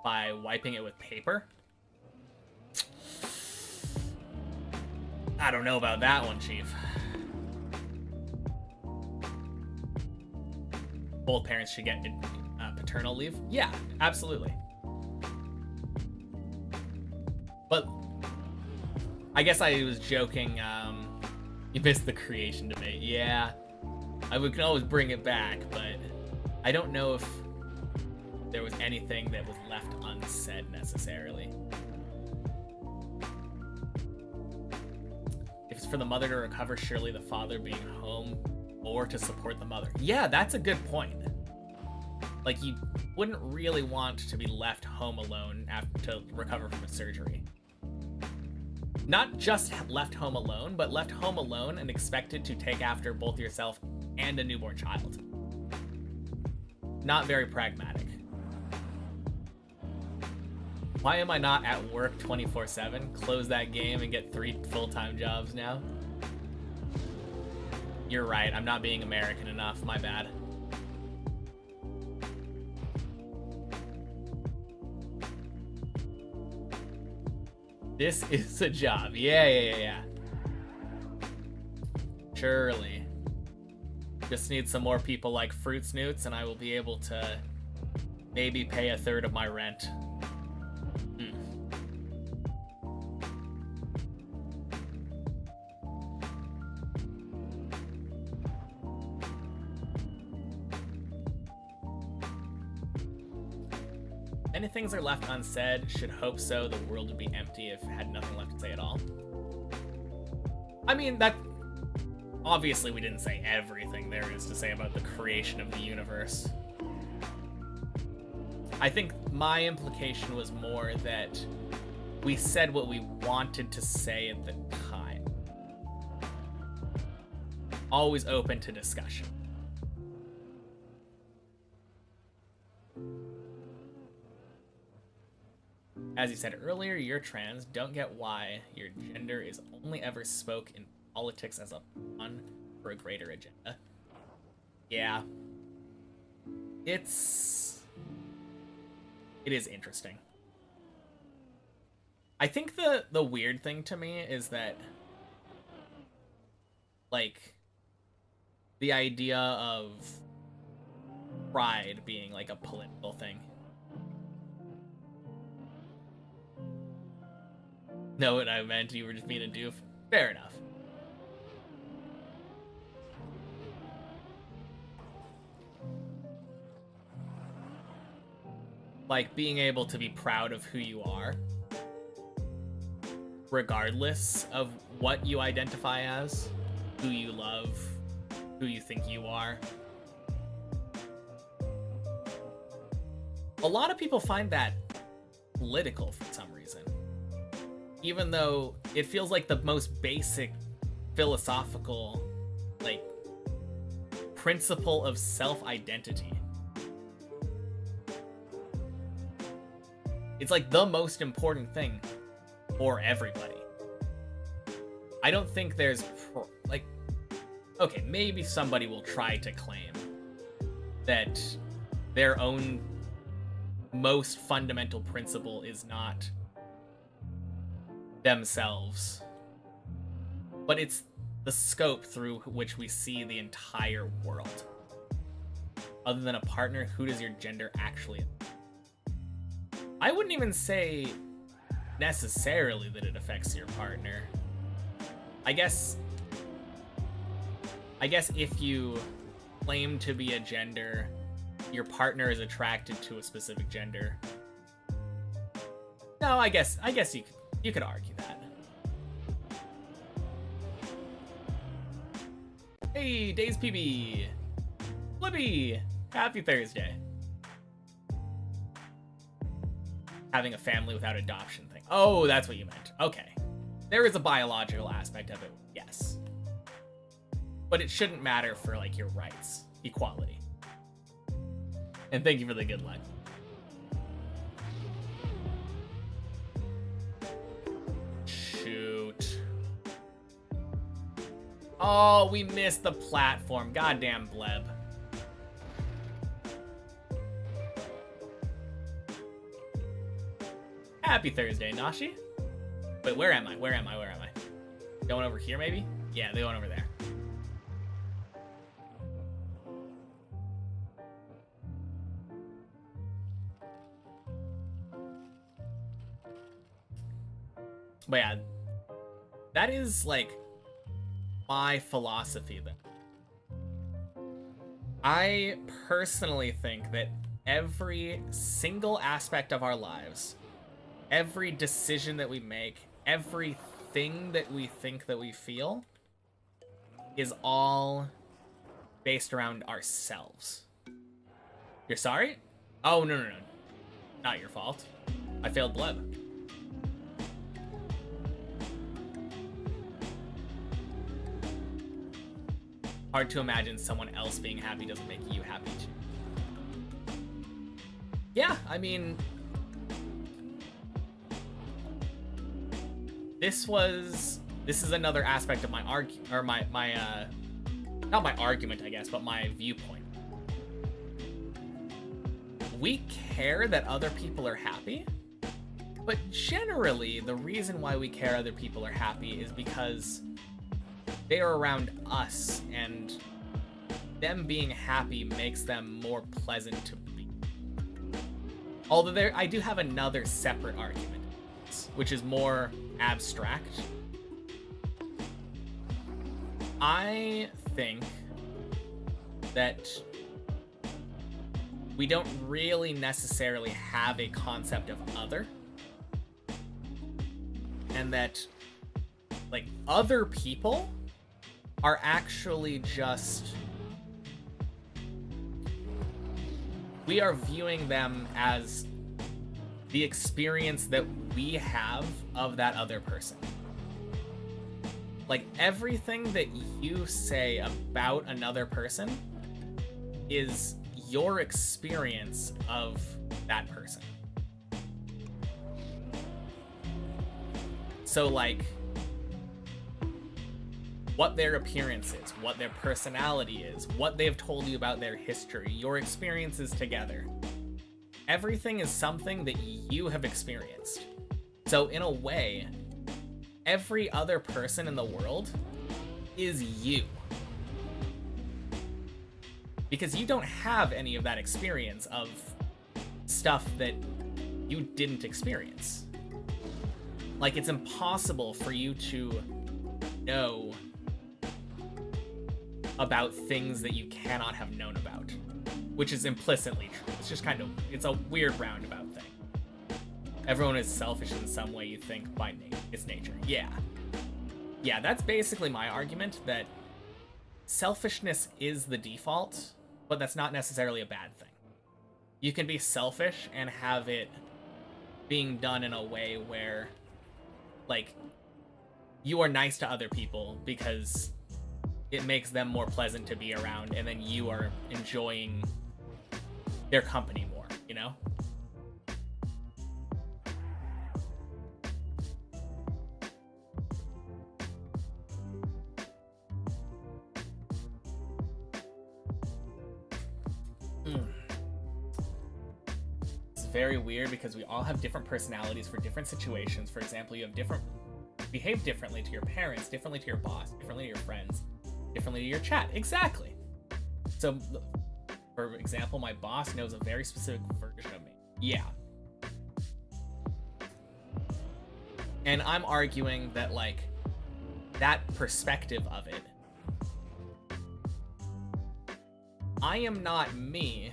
by wiping it with paper? I don't know about that one, Chief. Both parents should get paternal leave? Yeah, absolutely. But I guess I was joking. You missed the creation debate. Yeah, we can always bring it back, but I don't know if there was anything that was left unsaid necessarily. If it's for the mother to recover, surely the father being home or to support the mother. Yeah, that's a good point. Like, you wouldn't really want to be left home alone to recover from a surgery. Not just left home alone, but left home alone and expected to take after both yourself and a newborn child. Not very pragmatic. Why am I not at work 24/7? Close that game and get 3 full-time jobs now? You're right, I'm not being American enough, my bad. This is a job. Yeah. Surely. Just need some more people like Fruit Snoots and I will be able to maybe pay 1/3 of my rent. Many things are left unsaid. Should hope so. The world would be empty if it had nothing left to say at all. I mean, that... Obviously, we didn't say everything there is to say about the creation of the universe. I think my implication was more that we said what we wanted to say at the time. Always open to discussion. As you said earlier, you're trans. Don't get why your gender is only ever spoke in politics as a pawn for a greater agenda. Yeah. It is interesting. I think the weird thing to me is that, like, the idea of pride being like a political thing. Know what I meant? You were just being a doof. Fair enough. Like, being able to be proud of who you are, regardless of what you identify as, who you love, who you think you are. A lot of people find that political for some reason. Even though it feels like the most basic philosophical, like, principle of self-identity. It's like the most important thing for everybody. I don't think there's, like, okay, maybe somebody will try to claim that their own most fundamental principle is not themselves, but it's the scope through which we see the entire world. Other than a partner, who does your gender actually? I wouldn't even say necessarily that it affects your partner. I guess if you claim to be a gender, your partner is attracted to a specific gender. No, I guess you could argue that. Hey, Days PB! Flippy! Happy Thursday. Having a family without adoption thing. Oh, that's what you meant. Okay. There is a biological aspect of it, yes. But it shouldn't matter for, like, your rights. Equality. And thank you for the good luck. Shoot. Oh, we missed the platform. Goddamn Bleb. Happy Thursday, Nashi. Wait, where am I? Going over here, maybe? Yeah, they went over there. But yeah, that is like my philosophy then. I personally think that every single aspect of our lives, every decision that we make, everything that we think that we feel is all based around ourselves. You're sorry? Oh, no. Not your fault. I failed Bleb. Hard to imagine someone else being happy doesn't make you happy too. Yeah, I mean, this is another aspect of my not my argument, I guess, but my viewpoint. We care that other people are happy, but generally the reason why we care other people are happy is because they are around us, and them being happy makes them more pleasant to be. Although I do have another separate argument, which is more abstract. I think that we don't really necessarily have a concept of other, and that like other people are actually just, we are viewing them as the experience that we have of that other person. Like everything that you say about another person is your experience of that person. So like what their appearance is, what their personality is, what they've told you about their history, your experiences together. Everything is something that you have experienced. So in a way, every other person in the world is you. Because you don't have any of that experience of stuff that you didn't experience. Like, it's impossible for you to know about things that you cannot have known about, which is implicitly true. It's just kind of, it's a weird roundabout thing. Everyone is selfish in some way, you think, by its nature. Yeah, that's basically my argument, that selfishness is the default, but that's not necessarily a bad thing. You can be selfish and have it being done in a way where, like, you are nice to other people because it makes them more pleasant to be around, and then you are enjoying their company more, you know? It's very weird because we all have different personalities for different situations. For example, you have behave differently to your parents, differently to your boss, differently to your friends, differently to your chat. Exactly. So, for example, my boss knows a very specific version of me. Yeah. And I'm arguing that, like, that perspective of it, I am not me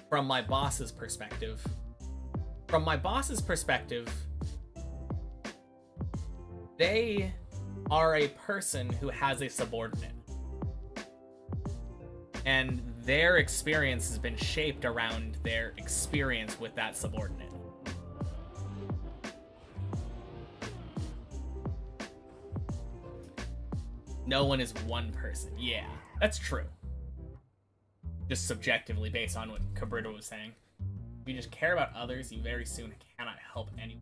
from my boss's perspective. From my boss's perspective, they are a person who has a subordinate. And their experience has been shaped around their experience with that subordinate. No one is one person. Yeah, that's true. Just subjectively, based on what Cabrita was saying. If you just care about others, you very soon cannot help anyone.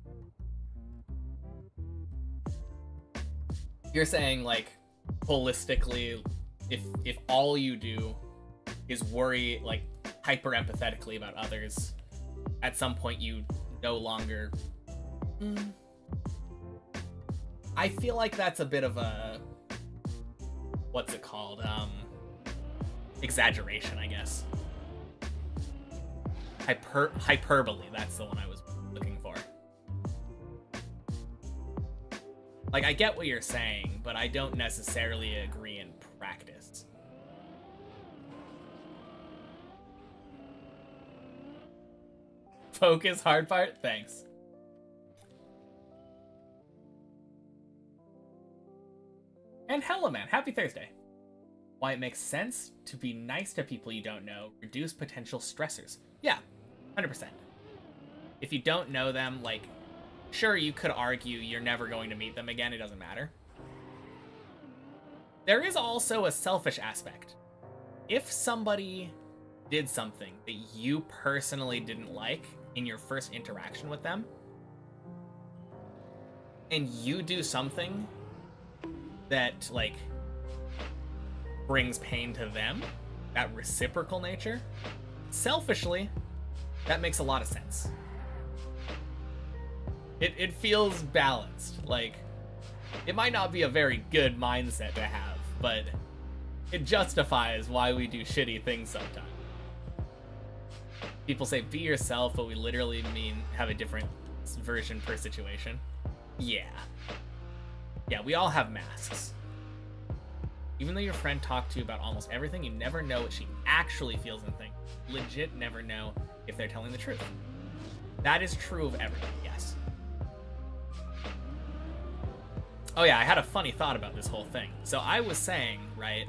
You're saying, like, holistically, if all you do is worry, like, hyper empathetically about others, at some point you no longer... I feel like that's a bit of a... what's it called? Exaggeration, I guess. Hyperbole, that's the one I was looking for. Like, I get what you're saying, but I don't necessarily agree in practice. Focus, hard part? Thanks. And hello, man. Happy Thursday. Why it makes sense to be nice to people you don't know, reduce potential stressors. Yeah, 100%. If you don't know them, like, sure, you could argue you're never going to meet them again, it doesn't matter. There is also a selfish aspect. If somebody did something that you personally didn't like in your first interaction with them, and you do something that, like, brings pain to them, that reciprocal nature, selfishly, that makes a lot of sense. It feels balanced. Like, it might not be a very good mindset to have, but it justifies why we do shitty things sometimes. People say be yourself, but we literally mean have a different version per situation. Yeah. Yeah, we all have masks. Even though your friend talked to you about almost everything, you never know what she actually feels and thinks. Legit never know if they're telling the truth. That is true of everything, yes. Oh yeah, I had a funny thought about this whole thing. So I was saying, right,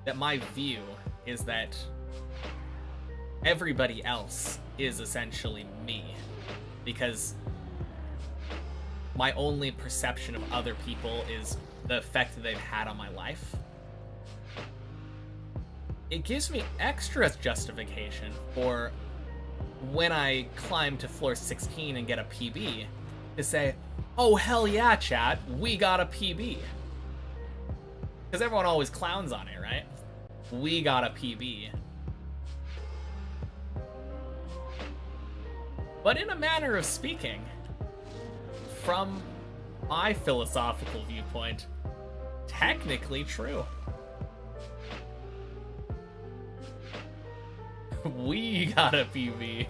that my view is that everybody else is essentially me. Because my only perception of other people is the effect that they've had on my life. It gives me extra justification for when I climb to floor 16 and get a PB to say, oh, hell yeah, chat, we got a PB. Because everyone always clowns on it, right? We got a PB. But in a manner of speaking, from my philosophical viewpoint, technically true. We got a PB.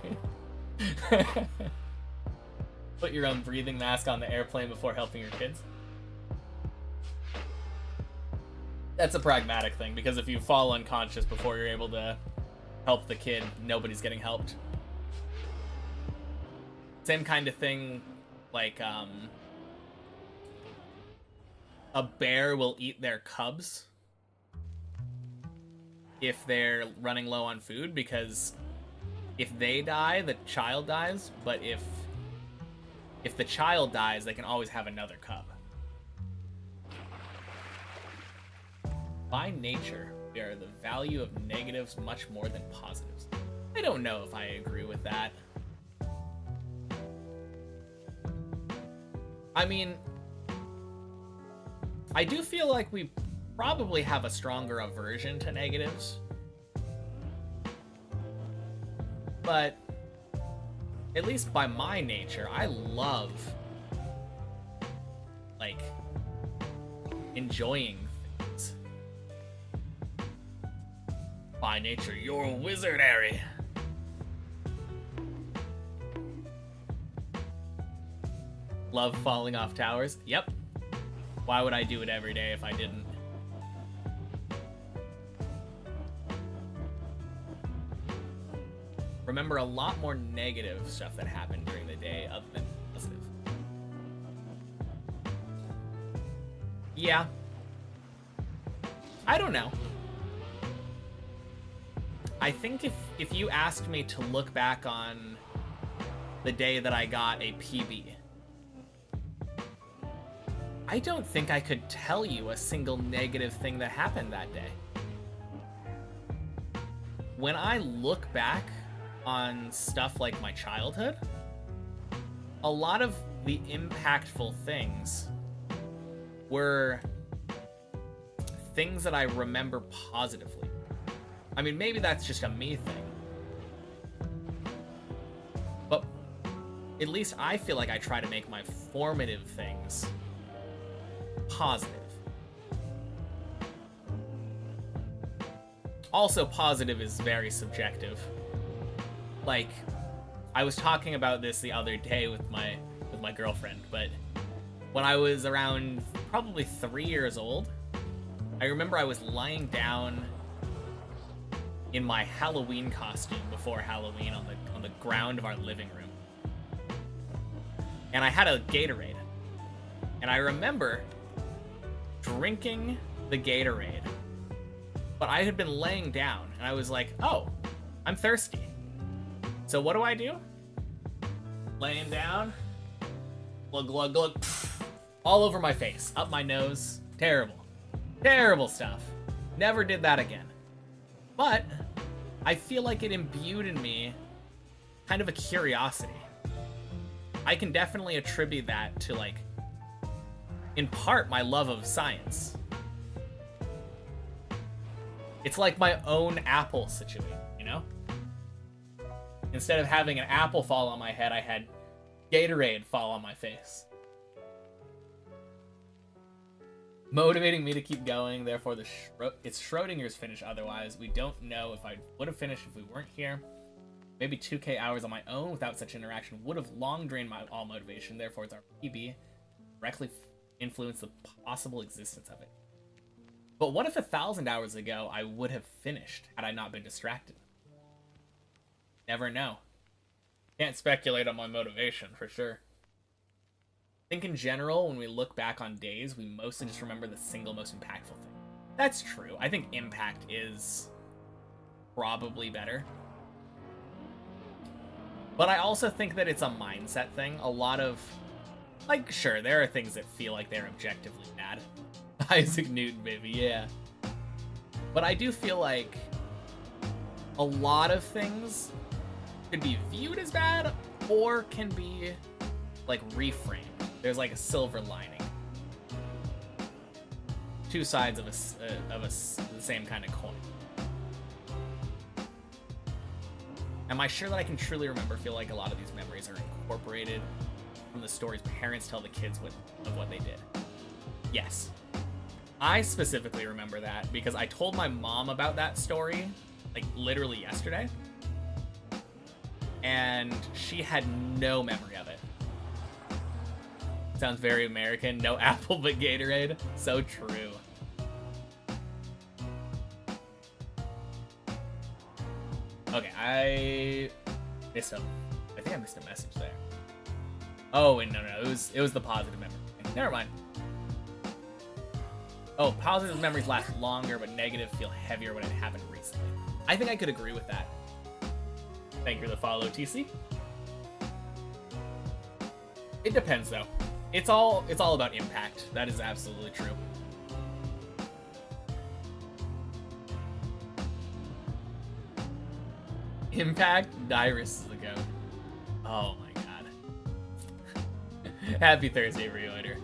Put your own breathing mask on the airplane before helping your kids. That's a pragmatic thing, because if you fall unconscious before you're able to help the kid, nobody's getting helped. Same kind of thing, like, a bear will eat their cubs if they're running low on food, because if they die, the child dies, but if the child dies, they can always have another cub. By nature, we are the value of negatives much more than positives. I don't know if I agree with that. I mean, I do feel like we probably have a stronger aversion to negatives. But at least by my nature, I love, like, enjoying things. By nature, you're a wizard, Harry. Love falling off towers? Yep. Why would I do it every day if I didn't? Remember a lot more negative stuff that happened during the day other than positive. Yeah. I don't know. I think if you asked me to look back on the day that I got a PB, I don't think I could tell you a single negative thing that happened that day. When I look back on stuff like my childhood, a lot of the impactful things were things that I remember positively. I mean, maybe that's just a me thing, but at least I feel like I try to make my formative things positive. Also, positive is very subjective. Like, I was talking about this the other day with my girlfriend, but when I was around probably 3 years old. I remember I was lying down in my Halloween costume before Halloween on the ground of our living room. And I had a Gatorade. And I remember drinking the Gatorade. But I had been laying down, and I was like, oh, I'm thirsty. So what do? Laying down. Glug, glug, glug. All over my face. Up my nose. Terrible. Terrible stuff. Never did that again. But I feel like it imbued in me kind of a curiosity. I can definitely attribute that to, like, in part, my love of science. It's like my own apple situation, you know? Instead of having an apple fall on my head, I had Gatorade fall on my face. Motivating me to keep going, therefore it's Schrodinger's finish otherwise. We don't know if I would have finished if we weren't here. Maybe 2K hours on my own without such interaction would have long drained my all motivation, therefore it's our PB. Directly influence the possible existence of it. But what if 1,000 hours ago I would have finished had I not been distracted? Never know. Can't speculate on my motivation, for sure. I think in general, when we look back on days, we mostly just remember the single most impactful thing. That's true. I think impact is probably better. But I also think that it's a mindset thing. A lot of, like, sure, there are things that feel like they're objectively bad. Isaac Newton, baby, yeah. But I do feel like a lot of things could be viewed as bad or can be, like, reframed. There's, like, a silver lining. Two sides of the same kind of coin. Am I sure that I can truly remember? Feel like a lot of these memories are incorporated from the stories parents tell the kids of what they did. Yes. I specifically remember that because I told my mom about that story, like, literally yesterday. And she had no memory of it. Sounds very American. No apple but Gatorade. So true. Okay, I missed I think I missed a message there. Oh, wait, no, it was the positive memory. Never mind. Oh, positive memories last longer, but negative feel heavier when it happened recently. I think I could agree with that. Thank you for the follow, TC. It depends, though. It's all about impact. That is absolutely true. Impact, Dyrus is the goat. Oh my god. Happy Thursday, Reorder.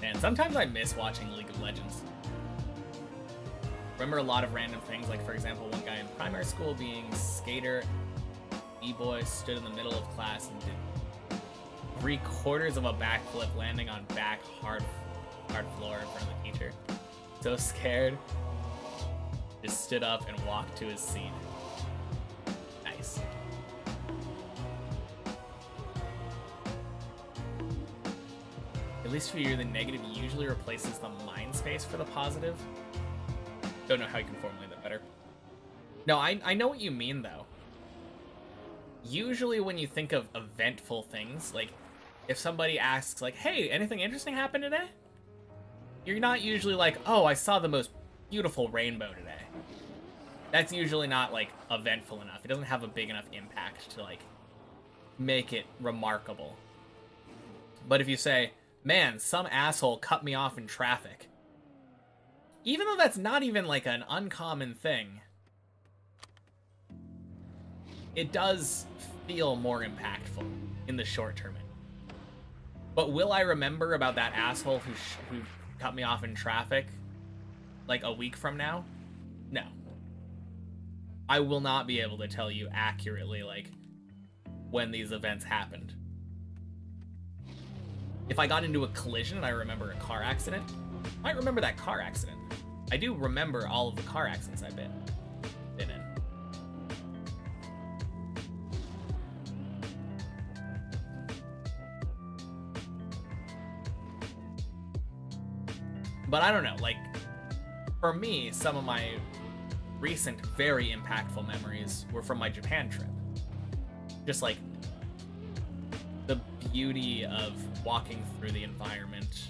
And sometimes I miss watching League of Legends. Remember a lot of random things, like for example, one guy in primary school being skater, B-boy stood in the middle of class and did 3/4 of a backflip, landing on back hard floor in front of the teacher. So scared, just stood up and walked to his seat. Nice. At least for you, the negative usually replaces the mind space for the positive. Don't know how you can formulate that better. No, I know what you mean, though. Usually when you think of eventful things, like, if somebody asks, like, hey, anything interesting happened today? You're not usually like, oh, I saw the most beautiful rainbow today. That's usually not, like, eventful enough. It doesn't have a big enough impact to, like, make it remarkable. But if you say, man, some asshole cut me off in traffic, even though that's not even, like, an uncommon thing, it does feel more impactful in the short term. But will I remember about that asshole who cut me off in traffic, like, a week from now? No. I will not be able to tell you accurately, like, when these events happened. If I got into a collision and I remember a car accident, I might remember that car accident. I do remember all of the car accidents I've been in. But I don't know, like, for me, some of my recent very impactful memories were from my Japan trip. Just like the beauty of walking through the environment.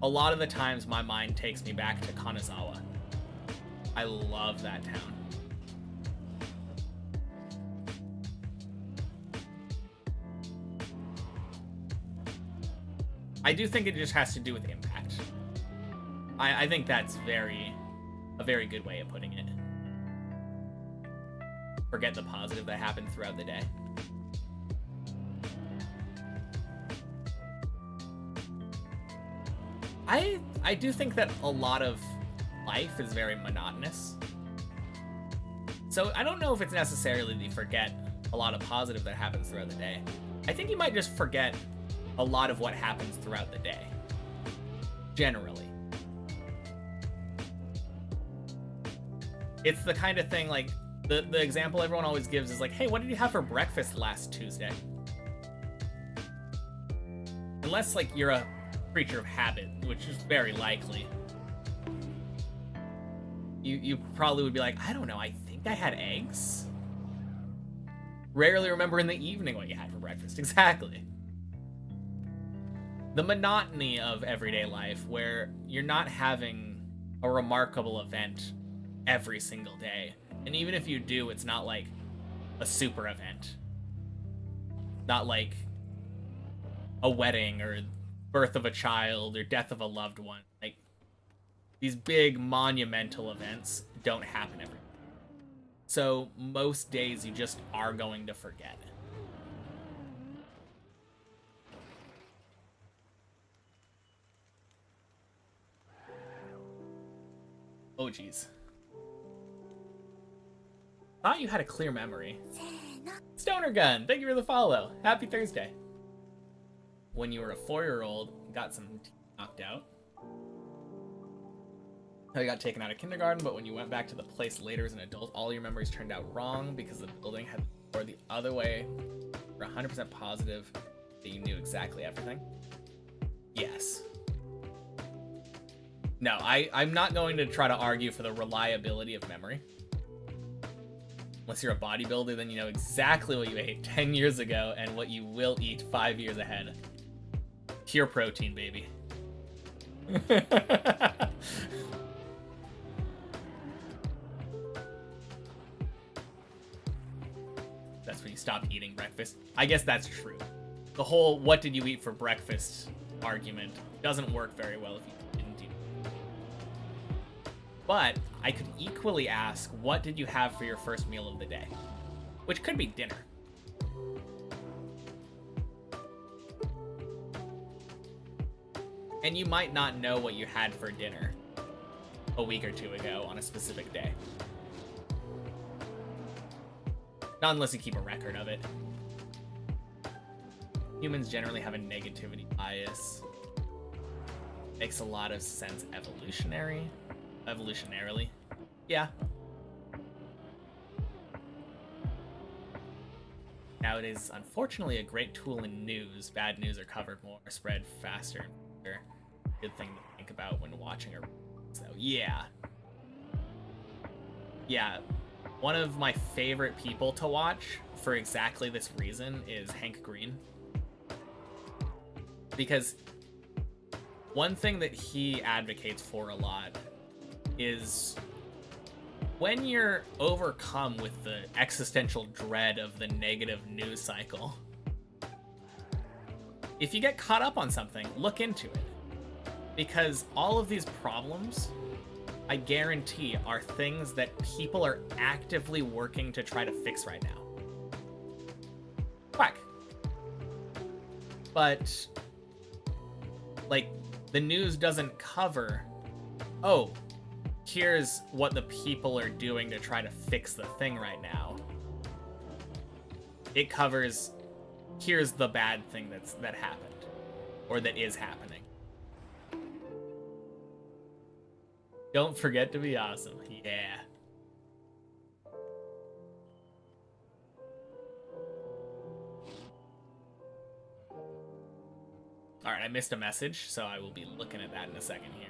A lot of the times my mind takes me back to Kanazawa. I love that town. I do think it just has to do with impact. I think that's a very good way of putting it. Forget the positive that happened throughout the day. I do think that a lot of life is very monotonous. So I don't know if it's necessarily that you forget a lot of positive that happens throughout the day. I think you might just forget a lot of what happens throughout the day. Generally. It's the kind of thing, like, the example everyone always gives is like, hey, what did you have for breakfast last Tuesday? Unless, like, you're a creature of habit, which is very likely. You probably would be like, I don't know, I think I had eggs? Rarely remember in the evening what you had for breakfast. Exactly. The monotony of everyday life, where you're not having a remarkable event every single day. And even if you do, it's not like a super event. Not like a wedding or birth of a child or death of a loved one. Like, these big monumental events don't happen every day. So most days you just are going to forget. Oh, geez. Thought you had a clear memory. Stoner Gun, thank you for the follow. Happy Thursday. When you were a 4-year-old, got some teeth knocked out. You got taken out of kindergarten, but when you went back to the place later as an adult, all your memories turned out wrong because the building had or the other way. You're 100% positive that you knew exactly everything. Yes. No, I'm not going to try to argue for the reliability of memory. Unless you're a bodybuilder, then you know exactly what you ate 10 years ago and what you will eat 5 years ahead. Pure protein, baby. That's when you stop eating breakfast. I guess that's true. The whole what did you eat for breakfast argument doesn't work very well if you didn't eat. But I could equally ask, what did you have for your first meal of the day? Which could be dinner. And you might not know what you had for dinner a week or two ago on a specific day. Not unless you keep a record of it. Humans generally have a negativity bias. Makes a lot of sense evolutionarily. Yeah. Nowadays, unfortunately, a great tool in news. Bad news are covered more, spread faster. Good thing to think about when watching a. So yeah. Yeah. One of my favorite people to watch for exactly this reason is Hank Green. Because one thing that he advocates for a lot is when you're overcome with the existential dread of the negative news cycle, if you get caught up on something, look into it. Because all of these problems, I guarantee, are things that people are actively working to try to fix right now. Quack. But, like, the news doesn't cover, oh, here's what the people are doing to try to fix the thing right now. It covers, here's the bad thing that happened, or that is happening. Don't forget to be awesome. Yeah. Alright, I missed a message, so I will be looking at that in a second here.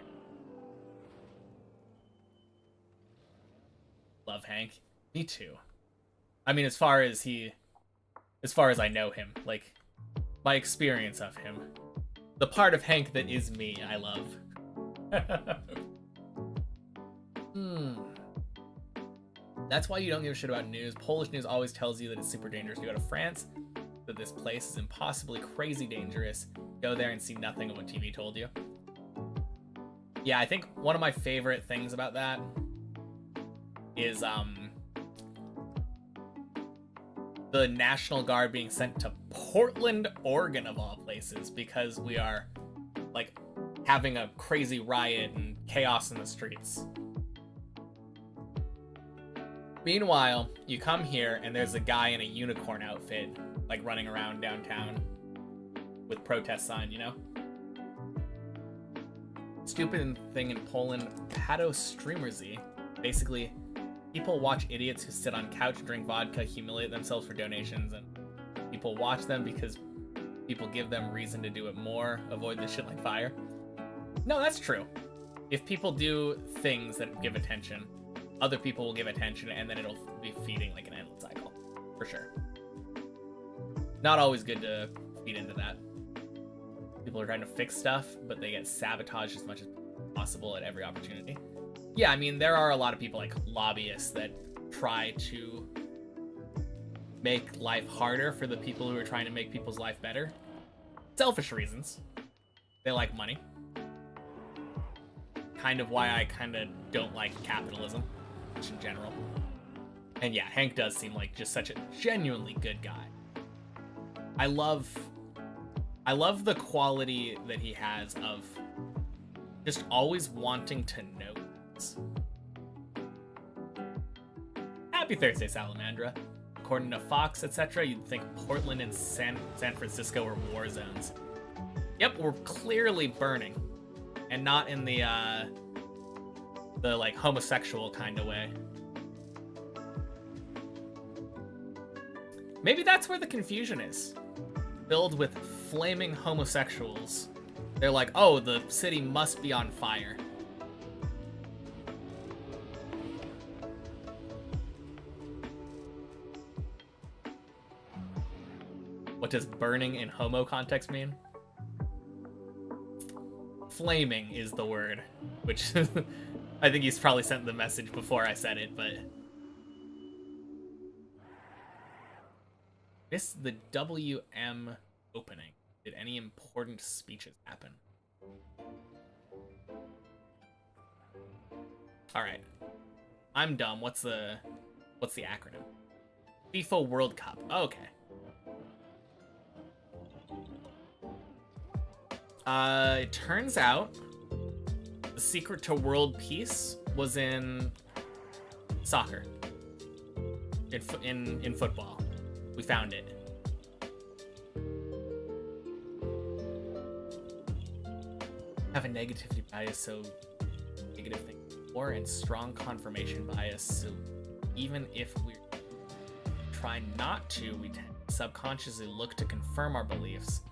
Love Hank. Me too. I mean, as far as I know him, like, my experience of him. The part of Hank that is me, I love. That's why you don't give a shit about news. Polish news always tells you that it's super dangerous to go to France, that this place is impossibly crazy dangerous. Go there and see nothing of what TV told you. Yeah, I think one of my favorite things about that is the National Guard being sent to Portland, Oregon, of all places, because we are, like, having a crazy riot and chaos in the streets. Meanwhile, you come here and there's a guy in a unicorn outfit, like, running around downtown with protest sign, you know? Stupid thing in Poland, Patostreamerzy. Basically, people watch idiots who sit on couch, drink vodka, humiliate themselves for donations, and people watch them because people give them reason to do it more. Avoid this shit like fire. No, that's true. If people do things that give attention, other people will give attention, and then it'll be feeding like an endless cycle. For sure. Not always good to feed into that. People are trying to fix stuff, but they get sabotaged as much as possible at every opportunity. Yeah, I mean, there are a lot of people, like lobbyists, that try to make life harder for the people who are trying to make people's life better. Selfish reasons. They like money. Kind of why I kind of don't like capitalism, just in general. And yeah, Hank does seem like just such a genuinely good guy. I love the quality that he has of just always wanting to know things. Happy Thursday, Salamandra. According to Fox, etc., you'd think Portland and San Francisco are war zones. Yep, we're clearly burning. And not in the like homosexual kind of way. Maybe that's where the confusion is. Filled with flaming homosexuals. They're like, oh, the city must be on fire. What does burning in homo context mean? Flaming is the word, which I think he's probably sent the message before I said it, but missed the WM opening. Did any important speeches happen? All right, I'm dumb. What's the acronym? FIFA World Cup. Okay. It turns out the secret to world peace was in soccer. In football. We found it. Have a negativity bias, so negative thing. Or and strong confirmation bias, so even if we try not to, we tend to subconsciously look to confirm our beliefs.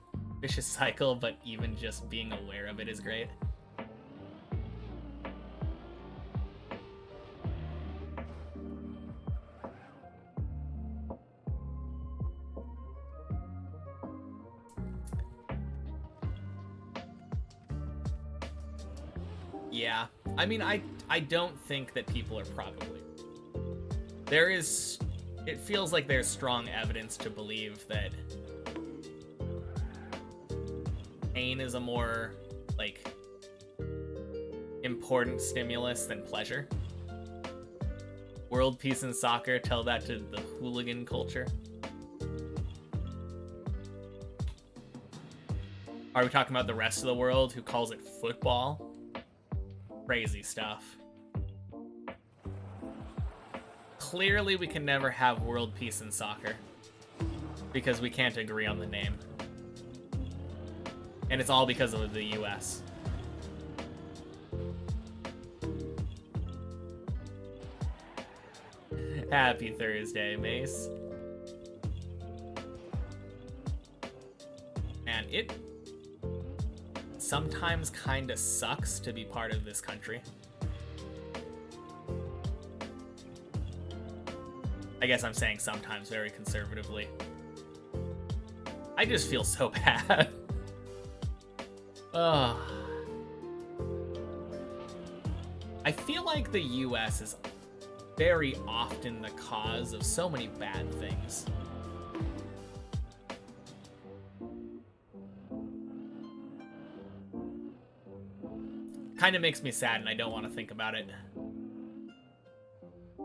Vicious cycle, but even just being aware of it is great. Yeah, I mean, I don't think that people are probably. It feels like there's strong evidence to believe that pain is a more, like, important stimulus than pleasure. World peace in soccer, tell that to the hooligan culture. Are we talking about the rest of the world who calls it football? Crazy stuff. Clearly we can never have world peace in soccer because we can't agree on the name. And it's all because of the US. Happy Thursday, Mace. And it sometimes kind of sucks to be part of this country. I guess I'm saying sometimes very conservatively. I just feel so bad. Ugh. I feel like the US is very often the cause of so many bad things. Kind of makes me sad and I don't want to think about it.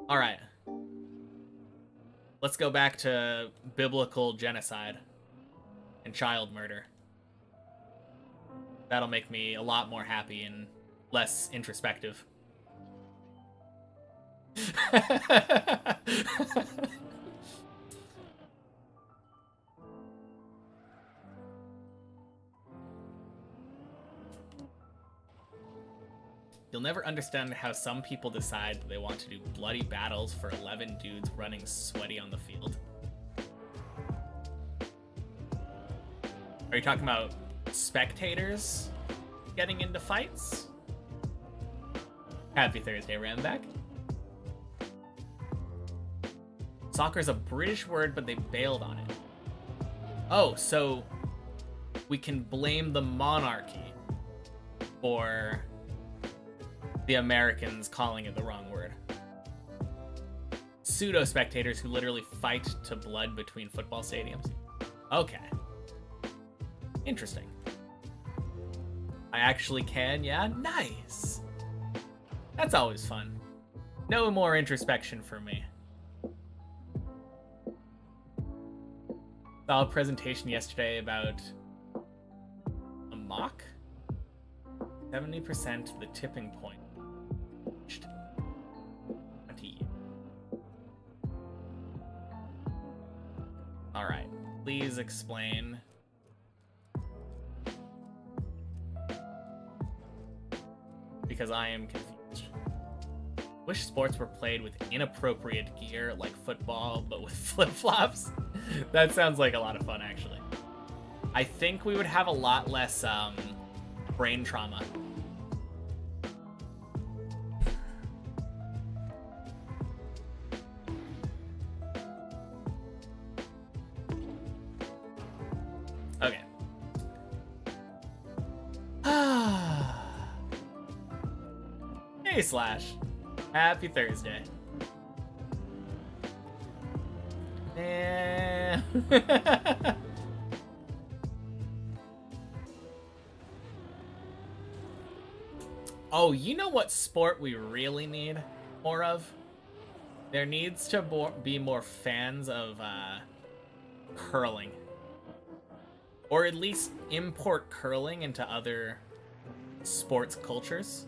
All right. Let's go back to biblical genocide and child murder. That'll make me a lot more happy and less introspective. You'll never understand how some people decide they want to do bloody battles for 11 dudes running sweaty on the field. Are you talking about spectators getting into fights? Happy Thursday, Ramback. Soccer's a British word, but they bailed on it. Oh, so we can blame the monarchy for the Americans calling it the wrong word. Pseudo-spectators who literally fight to blood between football stadiums. Okay. Interesting. I actually can, yeah? Nice! That's always fun. No more introspection for me. Saw a presentation yesterday about a mock? 70% the tipping point. 20. Alright, please explain. Because I am confused. Wish sports were played with inappropriate gear like football, but with flip-flops. That sounds like a lot of fun, actually. I think we would have a lot less brain trauma. Okay. Hey, Slash. Happy Thursday. Eh. Oh, you know what sport we really need more of? There needs to be more fans of curling. Or at least import curling into other sports cultures.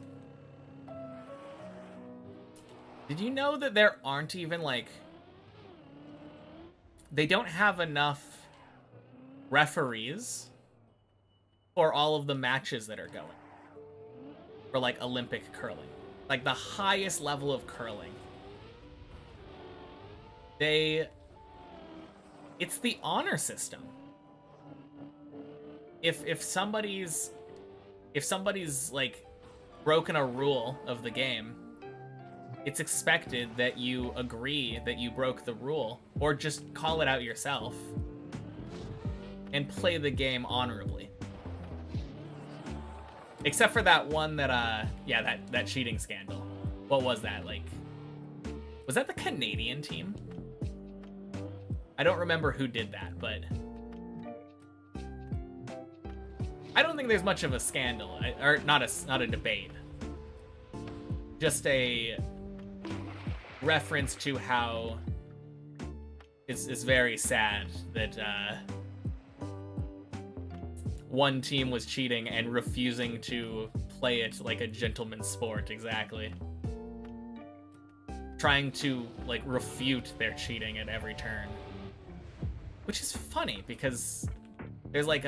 Did you know that there aren't even, like... They don't have enough referees for all of the matches that are going. For, like, Olympic curling. Like, the highest level of curling. It's the honor system. If somebody's like broken a rule of the game, it's expected that you agree that you broke the rule, or just call it out yourself and play the game honorably. Except for that one that yeah, that cheating scandal. What was that? Like, was that the Canadian team? I don't remember who did that, but I don't think there's much of a scandal, or not a debate. Just a reference to how it's very sad that one team was cheating and refusing to play it like a gentleman's sport, exactly. Trying to, like, refute their cheating at every turn. Which is funny, because there's like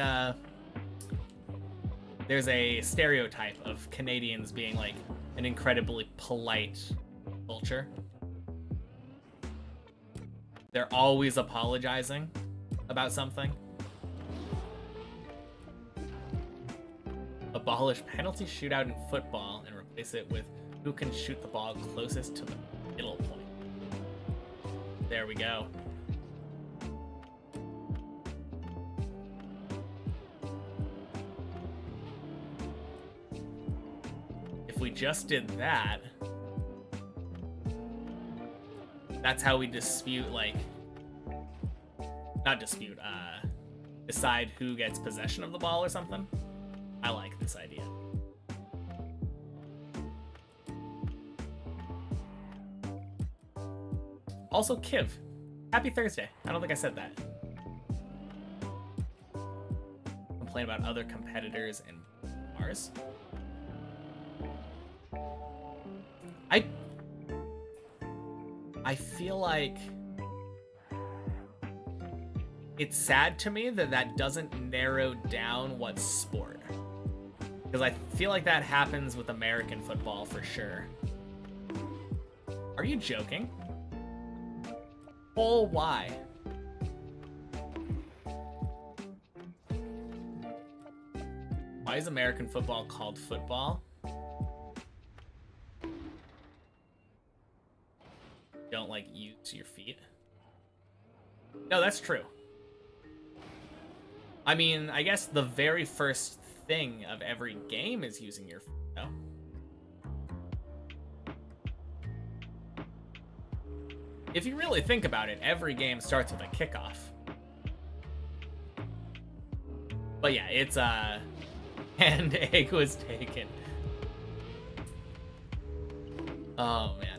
there's a stereotype of Canadians being like an incredibly polite culture. They're always apologizing about something. Abolish penalty shootout in football and replace it with who can shoot the ball closest to the middle point. There we go. If we just did that, that's how we dispute, like, not dispute, decide who gets possession of the ball or something. I like this idea. Also, Kiv, happy Thursday. I don't think I said that. Complain about other competitors and ours. I feel like it's sad to me that that doesn't narrow down what sport. Because I feel like that happens with American football for sure. Are you joking? Oh, why? Why is American football called football? Don't, like, use your feet? No, that's true. I mean, I guess the very first thing of every game is using your feet, though. If you really think about it, every game starts with a kickoff. But yeah, it's, and egg was taken. Oh, man.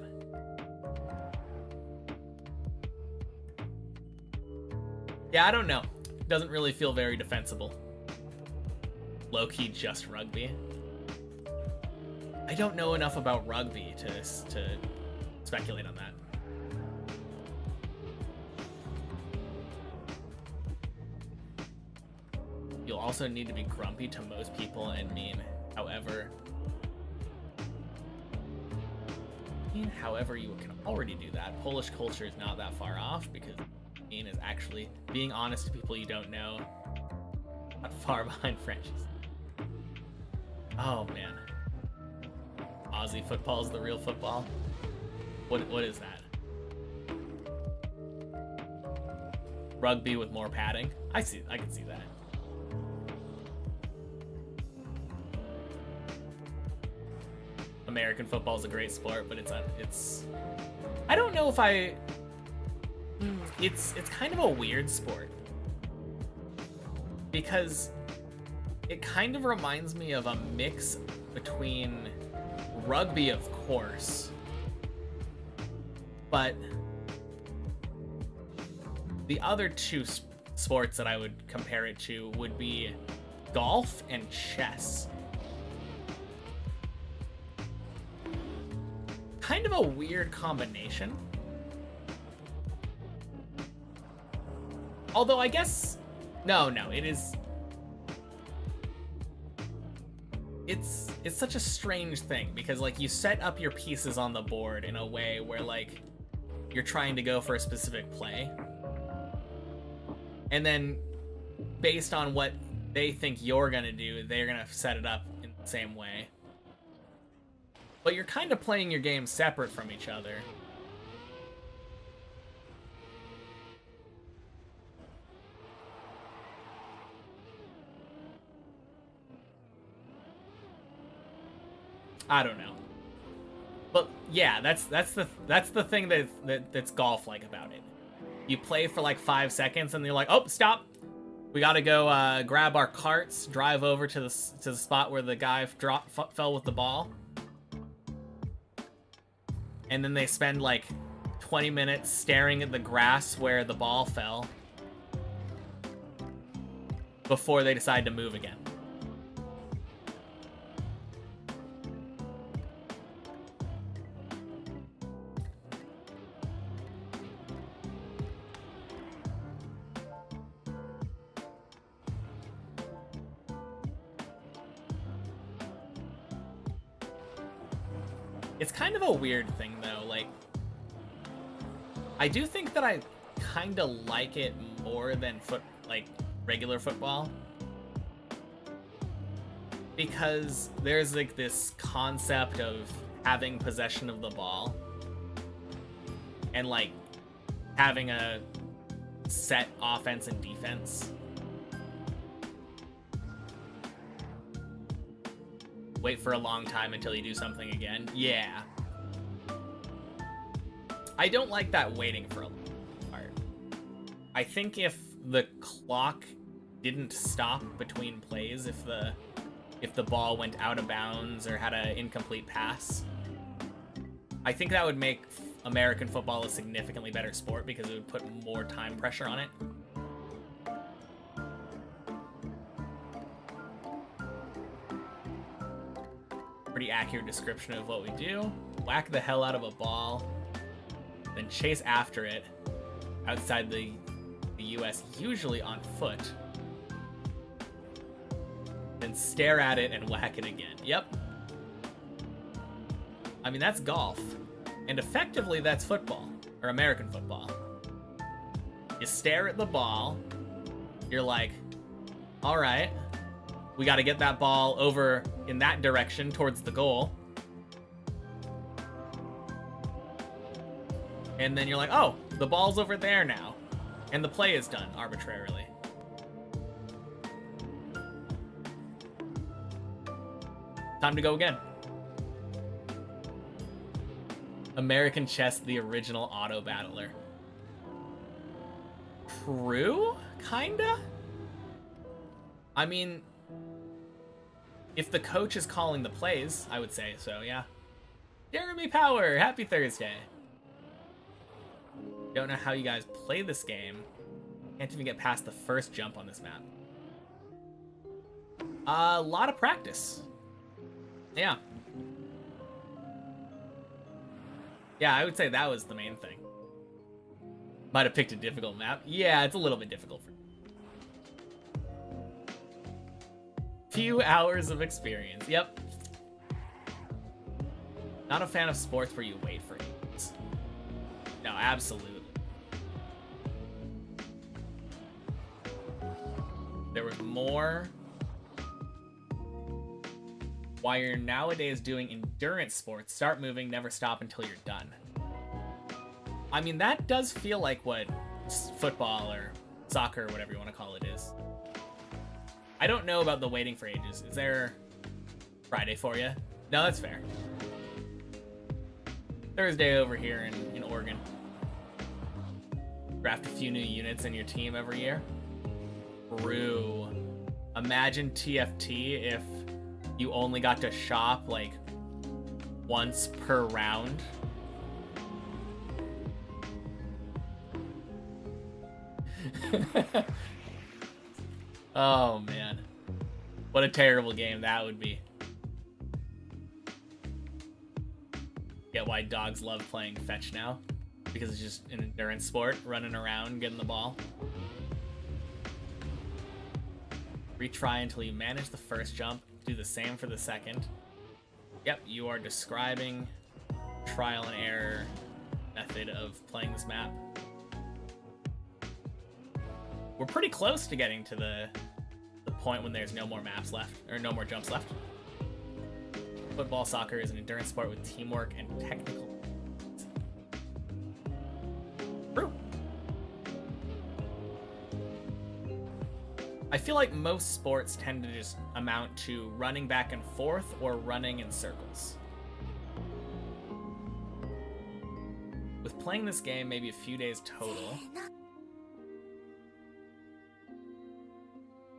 Yeah, I don't know. Doesn't really feel very defensible. Low-key just rugby. I don't know enough about rugby to speculate on that. You'll also need to be grumpy to most people and mean, however, you can already do that. Polish culture is not that far off because mean is actually being honest to people you don't know. Not far behind French. Oh man. Aussie football is the real football. What is that? Rugby with more padding. I can see that. American football is a great sport, but it's I don't know if it's kind of a weird sport because it kind of reminds me of a mix between rugby, of course, but the other two sports that I would compare it to would be golf and chess. Kind of a weird combination. Although I guess no, it is. It's such a strange thing because like you set up your pieces on the board in a way where like you're trying to go for a specific play, and then based on what they think you're gonna do, they're gonna set it up in the same way. But you're kind of playing your game separate from each other. I don't know. But yeah, that's the thing that's golf like about it. You play for like 5 seconds and you're like, oh, stop. We gotta go grab our carts, drive over to the spot where the guy fell with the ball. And then they spend like 20 minutes staring at the grass where the ball fell before they decide to move again. It's kind of a weird thing, though. Like, I do think that I kind of like it more than regular football, because there's like this concept of having possession of the ball and like having a set offense and defense. Wait for a long time until you do something again. Yeah. I don't like that waiting for a long part. I think if the clock didn't stop between plays, if the ball went out of bounds or had an incomplete pass, I think that would make American football a significantly better sport because it would put more time pressure on it. Pretty accurate description of what we do. Whack the hell out of a ball, then chase after it outside the US, usually on foot. Then stare at it and whack it again. Yep. I mean, that's golf. And effectively, that's football, or American football. You stare at the ball, you're like, all right, we got to get that ball over in that direction towards the goal. And then you're like, oh, the ball's over there now. And the play is done arbitrarily. Time to go again. American chess, the original auto battler. True? Kinda? I mean, if the coach is calling the plays, I would say so, yeah. Jeremy Power, happy Thursday. Don't know how you guys play this game. Can't even get past the first jump on this map. A lot of practice. Yeah. Yeah, I would say that was the main thing. Might have picked a difficult map. Yeah, it's a little bit difficult for me. Few hours of experience. Yep. Not a fan of sports where you wait for games. No, absolutely. There was more. While you're nowadays doing endurance sports, start moving, never stop until you're done. I mean, that does feel like what football or soccer or whatever you want to call it is. I don't know about the waiting for ages. Is there Friday for you? No, that's fair. Thursday over here in Oregon. Draft a few new units in your team every year. True. Imagine TFT if you only got to shop like once per round. Oh man, what a terrible game that would be. Get why dogs love playing fetch now, because it's just an endurance sport, running around getting the ball. Retry until you manage the first jump. Do the same for the second. Yep, you are describing trial and error method of playing this map. We're pretty close to getting to the point when there's no more maps left, or no more jumps left. Football, soccer is an endurance sport with teamwork and technical. True. I feel like most sports tend to just amount to running back and forth or running in circles. With playing this game, maybe a few days total.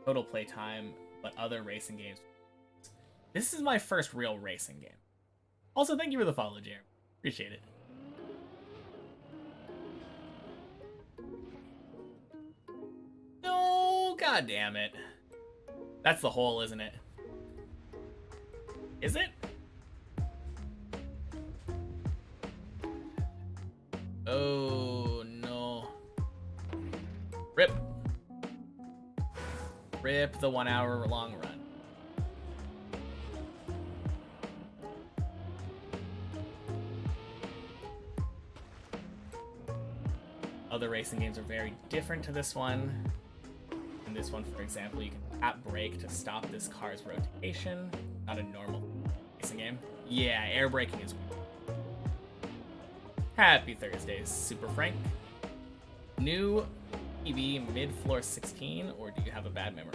Total playtime, but other racing games. This is my first real racing game. Also, thank you for the follow, Jeremy. Appreciate it. No, god damn it. That's the hole, isn't it? Is it? Oh, no. Rip. Rip the 1 hour long run. Other racing games are very different to this one. In this one, for example, you can tap brake to stop this car's rotation. Not a normal racing game. Yeah, air braking is weird. Happy Thursday, Super Frank. New PB mid-floor 16, or do you have a bad memory?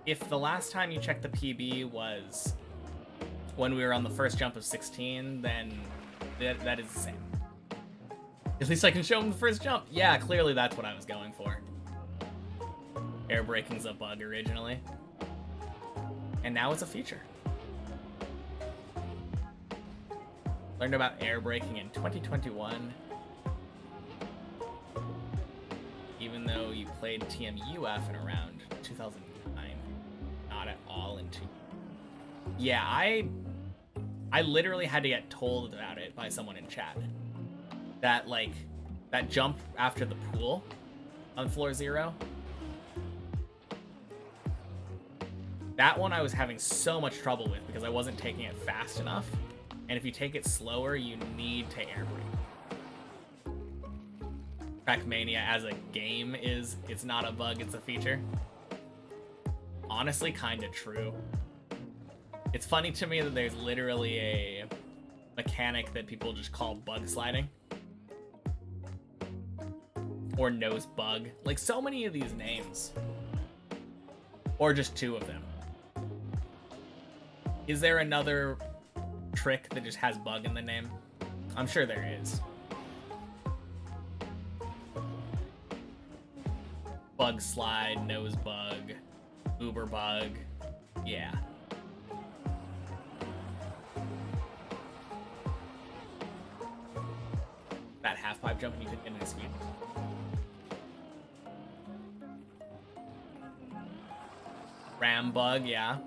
If the last time you checked the PB was when we were on the first jump of 16, then that is the same. At least I can show him the first jump. Yeah, clearly that's what I was going for. Air braking's a bug originally. And now it's a feature. Learned about air braking in 2021. Even though you played TMUF in around 2009. Not at all into. Yeah, I literally had to get told about it by someone in chat. That, like, that jump after the pool on floor 0. That one I was having so much trouble with because I wasn't taking it fast enough. And if you take it slower, you need to air brake. Trackmania as a game it's not a bug, it's a feature. Honestly, kinda true. It's funny to me that there's literally a mechanic that people just call bug sliding. Or nose bug. Like, so many of these names. Or just 2 of them. Is there another trick that just has bug in the name? I'm sure there is. Bug slide, nose bug, Uber bug. Yeah. That half pipe jump and you could get into speed. Ram bug, yeah.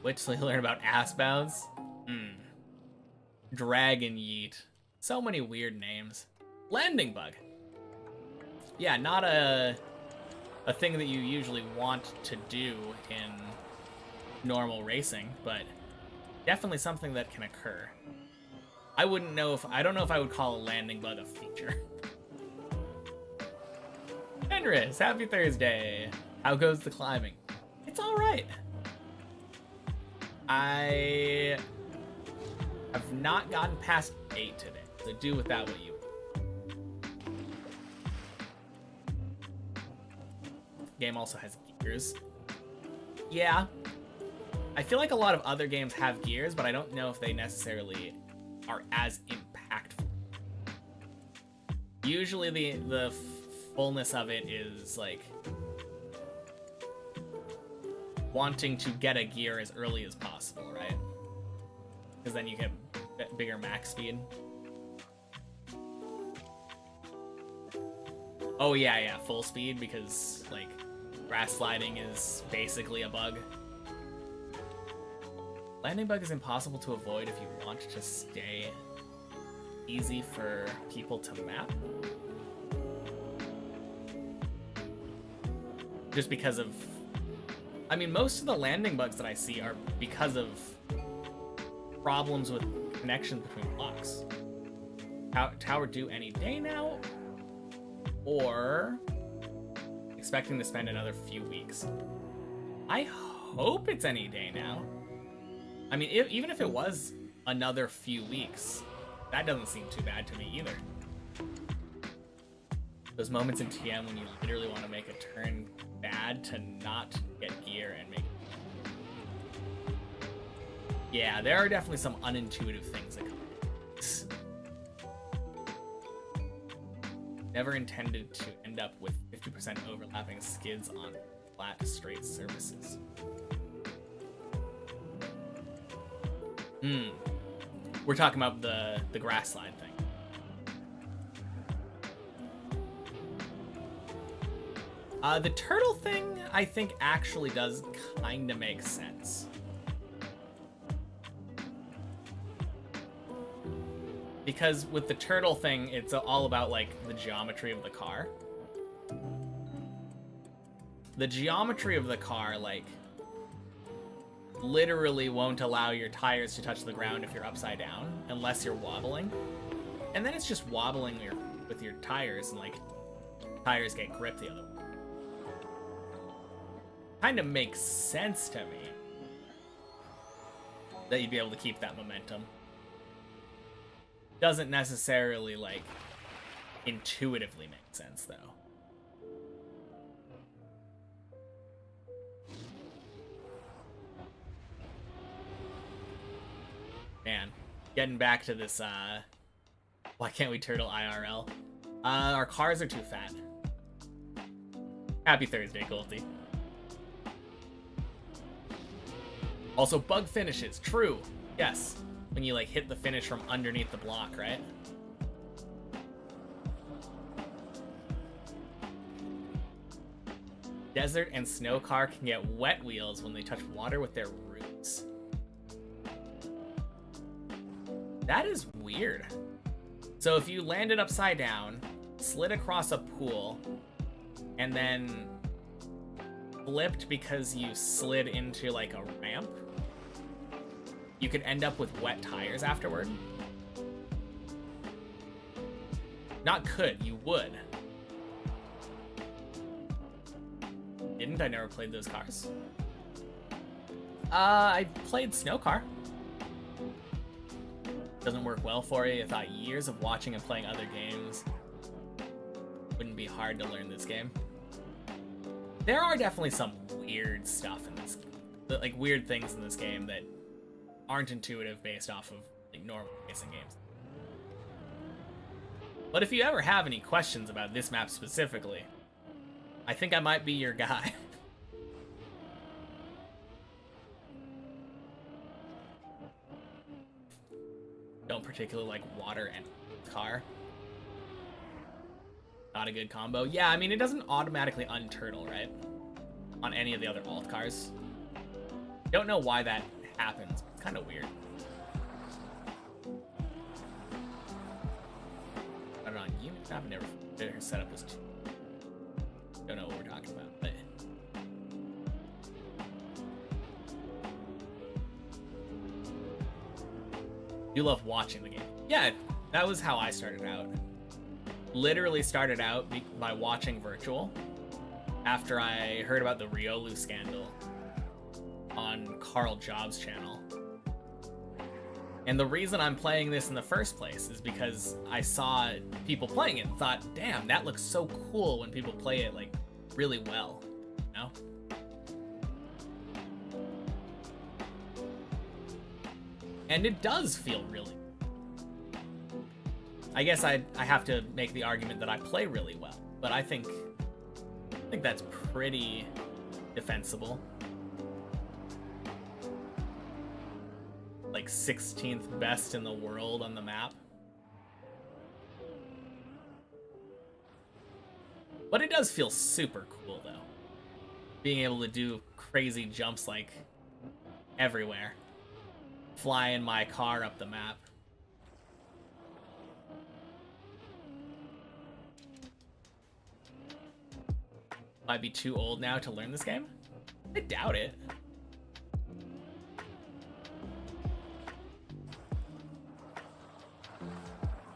Wait till you learn about ass bounce. Dragon yeet. So many weird names. Landing bug. Yeah, not a thing that you usually want to do in normal racing, but definitely something that can occur. I don't know if I would call a landing bug a feature. Henris, happy Thursday. How goes the climbing? It's all right. I have not gotten past 8 today, so do with that what you will. Game also has gears. Yeah. I feel like a lot of other games have gears, but I don't know if they necessarily are as impactful. Usually the fullness of it is like wanting to get a gear as early as possible, right? Because then you get bigger max speed. Oh yeah, full speed, because like grass sliding is basically a bug. Landing bug is impossible to avoid if you want to stay easy for people to map. Just because of... I mean, most of the landing bugs that I see are because of problems with connections between blocks. Tower due any day now? Or expecting to spend another few weeks? I hope it's any day now. I mean, even if it was another few weeks, that doesn't seem too bad to me either. Those moments in TM when you literally want to make a turn bad to not get gear and make... Yeah, there are definitely some unintuitive things that come. Never intended to end up with 50% overlapping skids on flat, straight surfaces. We're talking about the grass slide thing. The turtle thing, I think, actually does kind of make sense. Because with the turtle thing, it's all about, like, the geometry of the car. The geometry of the car, like... literally won't allow your tires to touch the ground if you're upside down, unless you're wobbling. And then it's just wobbling with your tires, and like, tires get grip the other way. Kind of makes sense to me that you'd be able to keep that momentum. Doesn't necessarily, like, intuitively make sense, though. Man, getting back to this, why can't we turtle IRL? Our cars are too fat. Happy Thursday, Colty. Also, bug finishes. True. Yes. When you, like, hit the finish from underneath the block, right? Desert and snow car can get wet wheels when they touch water with their roots. That is weird. So if you landed upside down, slid across a pool, and then flipped because you slid into, like, a ramp, you could end up with wet tires afterward. Not could, you would. Didn't I never played those cars? I played Snow Car. Doesn't work well for you. I thought years of watching and playing other games wouldn't be hard to learn this game. There are definitely some weird stuff in this, like weird things in this game that aren't intuitive based off of like normal racing games. But if you ever have any questions about this map specifically, I think I might be your guy. Don't particularly like water and car. Not a good combo. Yeah, I mean, it doesn't automatically unturtle, right? On any of the other alt cars. Don't know why that happens. It's kind of weird. I don't know, on unit map, never her setup was too. Don't know what we're talking about, but you love watching the game. Yeah, that was how I started out. Literally started out by watching Virtual after I heard about the Riolu scandal on Carl Jobs' channel. And the reason I'm playing this in the first place is because I saw people playing it and thought, damn, that looks so cool when people play it, like, really well, you know? And it does feel really... I guess I have to make the argument that I play really well, but I think that's pretty defensible. Like 16th best in the world on the map. But it does feel super cool though. Being able to do crazy jumps like everywhere. Flying my car up the map. Might be too old now to learn this game? I doubt it.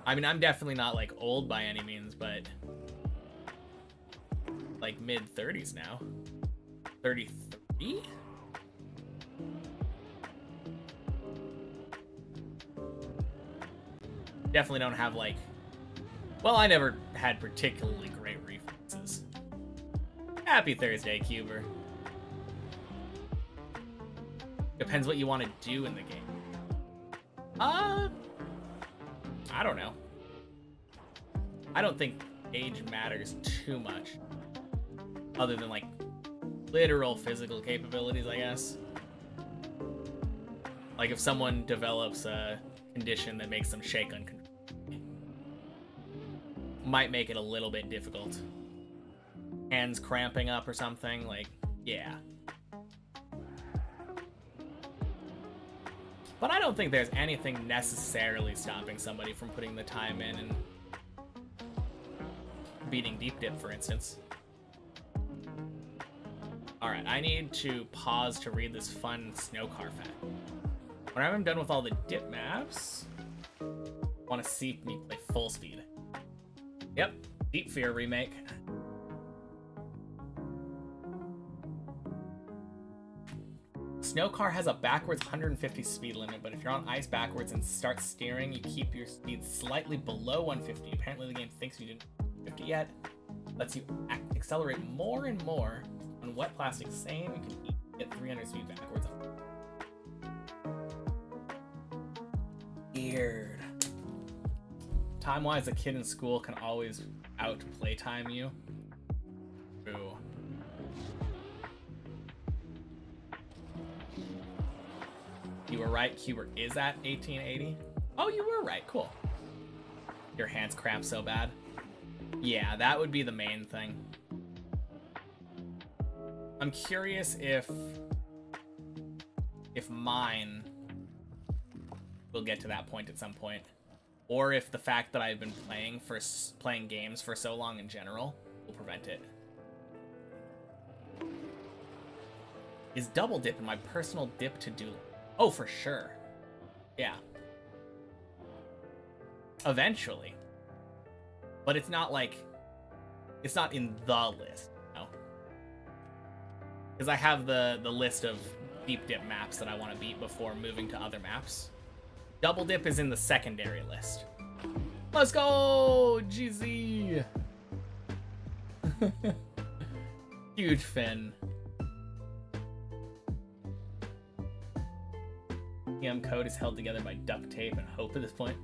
I mean, I'm definitely not, like, old by any means, but... like, mid-30s now. 33? Definitely don't have, like... Well, I never had particularly great reflexes. Happy Thursday, Cuber. Depends what you want to do in the game. I don't know. I don't think age matters too much. Other than, like, literal physical capabilities, I guess. Like, if someone develops a condition that makes them shake uncontrollably, might make it a little bit difficult. Hands cramping up or something, like, yeah. But I don't think there's anything necessarily stopping somebody from putting the time in and beating Deep Dip, for instance. Alright, I need to pause to read this fun snow car fact. Whenever I'm done with all the dip maps, I want to see me play full speed. Yep, Deep Fear remake. Snow car has a backwards 150 speed limit, but if you're on ice backwards and start steering, you keep your speed slightly below 150. Apparently the game thinks you didn't 50 yet. Lets you accelerate more and more. On wet plastic, same, you can get 300 speed backwards. Weird. Time-wise, a kid in school can always out-playtime you. True. You were right, Cuber is at 1880. Oh, you were right, cool. Your hands cramp so bad. Yeah, that would be the main thing. I'm curious if mine will get to that point at some point, or if the fact that I've been playing games for so long in general will prevent it. Is double dip in my personal dip to do? Oh, for sure. Yeah. Eventually. But it's not like, it's not in the list, no. Because I have the list of deep dip maps that I want to beat before moving to other maps. Double dip is in the secondary list. Let's go, GZ! Huge Finn. EM code is held together by duct tape and hope at this point.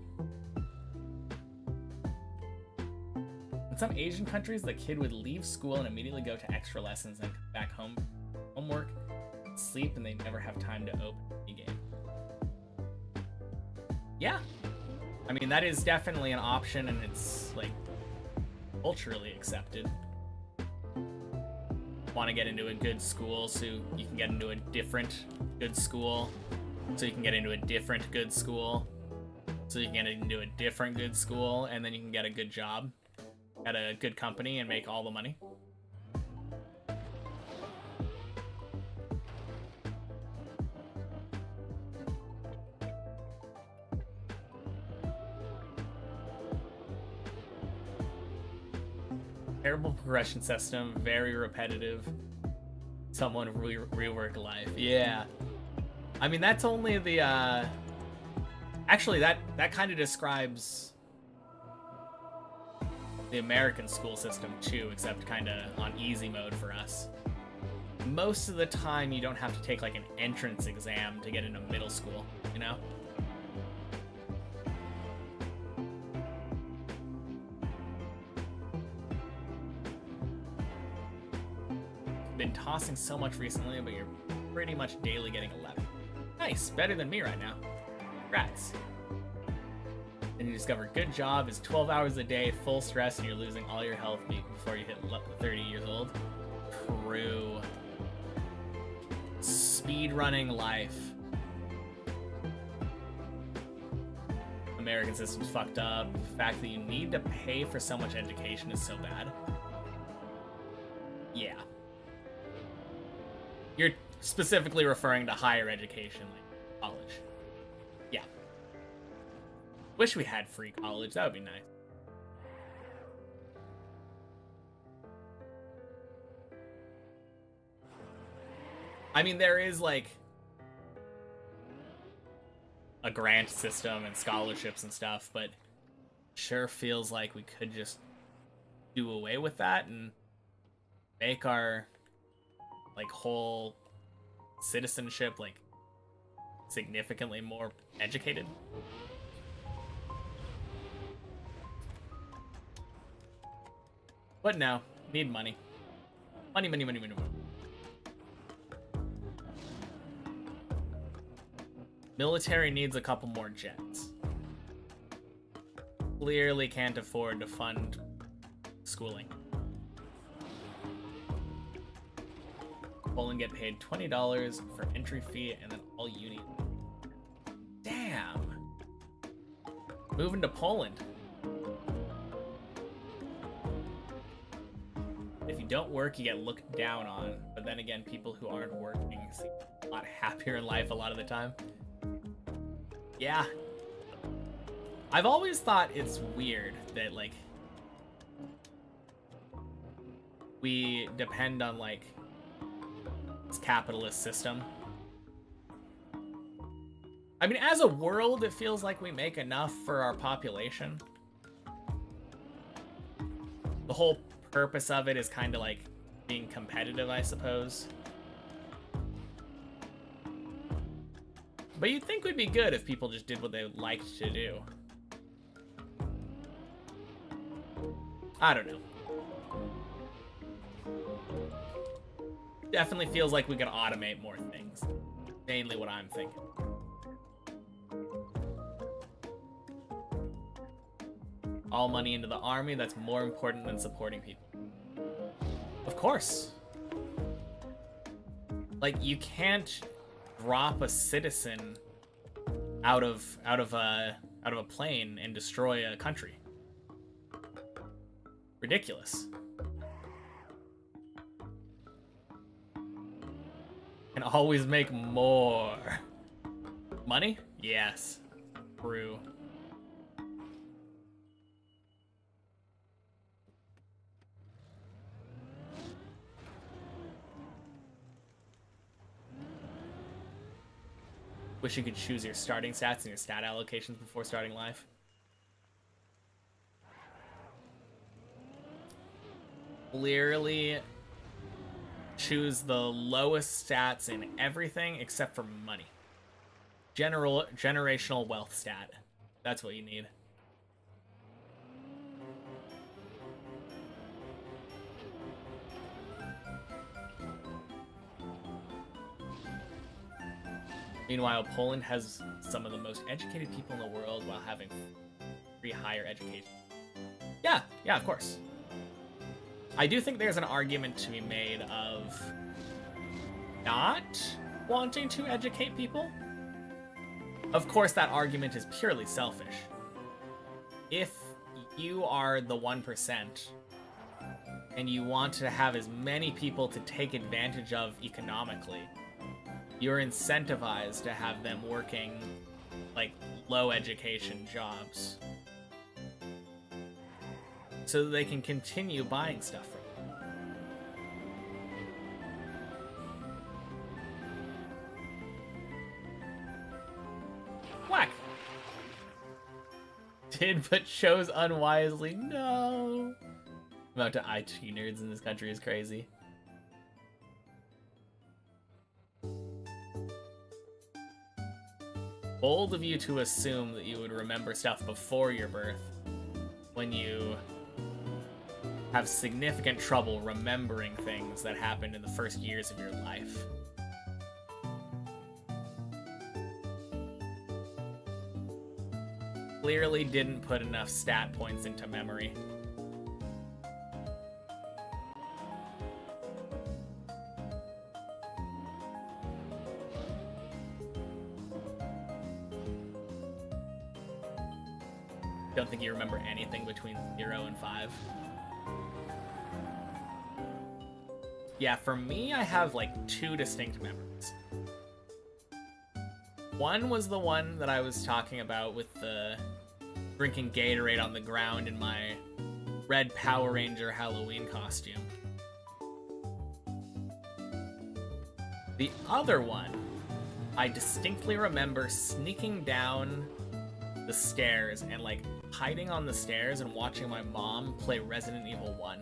In some Asian countries, the kid would leave school and immediately go to extra lessons and come back home, homework, sleep, and they never have time to open the game. Yeah. I mean, that is definitely an option, and it's, like, culturally accepted. Want to get into a good school so you can get into a different good school, so you can get into a different good school, so you can get into a different good school, and then you can get a good job at a good company and make all the money. Terrible progression system, very repetitive. Someone rework life. Yeah. I mean, that's only the, actually, that kind of describes the American school system too, except kind of on easy mode for us. Most of the time, you don't have to take like an entrance exam to get into middle school, you know? Been tossing so much recently, but you're pretty much daily getting 11. Nice, better than me right now. Congrats. Then you discover good job is 12 hours a day, full stress, and you're losing all your health before you hit 30 years old. True. Speedrunning life. American system's fucked up. The fact that you need to pay for so much education is so bad. Yeah. You're specifically referring to higher education, like college. Yeah. Wish we had free college. That would be nice. I mean, there is, like, a grant system and scholarships and stuff, but sure feels like we could just do away with that and make our, like, whole citizenship, like, significantly more educated. But no, need money. Money, money, money, money, money. Military needs a couple more jets. Clearly can't afford to fund schooling. Poland get paid $20 for entry fee and then all uni. Damn. Moving to Poland. If you don't work, you get looked down on. But then again, people who aren't working seem a lot happier in life a lot of the time. Yeah. I've always thought it's weird that, like, we depend on, like, this capitalist system. I mean, as a world, it feels like we make enough for our population. The whole purpose of it is kind of like being competitive, I suppose. But you'd think it would be good if people just did what they liked to do. I don't know. Definitely feels like we could automate more things. Mainly what I'm thinking. All money into the army, that's more important than supporting people. Of course. Like, you can't drop a citizen out of a plane and destroy a country. Ridiculous. Can always make more. Money? Yes. True. Wish you could choose your starting stats and your stat allocations before starting life. Clearly choose the lowest stats in everything except for money. Generational wealth stat. That's what you need. Meanwhile, Poland has some of the most educated people in the world while having free higher education. Yeah, of course. I do think there's an argument to be made of not wanting to educate people. Of course, that argument is purely selfish. If you are the 1% and you want to have as many people to take advantage of economically, you're incentivized to have them working, like, low education jobs so that they can continue buying stuff from you. Whack! Did but chose unwisely. No! The amount of IT nerds in this country is crazy. Bold of you to assume that you would remember stuff before your birth when you have significant trouble remembering things that happened in the first years of your life. Clearly didn't put enough stat points into memory. Don't think you remember anything between 0 and 5. Yeah, for me, I have like 2 distinct memories. One was the one that I was talking about with the drinking Gatorade on the ground in my red Power Ranger Halloween costume. The other one, I distinctly remember sneaking down the stairs and like hiding on the stairs and watching my mom play Resident Evil 1.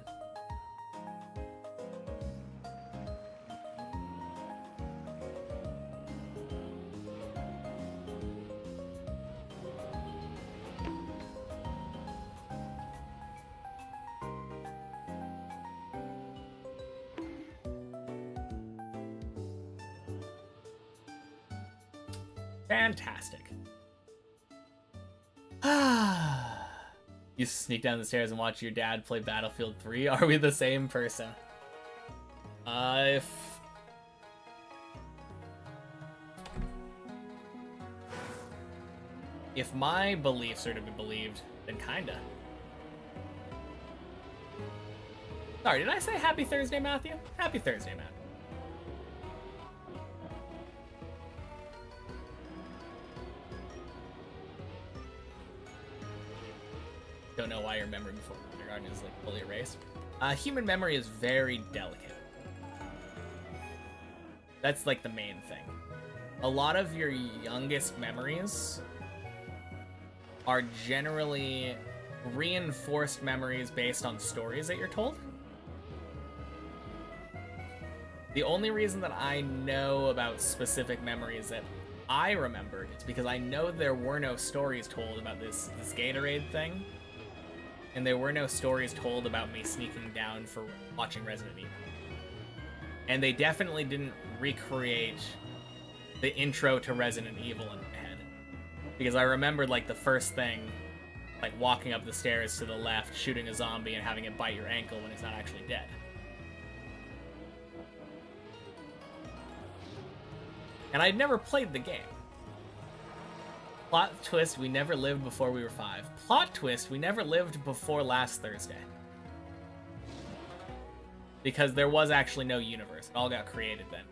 Fantastic. You sneak down the stairs and watch your dad play Battlefield 3? Are we the same person? If my beliefs are to be believed, then kinda. Sorry, did I say happy Thursday, Matthew? Happy Thursday, Matthew. Don't know why your memory before kindergarten is like fully erased. Human memory is very delicate. That's like the main thing. A lot of your youngest memories are generally reinforced memories based on stories that you're told. The only reason that I know about specific memories that I remembered is because I know there were no stories told about this Gatorade thing. And there were no stories told about me sneaking down for watching Resident Evil. And they definitely didn't recreate the intro to Resident Evil in my head. Because I remembered, like, the first thing, like, walking up the stairs to the left, shooting a zombie, and having it bite your ankle when it's not actually dead. And I'd never played the game. Plot twist, we never lived before we were 5. Plot twist, we never lived before last Thursday. Because there was actually no universe. It all got created then.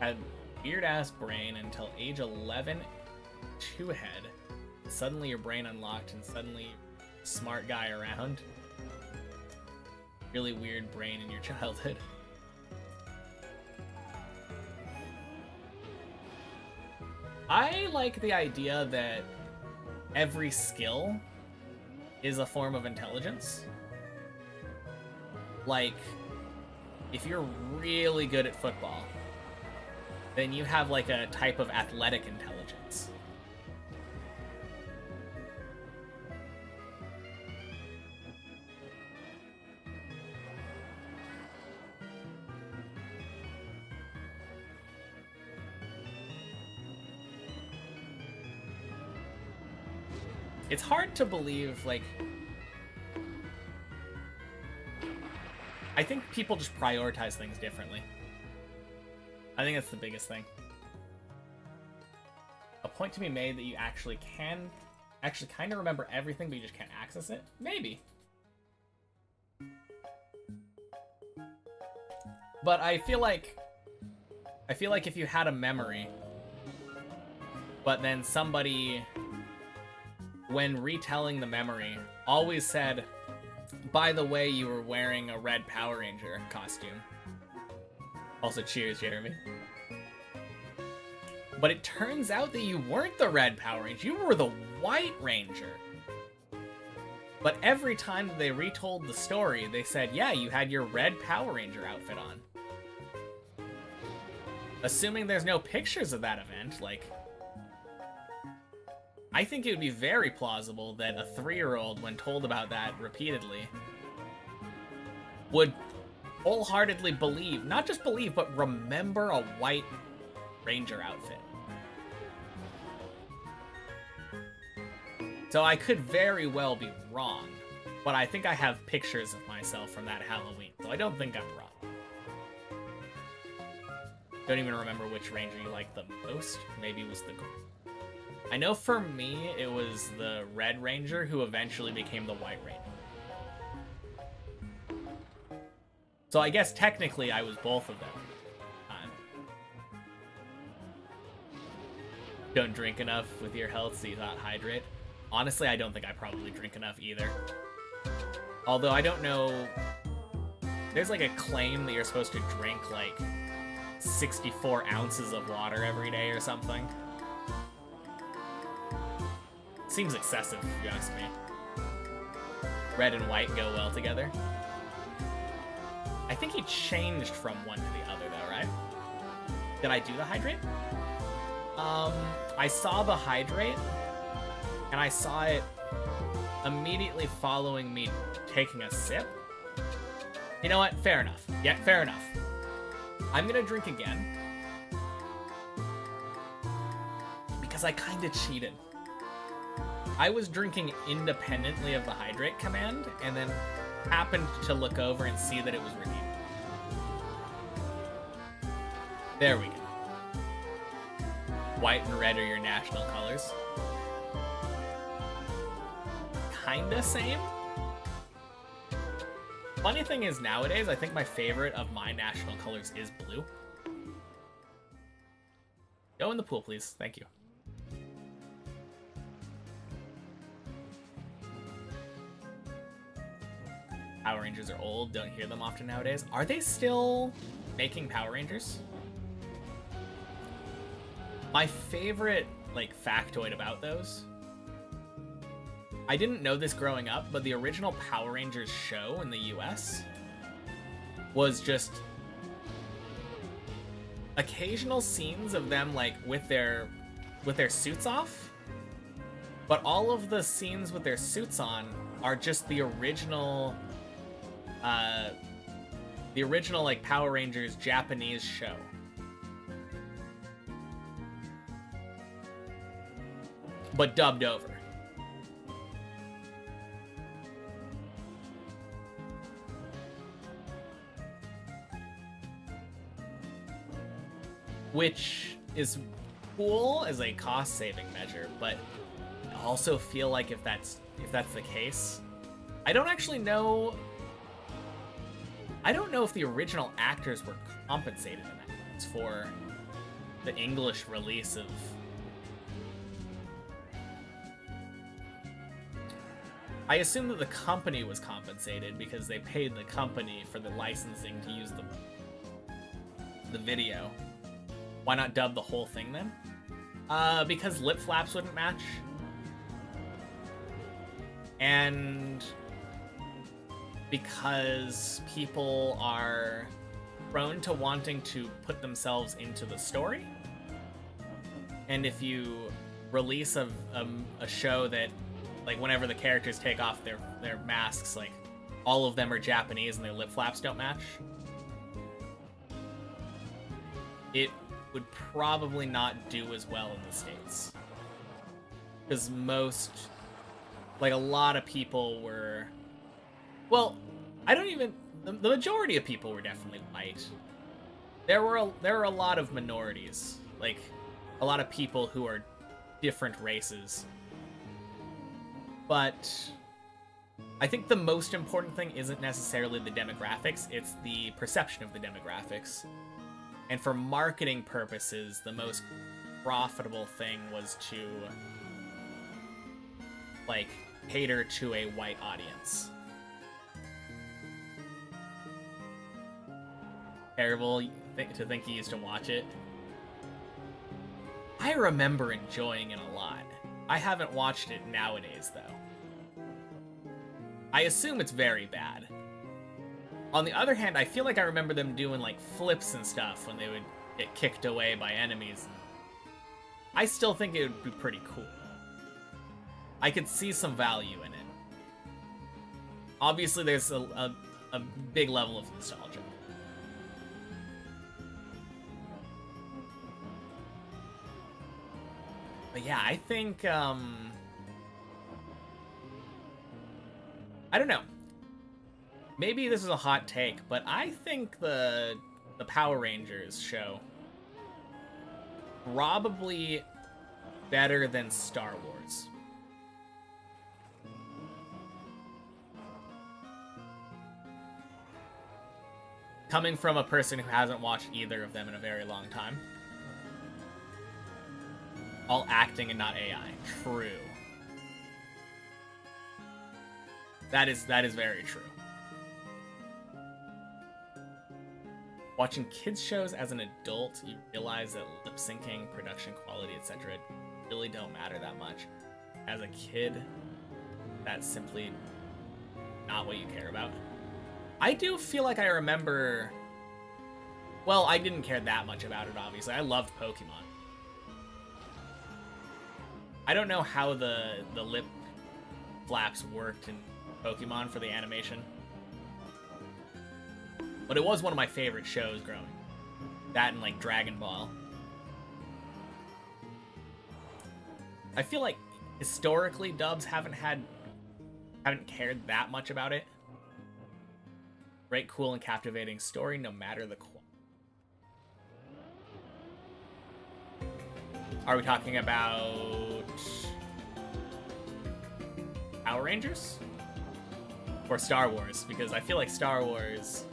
Had weird-ass brain until age 11, 2 head. Suddenly your brain unlocked and suddenly smart guy around. Really weird brain in your childhood. I like the idea that every skill is a form of intelligence. Like, if you're really good at football, then you have like a type of athletic intelligence. It's hard to believe, like, I think people just prioritize things differently. I think that's the biggest thing. A point to be made that you actually can kind of remember everything, but you just can't access it? Maybe. But I feel like if you had a memory, but then somebody, when retelling the memory, always said, by the way, you were wearing a red Power Ranger costume. Also, cheers, Jeremy. But it turns out that you weren't the red Power Ranger, you were the White Ranger. But every time that they retold the story, they said, yeah, you had your red Power Ranger outfit on. Assuming there's no pictures of that event, like, I think it would be very plausible that a 3-year-old, when told about that repeatedly, would wholeheartedly believe, not just believe, but remember a White Ranger outfit. So I could very well be wrong, but I think I have pictures of myself from that Halloween, so I don't think I'm wrong. Don't even remember which Ranger you liked the most. Maybe it was the... I know for me, it was the Red Ranger who eventually became the White Ranger. So I guess technically I was both of them. Don't drink enough with your health so you not hydrate. Honestly, I don't think I probably drink enough either. Although I don't know... There's like a claim that you're supposed to drink like 64 ounces of water every day or something. Seems excessive, if you ask me. Red and white go well together. I think he changed from one to the other, though, right? Did I do the hydrate? I saw the hydrate, and I saw it immediately following me taking a sip. You know what? Fair enough. Yeah, fair enough. I'm gonna drink again. Because I kinda cheated. I was drinking independently of the hydrate command, and then happened to look over and see that it was redeemed. There we go. White and red are your national colors. kinda same. Funny thing is, nowadays, I think my favorite of my national colors is blue. Go in the pool, please. Thank you. Power Rangers are old. Don't hear them often nowadays. Are they still making Power Rangers? My favorite, like, factoid about those... I didn't know this growing up, but the original Power Rangers show in the US was just occasional scenes of them, like, with their suits off, but all of the scenes with their suits on are just the original like Power Rangers Japanese show. But dubbed over. Which is cool as a cost-saving measure, but I also feel like if that's the case, I don't actually know. I don't know if the original actors were compensated in that for the English release of. I assume that the company was compensated because they paid the company for the licensing to use the video. Why not dub the whole thing then? Because lip flaps wouldn't match. And because people are prone to wanting to put themselves into the story. And if you release a show that, like, whenever the characters take off their masks, like, all of them are Japanese and their lip flaps don't match, it would probably not do as well in the States. Because a lot of people were, well, the majority of people were definitely white. There were a lot of minorities, like, a lot of people who are different races. But I think the most important thing isn't necessarily the demographics, it's the perception of the demographics. And for marketing purposes, the most profitable thing was to, like, cater to a white audience. Terrible to think you used to watch it. I remember enjoying it a lot. I haven't watched it nowadays, though. I assume it's very bad. On the other hand, I feel like I remember them doing, like, flips and stuff when they would get kicked away by enemies. I still think it would be pretty cool. I could see some value in it. Obviously, there's a big level of nostalgia. But yeah, I think, I don't know. Maybe this is a hot take, but I think the Power Rangers show probably better than Star Wars. Coming from a person who hasn't watched either of them in a very long time. All acting and not AI. True. That is very true. Watching kids shows as an adult, you realize that lip syncing, production quality, etc. really don't matter that much. As a kid, that's simply not what you care about. I do feel like I remember... Well, I didn't care that much about it, obviously. I loved Pokemon. I don't know how the lip flaps worked in Pokemon for the animation. But it was one of my favorite shows growing. That and, like, Dragon Ball. I feel like historically dubs haven't cared that much about it. Great, cool, and captivating story, no matter the quality. Are we talking about Power Rangers? Or Star Wars? Because I feel like Star Wars...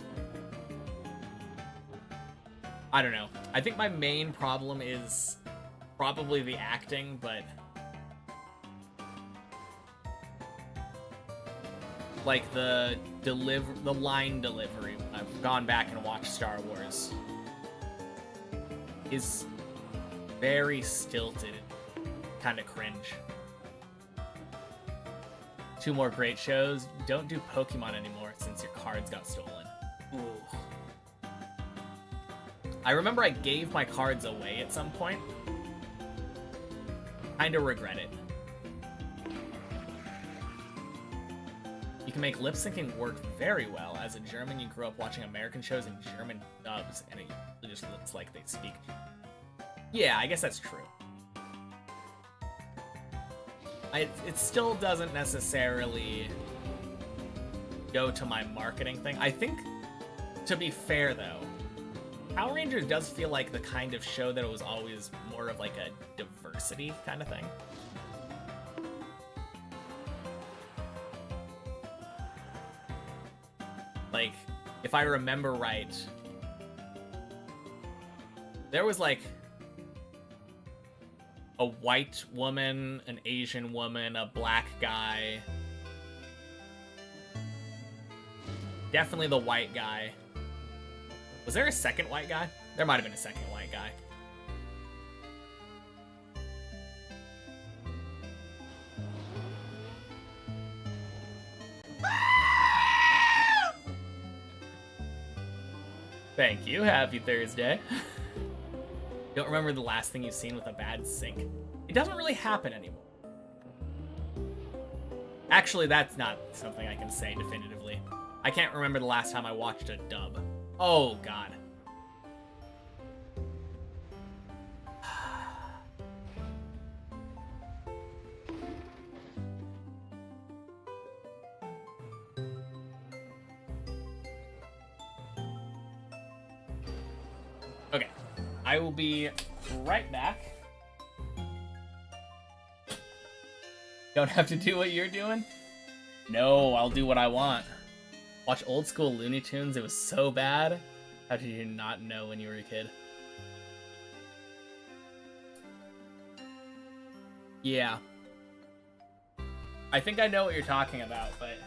I don't know. I think my main problem is probably the acting, but... like the line delivery, I've gone back and watched Star Wars, is very stilted, kind of cringe. Two more great shows. Don't do Pokemon anymore since your cards got stolen. Ooh. I remember I gave my cards away at some point. Kind of regret it. You can make lip syncing work very well. As a German, you grew up watching American shows in German dubs, and it usually just looks like they speak. Yeah, I guess that's true. It still doesn't necessarily go to my marketing thing. I think, to be fair though, Power Rangers does feel like the kind of show that it was always more of like a diversity kind of thing. Like, if I remember right, there was like a white woman, an Asian woman, a black guy. Definitely the white guy. Was there a second white guy? There might have been a second white guy. Thank you. Happy Thursday. Don't remember the last thing you've seen with a bad sync. It doesn't really happen anymore. Actually, that's not something I can say definitively. I can't remember the last time I watched a dub. Oh, God. Okay, I will be right back. Don't have to do what you're doing? No, I'll do what I want. Watch old school Looney Tunes, it was so bad. How did you not know when you were a kid? Yeah. I think I know what you're talking about, but...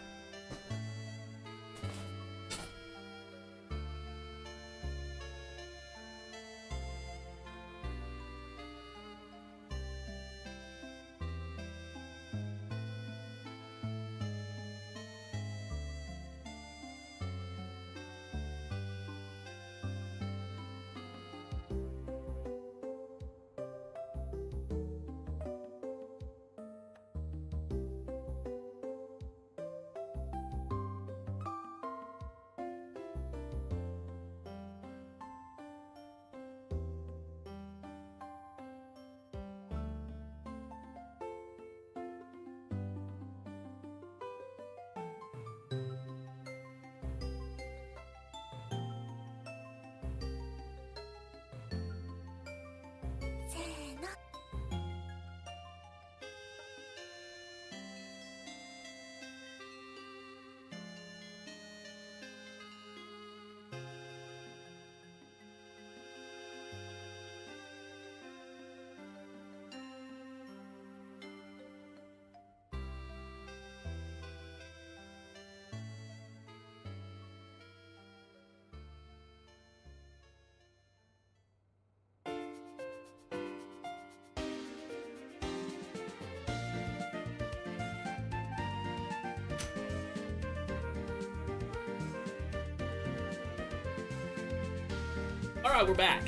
Alright, we're back.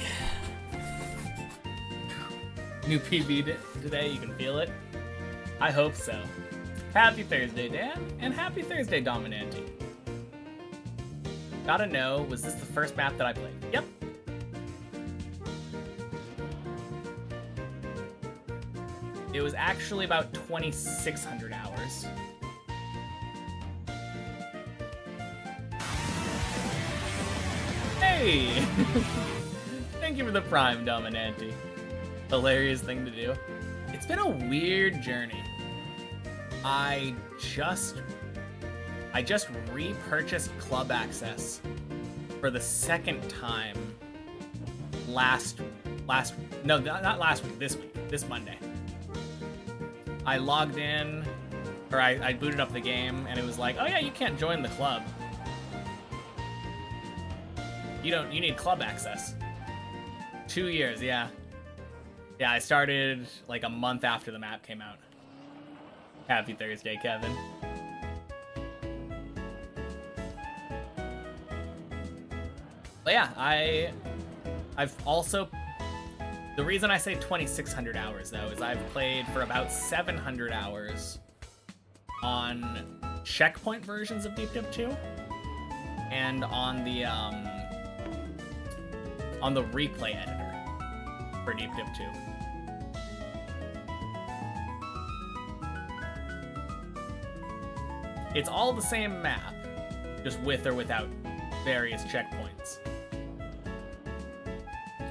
New PB today, you can feel it? I hope so. Happy Thursday, Dan, and happy Thursday, Dominanti. Gotta know, was this the first map that I played? Yep. It was actually about 2,600 hours. Hey! Thank you for the Prime, Dominanti. Hilarious thing to do. It's been a weird journey. I just repurchased Club Access for the second time not last week, this Monday. I logged in, or I booted up the game, and it was like, oh yeah, you can't join the club. You need Club Access. 2 years, yeah. Yeah, I started like a month after the map came out. Happy Thursday, Kevin. But yeah, I've also... The reason I say 2,600 hours, though, is I've played for about 700 hours on checkpoint versions of Deep Dip 2, and on the replay editor for Deep Dip 2. It's all the same map, just with or without various checkpoints.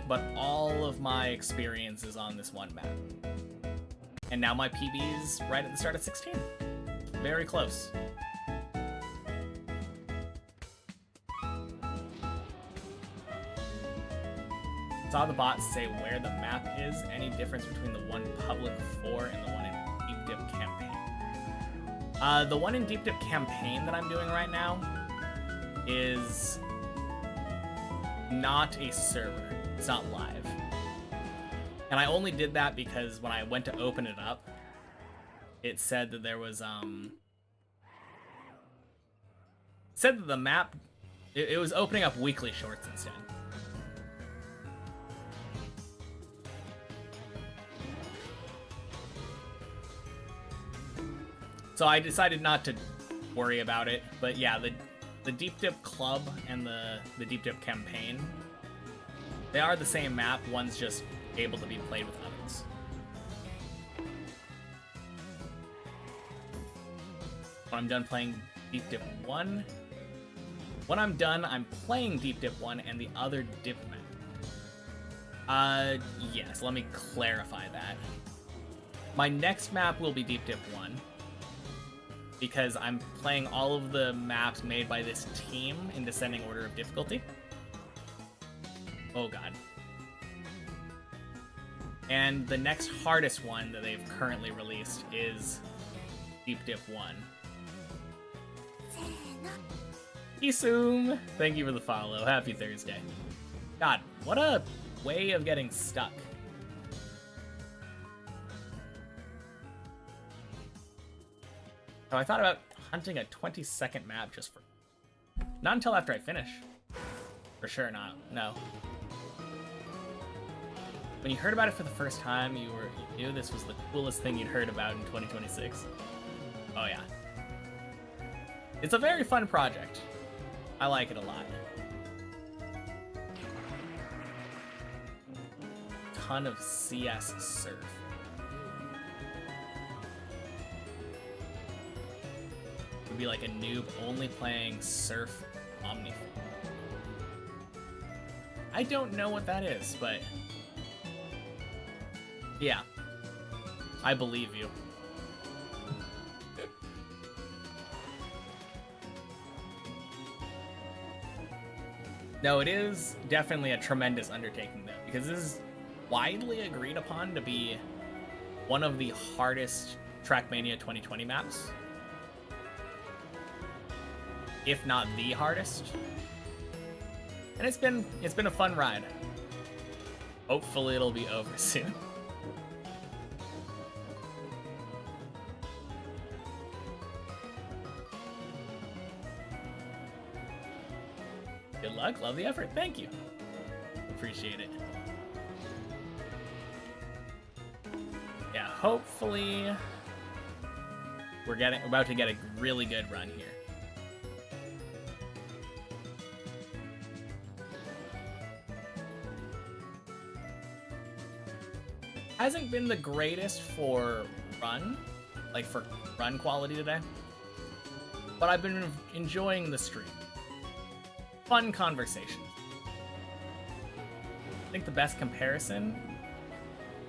But all of my experience is on this one map. And now my PB's right at the start of 16. Very close. Saw the bots say where the map is. Any difference between the one public 4 and the one in Deep Dip campaign? The one in Deep Dip campaign that I'm doing right now is not a server. It's not live. And I only did that because when I went to open it up, it said that there was, said that the map, it was opening up weekly shorts instead. So I decided not to worry about it, but yeah, the Deep Dip Club and the Deep Dip campaign, they are the same map, one's just able to be played with others. When I'm done playing Deep Dip 1, when I'm done, I'm playing Deep Dip 1 and the other dip map. Yes, let me clarify that. My next map will be Deep Dip 1, because I'm playing all of the maps made by this team in descending order of difficulty. Oh god. And the next hardest one that they've currently released is Deep Dip 1. Isum! Thank you for the follow. Happy Thursday. God, what a way of getting stuck. So I thought about hunting a 20-second map just for... Not until after I finish. For sure not. No. When you heard about it for the first time, you knew this was the coolest thing you'd heard about in 2026. Oh yeah. It's a very fun project. I like it a lot. Ton of CS surf. Would be like a noob only playing surf omni. I don't know what that is, but yeah, I believe you. No, it is definitely a tremendous undertaking, though, because this is widely agreed upon to be one of the hardest Trackmania 2020 maps, if not the hardest. And it's been a fun ride. Hopefully it'll be over soon. Good luck, love the effort. Thank you. Appreciate it. Yeah, hopefully we're about to get a really good run here. Hasn't been the greatest for run quality today, but I've been enjoying the stream. Fun conversation. I think the best comparison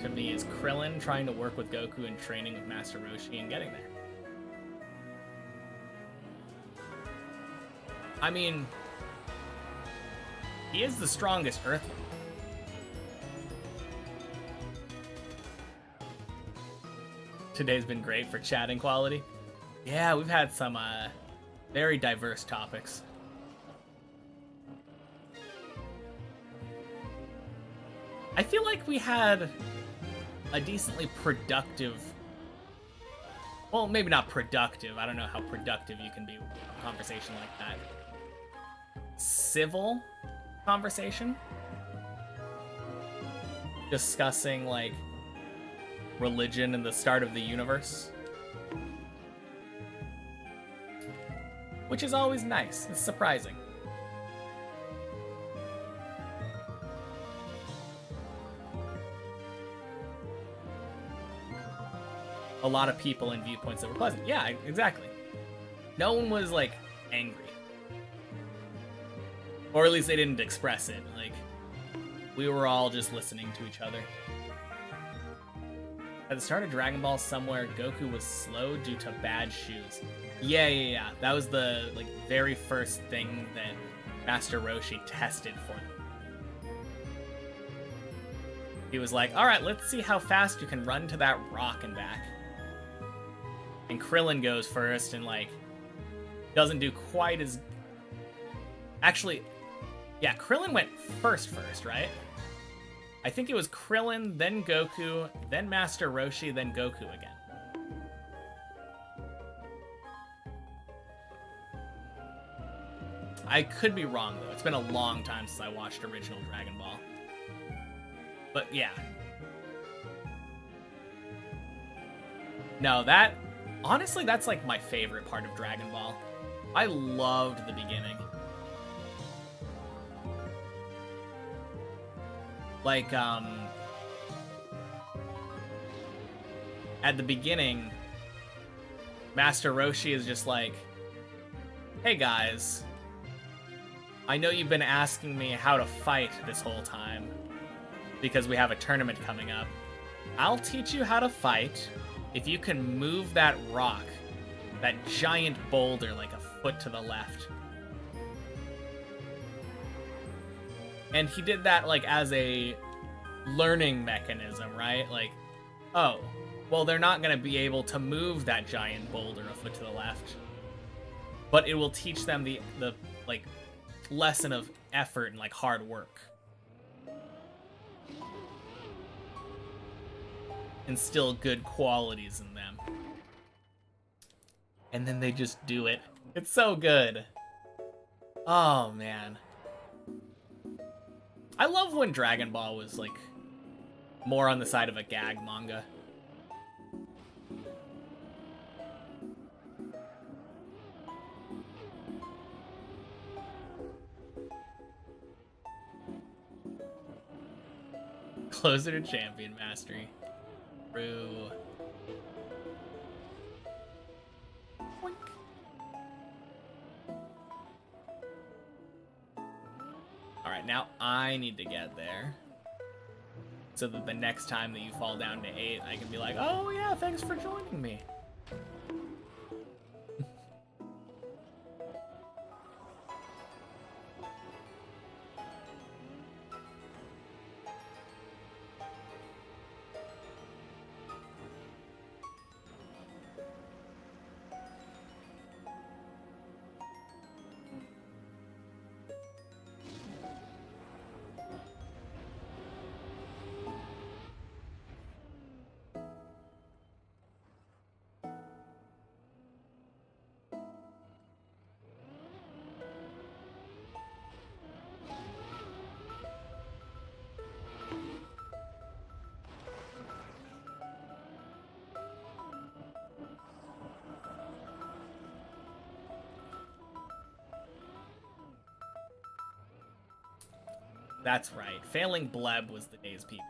to me is Krillin trying to work with Goku and training with Master Roshi and getting there. I mean, he is the strongest Earthling. Today's been great for chatting quality. Yeah, we've had some very diverse topics. I feel like we had a decently productive... Well, maybe not productive. I don't know how productive you can be with a conversation like that. Civil conversation? Discussing, like, religion and the start of the universe. Which is always nice. It's surprising. A lot of people and viewpoints that were pleasant. Yeah, exactly. No one was, like, angry. Or at least they didn't express it. Like, we were all just listening to each other. At the start of Dragon Ball somewhere, Goku was slow due to bad shoes. Yeah. That was the, like, very first thing that Master Roshi tested for them. He was like, alright, let's see how fast you can run to that rock and back. And Krillin goes first and, like, doesn't do quite as... Actually, yeah, Krillin went first, right? I think it was Krillin, then Goku, then Master Roshi, then Goku again. I could be wrong, though. It's been a long time since I watched original Dragon Ball. But, yeah. No, that... Honestly, that's, like, my favorite part of Dragon Ball. I loved the beginning. Like, at the beginning, Master Roshi is just like, hey guys, I know you've been asking me how to fight this whole time because we have a tournament coming up. I'll teach you how to fight if you can move that rock, that giant boulder, like a foot to the left. And he did that, like, as a learning mechanism, right? Like, oh, well, they're not going to be able to move that giant boulder a foot to the left. But it will teach them the like, lesson of effort and, like, hard work. Instill good qualities in them. And then they just do it. It's so good. Oh, man. I love when Dragon Ball was, like, more on the side of a gag manga. Closer to champion mastery. True. Alright, now I need to get there. So that the next time that you fall down to 8, I can be like, oh yeah, thanks for joining me. That's right. Failing Bleb was the day's peak.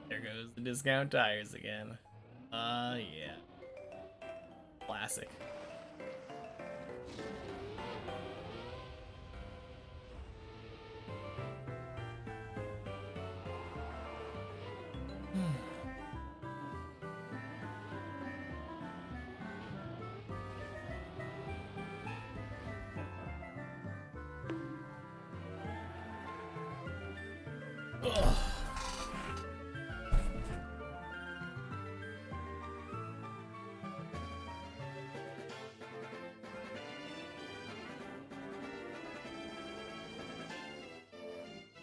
There goes the discount tires again. Yeah. Classic. Ugh.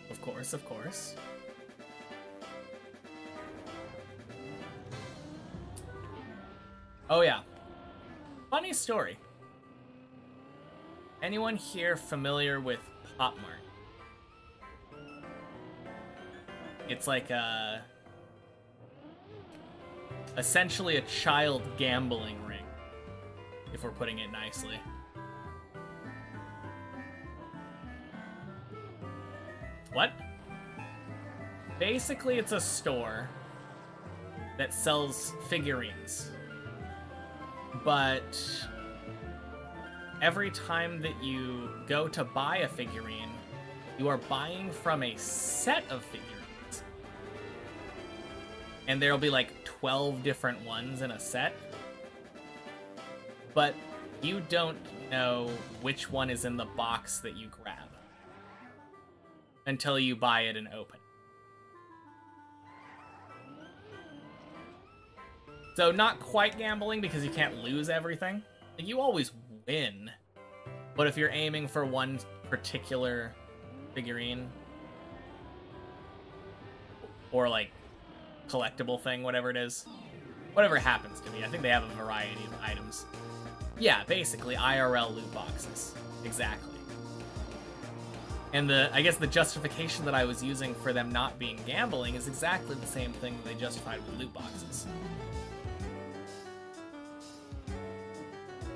Of course, of course. Oh yeah. Funny story. Anyone here familiar with Pop Mart? It's like essentially a child gambling ring, if we're putting it nicely. What? Basically, it's a store that sells figurines. But every time that you go to buy a figurine, you are buying from a set of figurines. And there'll be like 12 different ones in a set. But you don't know which one is in the box that you grab until you buy it and open. So not quite gambling because you can't lose everything. Like, you always win. But if you're aiming for one particular figurine or like collectible thing, whatever it is, whatever it happens to be, I think they have a variety of items. Yeah, basically IRL loot boxes. Exactly. And I guess the justification that I was using for them not being gambling is exactly the same thing that they justified with loot boxes.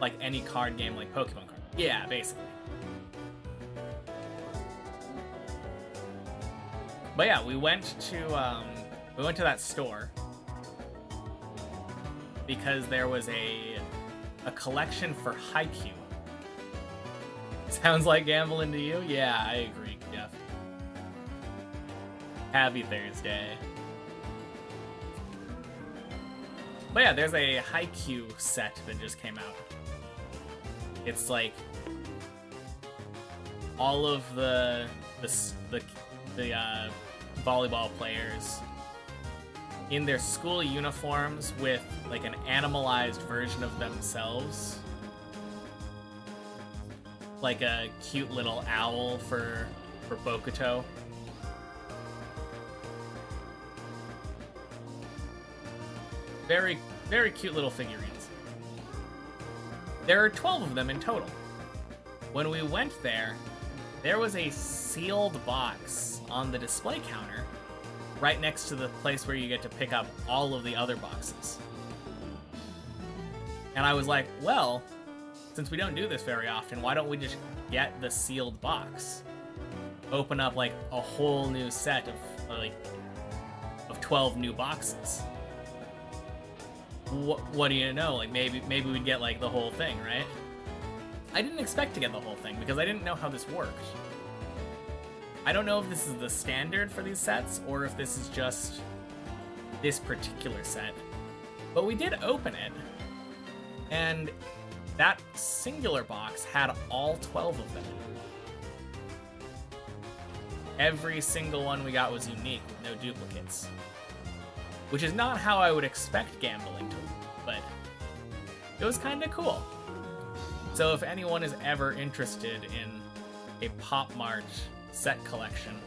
Like any card game, like Pokemon card. Yeah, basically. But yeah, we went to that store because there was a collection for Haikyuu. Sounds like gambling to you? Yeah, I agree, Jeff. Happy Thursday. But yeah, there's a Haikyuu set that just came out. It's like all of the volleyball players in their school uniforms with like an animalized version of themselves. Like a cute little owl for Bokuto. Very, very cute little figurines. There are 12 of them in total. When we went there, there was a sealed box on the display counter right next to the place where you get to pick up all of the other boxes. And I was like, well, since we don't do this very often, why don't we just get the sealed box? Open up like a whole new set of 12 new boxes. What do you know? Like maybe we'd get like the whole thing, right? I didn't expect to get the whole thing because I didn't know how this worked. I don't know if this is the standard for these sets or if this is just this particular set. But we did open it, and that singular box had all 12 of them. Every single one we got was unique with no duplicates. Which is not how I would expect gambling to work, but it was kind of cool. So if anyone is ever interested in a Pop Mart set collection,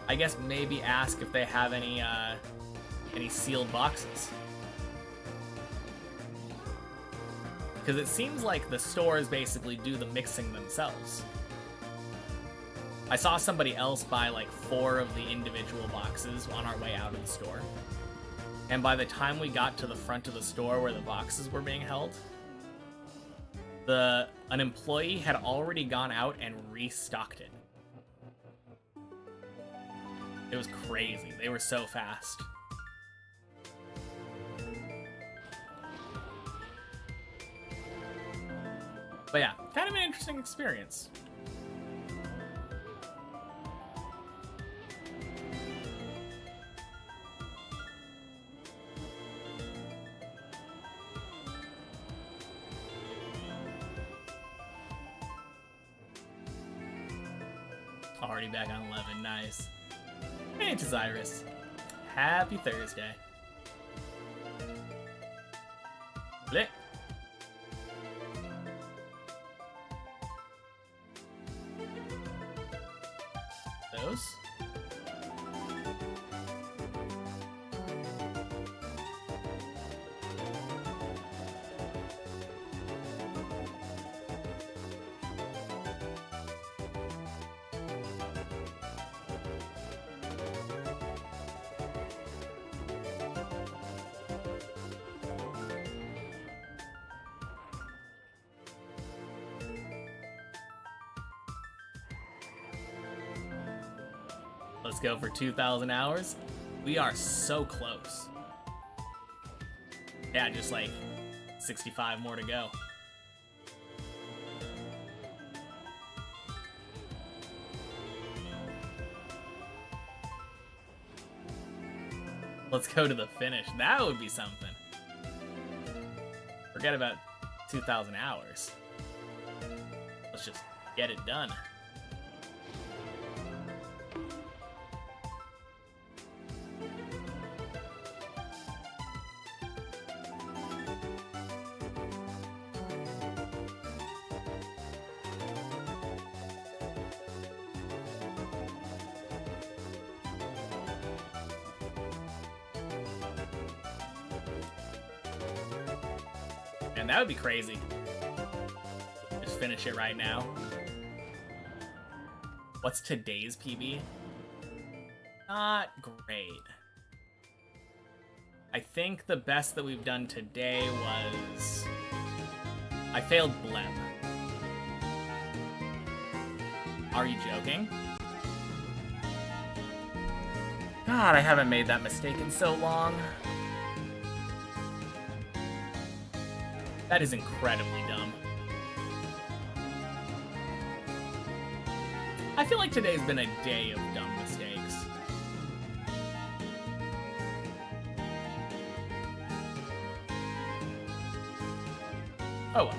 I guess maybe ask if they have any sealed boxes. Because it seems like the stores basically do the mixing themselves. I saw somebody else buy like 4 of the individual boxes on our way out of the store. And by the time we got to the front of the store where the boxes were being held, an employee had already gone out and restocked it. It was crazy. They were so fast. But yeah, kind of an interesting experience. Already back on 11. Nice. Hey, it's Iris. Happy Thursday. Blech. Those. Let's go for 2,000 hours. We are so close. Yeah, just like 65 more to go. Let's go to the finish. That would be something. Forget about 2,000 hours. Let's just get it done. And that would be crazy. Just finish it right now. What's today's PB? Not great. I think the best that we've done today was... I failed Bleb. Are you joking? God, I haven't made that mistake in so long. That is incredibly dumb. I feel like today's been a day of dumb mistakes. Oh well.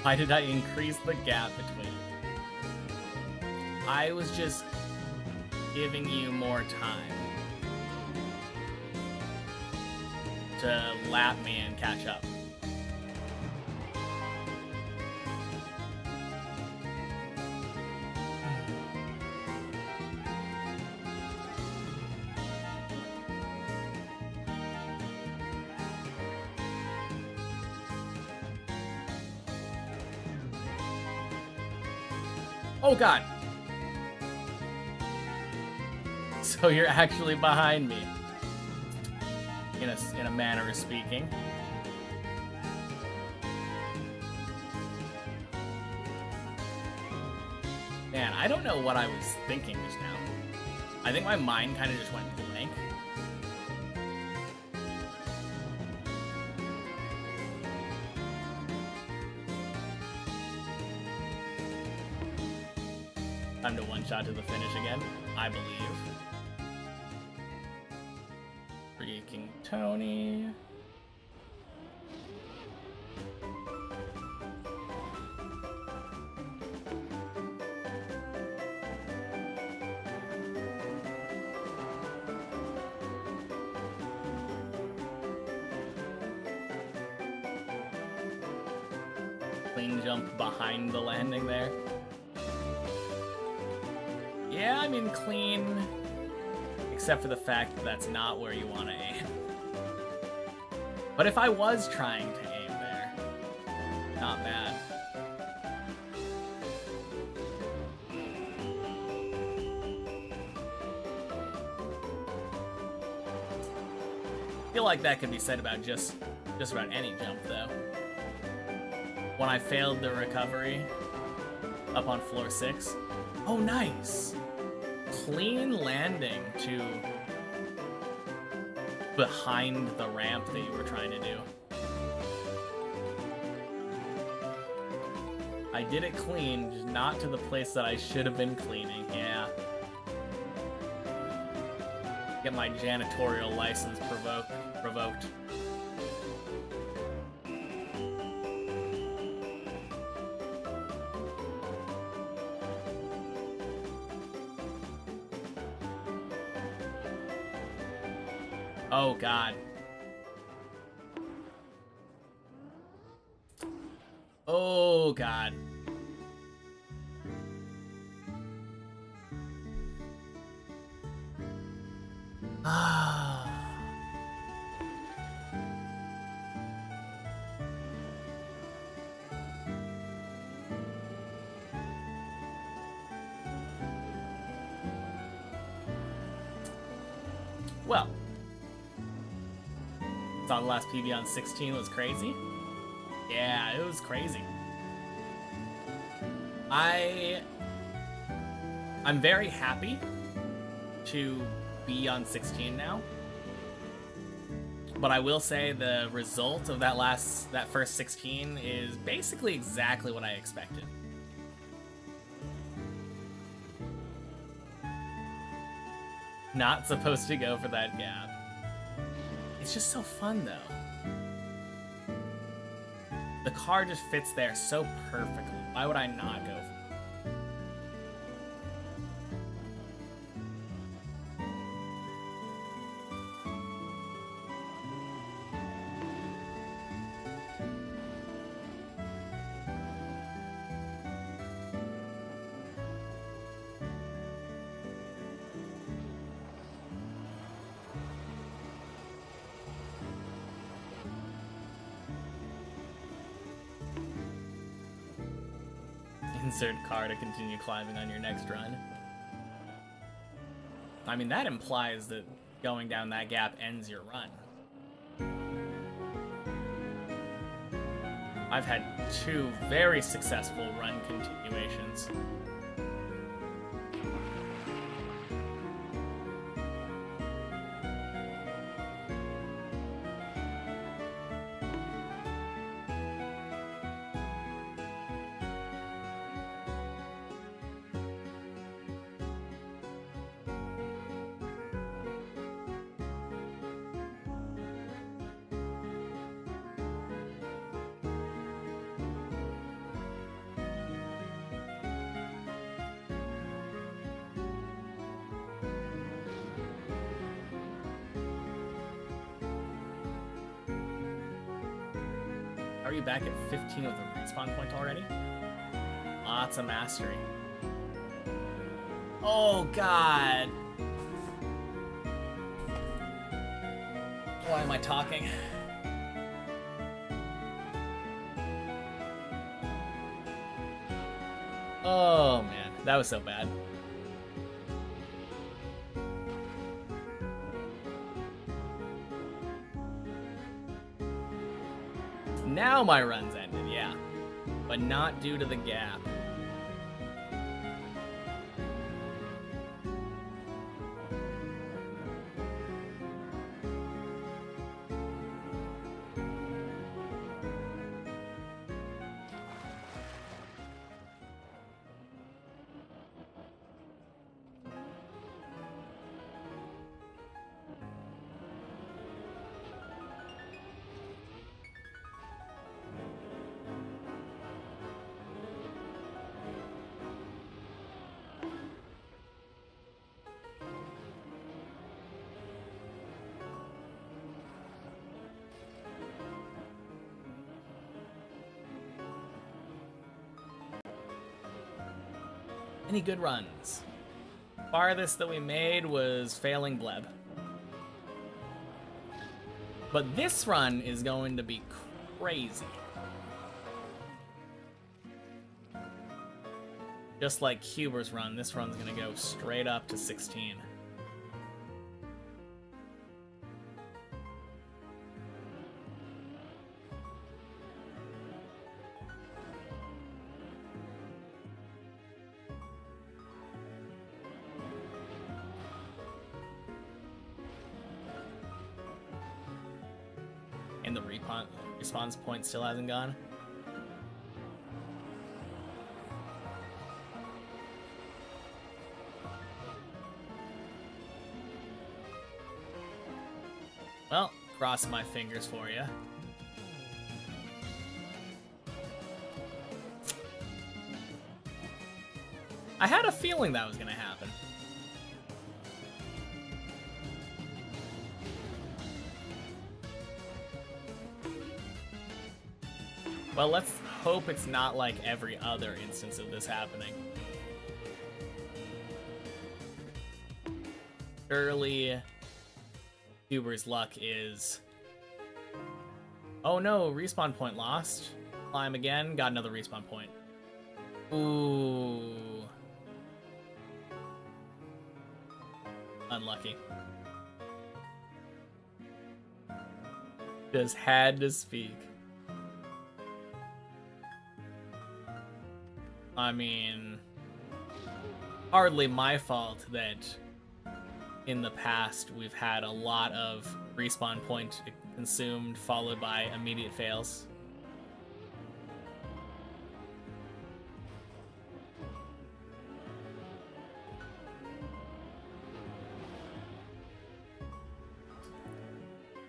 Why did I increase the gap between? I was just giving you more time to lap me and catch up. Oh god! So you're actually behind me. In a manner of speaking. Man, I don't know what I was thinking just now. I think my mind kind of just went blank. Time to one-shot to the finish again, I believe. Freaking Tony. Clean jump behind the landing there. Yeah, I mean clean, except for the fact that that's not where you want to aim. But if I was trying to aim there, not bad. I feel like that could be said about just about any jump, though. When I failed the recovery up on floor 6. Oh, nice! Clean landing to behind the ramp that you were trying to do. I did it clean, just not to the place that I should have been cleaning, yeah. Get my janitorial license revoked. Oh, God. Oh, God. Ah. Well. Thought the last PB on 16 was crazy? Yeah, it was crazy. I'm very happy to be on 16 now. But I will say the result of that first 16 is basically exactly what I expected. Not supposed to go for that gap. It's just so fun, though. The car just fits there so perfectly. Why would I not go for it? Insert car to continue climbing on your next run. I mean, that implies that going down that gap ends your run. I've had 2 very successful run continuations. Are you back at 15 with a respawn point already? Lots of mastery. Oh, God. Why am I talking? Oh, man. That was so bad. Now my run's ended, yeah. But not due to the gap. Any good runs? Farthest that we made was failing Bleb. But this run is going to be crazy. Just like Huber's run, this run's gonna go straight up to 16. And the response point still hasn't gone. Well, cross my fingers for you. I had a feeling that was gonna happen. Well, let's hope it's not like every other instance of this happening. Surely, Huber's luck is... Oh no, respawn point lost. Climb again, got another respawn point. Ooh. Unlucky. Just had to speak. I mean, hardly my fault that in the past we've had a lot of respawn point consumed followed by immediate fails.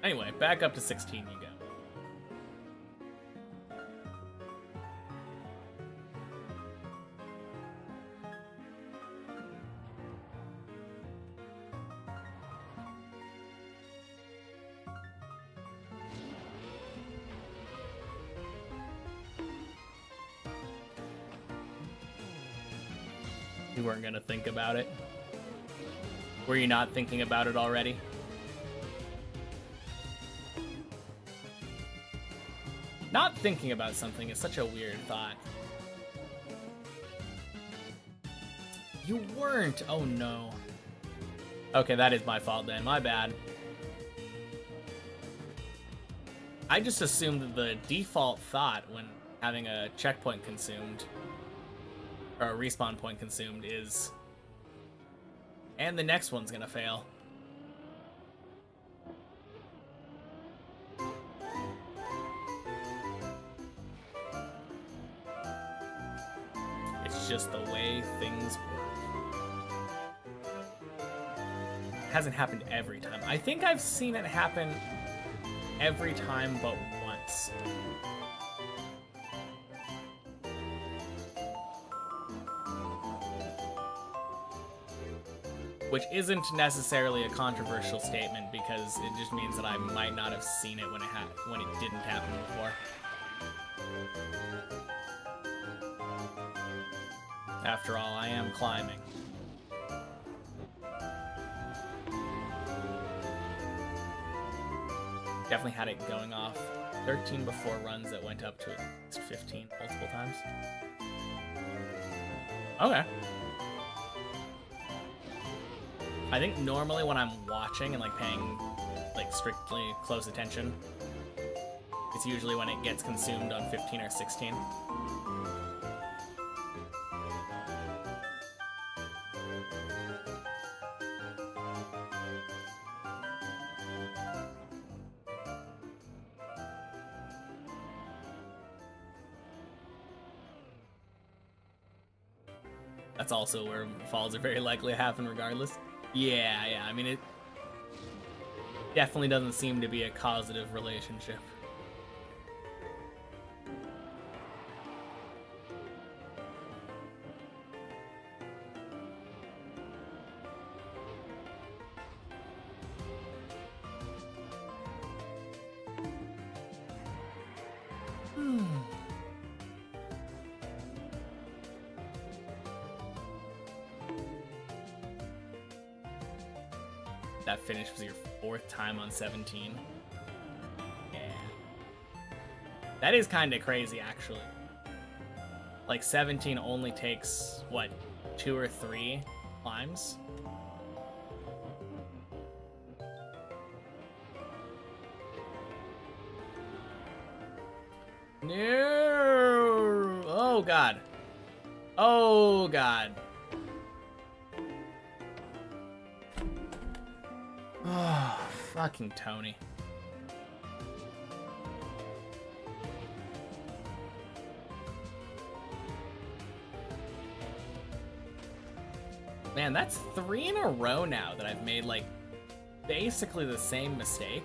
Anyway, back up to 16 you go. You weren't gonna think about it? Were you not thinking about it already? Not thinking about something is such a weird thought. You weren't! Oh no. Okay, that is my fault then. My bad. I just assumed that the default thought when having a checkpoint consumed, or a respawn point consumed, is... And the next one's gonna fail. It's just the way things work. It hasn't happened every time. I think I've seen it happen every time but once. Which isn't necessarily a controversial statement because it just means that I might not have seen it when it didn't happen before. After all, I am climbing. Definitely had it going off 13 before runs that went up to at least 15 multiple times. Okay. I think normally when I'm watching and like paying like strictly close attention, it's usually when it gets consumed on 15 or 16. That's also where falls are very likely to happen regardless. Yeah, I mean, it definitely doesn't seem to be a causative relationship. That finish was your 4th time on 17. Yeah. That is kind of crazy, actually. Like, 17 only takes, what, 2 or 3 climbs? No! Oh, God. Oh, God. Oh, fucking Tony. Man, that's 3 in a row now that I've made, like, basically the same mistake.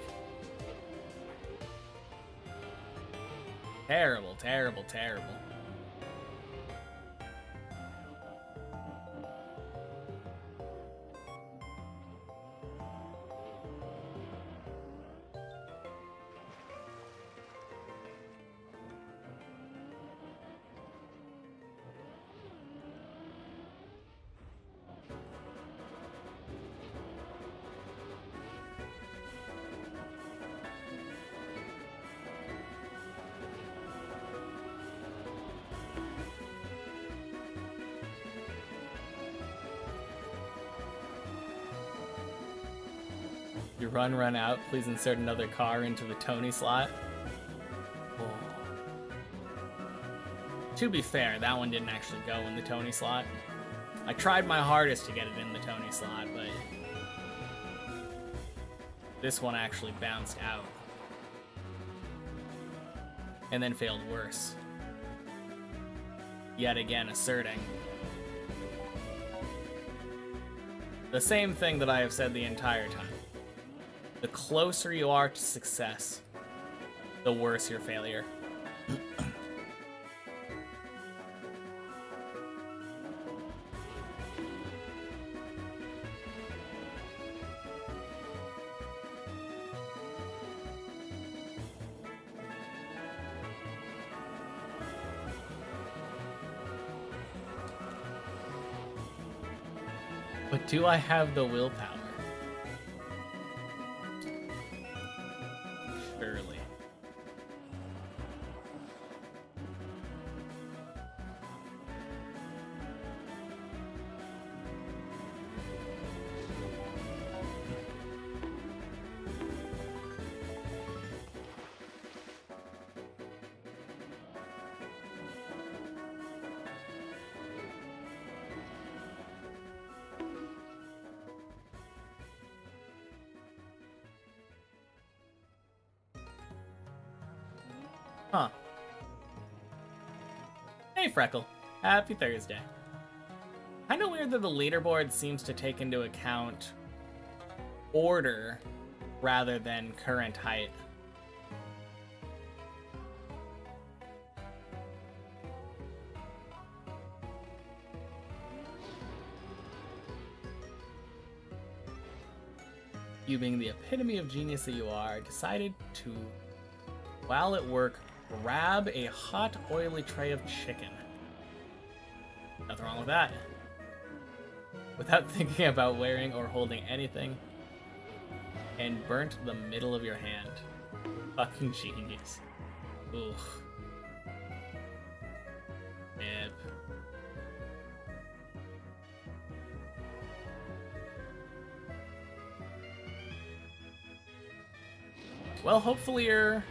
Terrible, terrible, terrible. You run out. Please insert another car into the Tony slot. Oh. To be fair, that one didn't actually go in the Tony slot. I tried my hardest to get it in the Tony slot, but this one actually bounced out. And then failed worse. Yet again asserting the same thing that I have said the entire time. The closer you are to success, the worse your failure. But do I have the willpower? Surely. Huh. Hey, Freckle. Happy Thursday. Kinda weird that the leaderboard seems to take into account order rather than current height. You being the epitome of genius that you are, decided to, while at work, grab a hot, oily tray of chicken. Nothing wrong with that. Without thinking about wearing or holding anything, and burnt the middle of your hand. Fucking genius. Ooh. Yep. Well, hopefully you're...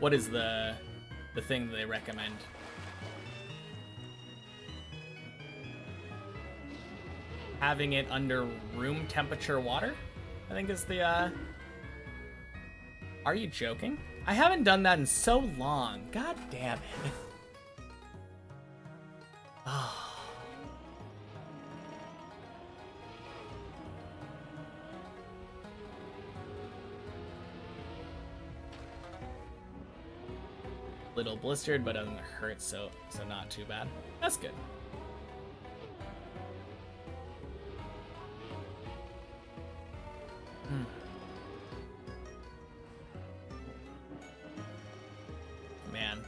What is the thing that they recommend? Having it under room temperature water, I think is the, Are you joking? I haven't done that in so long. God damn it. Oh. Little blistered, but doesn't hurt, so not too bad. That's good. Man.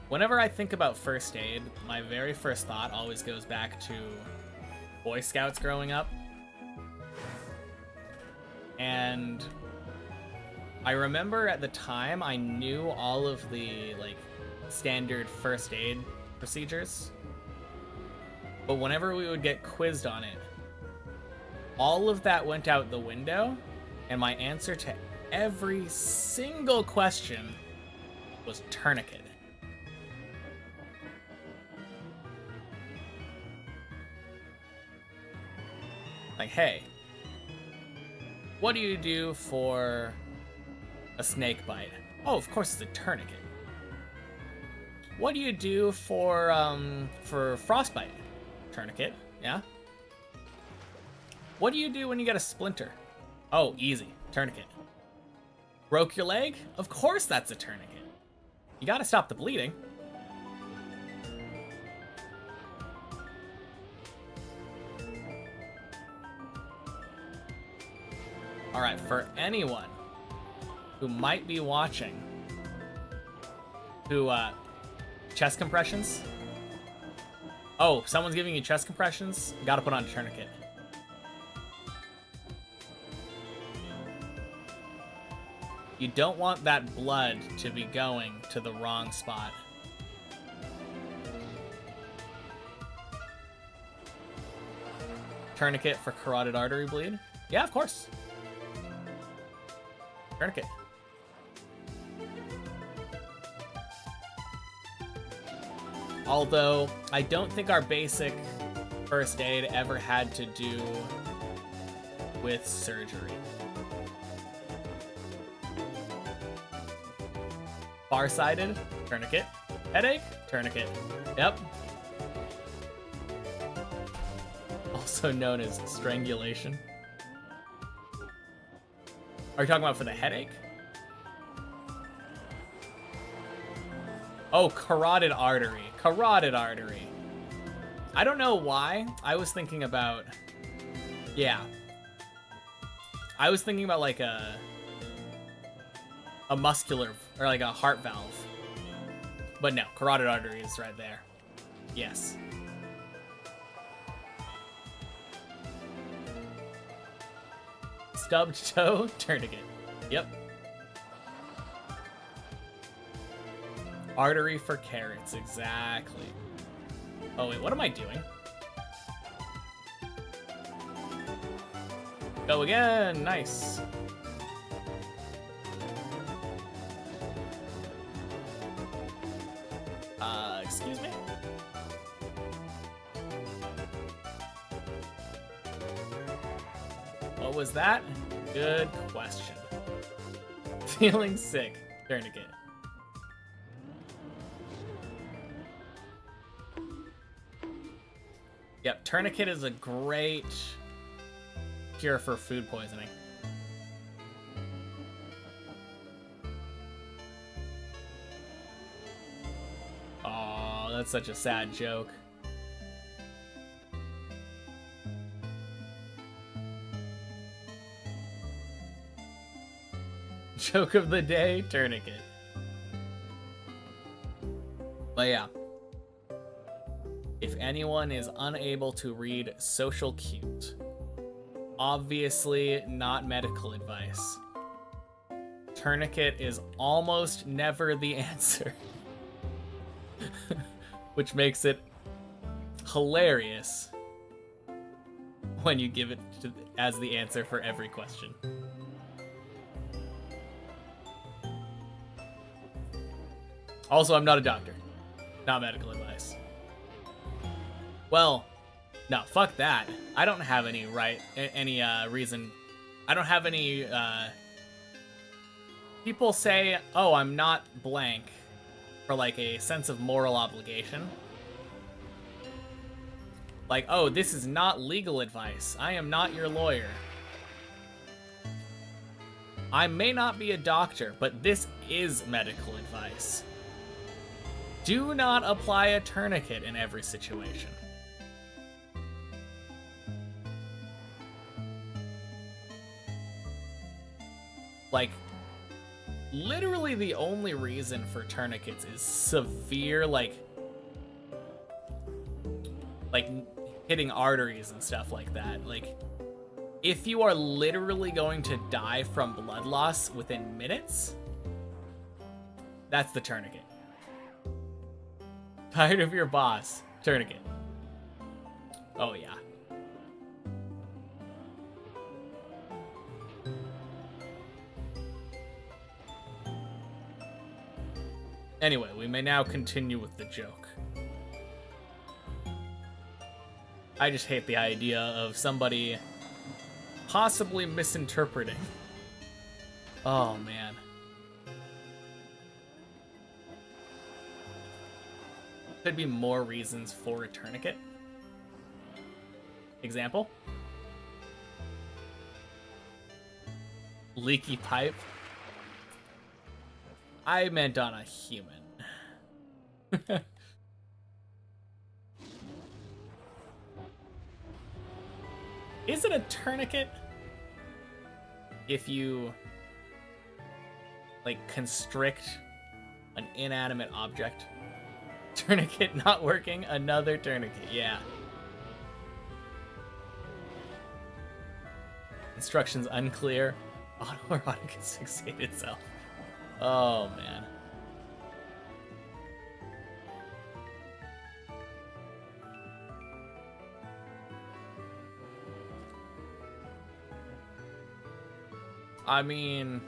Whenever I think about first aid, my very first thought always goes back to Boy Scouts growing up. And I remember at the time I knew all of the like standard first aid procedures, but whenever we would get quizzed on it, all of that went out the window, and my answer to every single question was tourniquet. Like, hey, what do you do for a snake bite? Oh, of course it's a tourniquet. What do you do for frostbite? Tourniquet, yeah. What do you do when you get a splinter? Oh, easy, tourniquet. Broke your leg? Of course that's a tourniquet. You gotta stop the bleeding. All right, for anyone who might be watching, who, chest compressions? Oh, someone's giving you chest compressions? You gotta put on a tourniquet. You don't want that blood to be going to the wrong spot. Tourniquet for carotid artery bleed? Yeah, of course. Tourniquet. Although, I don't think our basic first aid ever had to do with surgery. Farsighted, tourniquet. Headache, tourniquet. Yep. Also known as strangulation. Are you talking about for the headache? Oh, carotid artery. Carotid artery. I don't know why. I was thinking about... Yeah. I was thinking about like a muscular, or like a heart valve. But no, carotid artery is right there. Yes. Stubbed toe, tourniquet. Yep. Artery for carrots, exactly. Oh wait, what am I doing? Go again, nice. Excuse me? What was that? Good question. Feeling sick, tourniquet. Yep, tourniquet is a great cure for food poisoning. Oh, that's such a sad joke. Joke of the day, tourniquet. But yeah. If anyone is unable to read social cues, obviously not medical advice. Tourniquet is almost never the answer. Which makes it hilarious when you give it as the answer for every question. Also, I'm not a doctor. Not medical advice. Well, no, fuck that. I don't have any reason. I don't have any, people say, oh, I'm not blank for, like, a sense of moral obligation. Like, oh, this is not legal advice. I am not your lawyer. I may not be a doctor, but this is medical advice. Do not apply a tourniquet in every situation. Like, literally the only reason for tourniquets is severe, like hitting arteries and stuff like that. Like, if you are literally going to die from blood loss within minutes, that's the tourniquet. Tired of your boss, tourniquet. Oh yeah. Anyway, we may now continue with the joke. I just hate the idea of somebody possibly misinterpreting. Oh, man. Could be more reasons for a tourniquet. Example? Leaky pipe. I meant on a human. Is it a tourniquet if you, like, constrict an inanimate object? Tourniquet not working, another tourniquet, yeah. Instructions unclear. Autoerotic asphyxiate itself. Oh, man. I mean,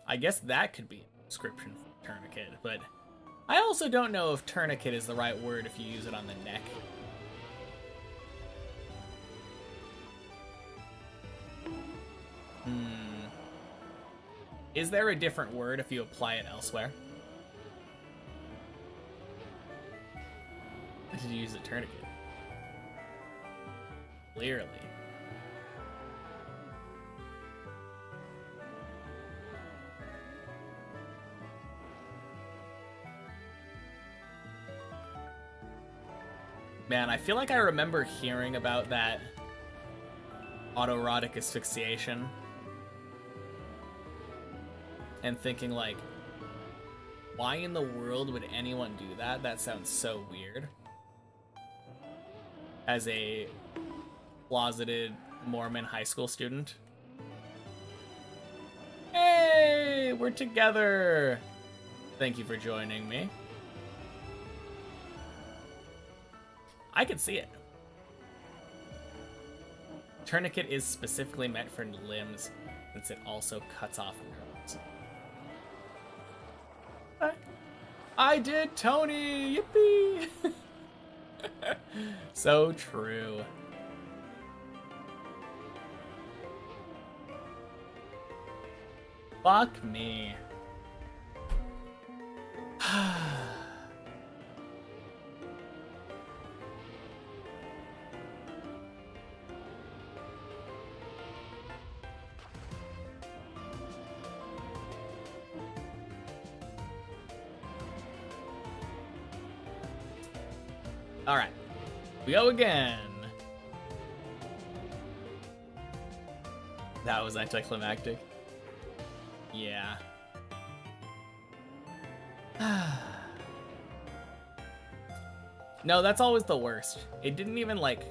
I guess that could be a description for tourniquet, but I also don't know if tourniquet is the right word if you use it on the neck. Is there a different word if you apply it elsewhere? Did you use a tourniquet? Clearly. Man, I feel like I remember hearing about that autoerotic asphyxiation and thinking like, why in the world would anyone do that? That sounds so weird. As a closeted Mormon high school student. Hey, we're together. Thank you for joining me. I could see it. Tourniquet is specifically meant for limbs, since it also cuts off nerves. I did, Tony! Yippee! So true. Fuck me. Alright. We go again. That was anticlimactic. Yeah. No, that's always the worst. It didn't even, like,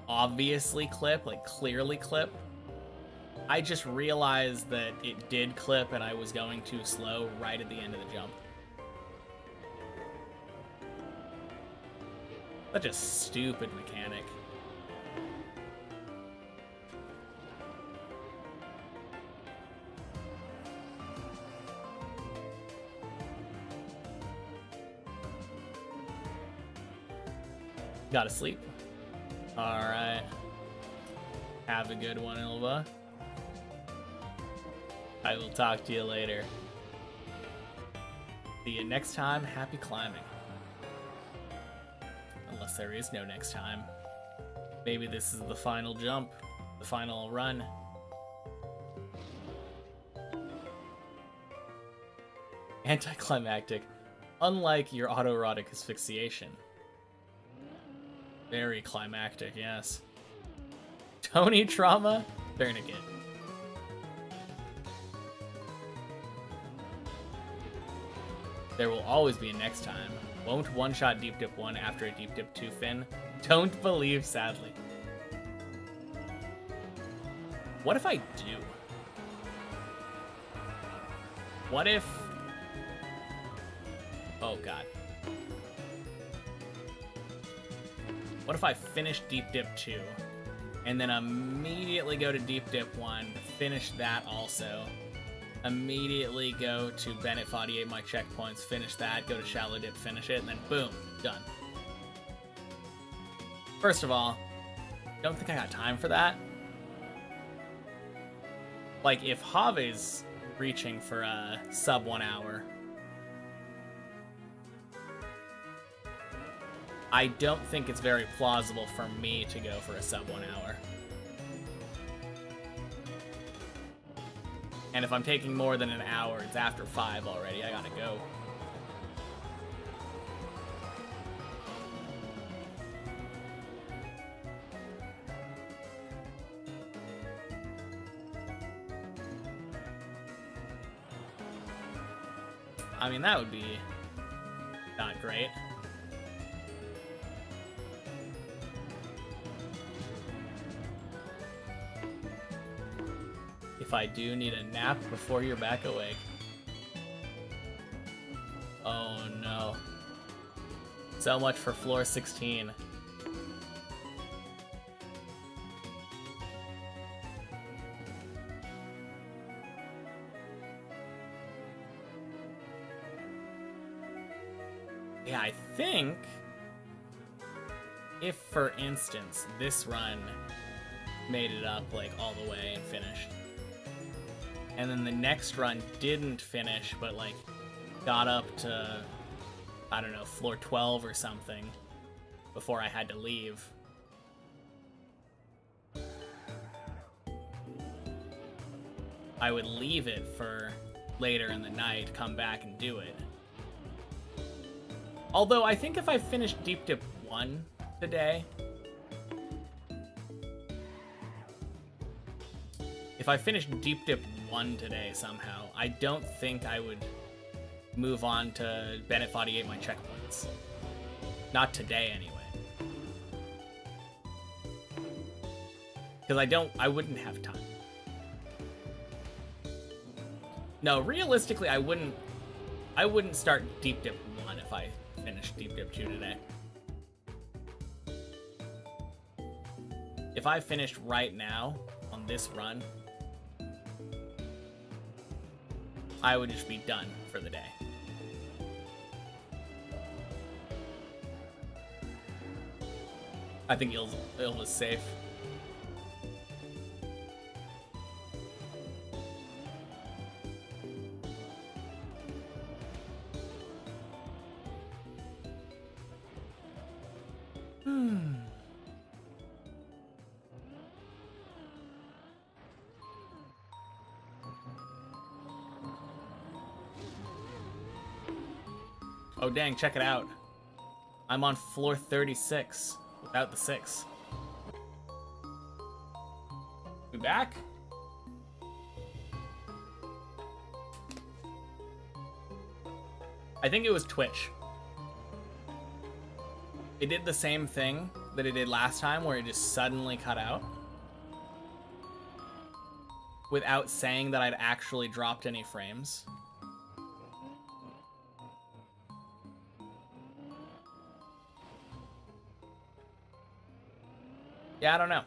obviously clip, like, clearly clip. I just realized that it did clip and I was going too slow right at the end of the jump. Such a stupid mechanic. Gotta sleep. Alright. Have a good one, Ilva. I will talk to you later. See you next time. Happy climbing. Unless there is no next time. Maybe this is the final jump. The final run. Anticlimactic. Unlike your autoerotic asphyxiation. Very climactic, yes. Tony Trauma? Tourniquet. There will always be a next time. Won't one-shot Deep Dip 1 after a Deep Dip 2 fin. Don't believe, sadly. What if I do? What if... Oh, God. What if I finish Deep Dip 2, and then immediately go to Deep Dip 1, finish that also, immediately go to Bennett 48 my checkpoints, finish that, go to Shallow Dip, finish it, and then boom, done. First of all, don't think I got time for that. Like, if Have's reaching for a sub 1 hour, I don't think it's very plausible for me to go for a sub 1 hour. And if I'm taking more than an hour, it's after 5 already. I gotta go. I mean, that would be not great. If I do need a nap before you're back awake. Oh no. So much for floor 16. Yeah, I think if, for instance, this run made it up like all the way and finished, and then the next run didn't finish but like got up to, I don't know, floor 12 or something before I had to leave, I would leave it for later in the night, come back and do it. Although I think if I finished Deep Dip 1 today, if I finished Deep Dip 1 today somehow, I don't think I would move on to Bennett 48 my checkpoints. Not today anyway. Because I wouldn't have time. No, realistically, I wouldn't start Deep Dip 1 if I finished Deep Dip 2 today. If I finished right now on this run, I would just be done for the day. I think Il was safe. Oh dang, check it out. I'm on floor 36 without the 6. We back? I think it was Twitch. It did the same thing that it did last time where it just suddenly cut out without saying that I'd actually dropped any frames. Yeah, I don't know.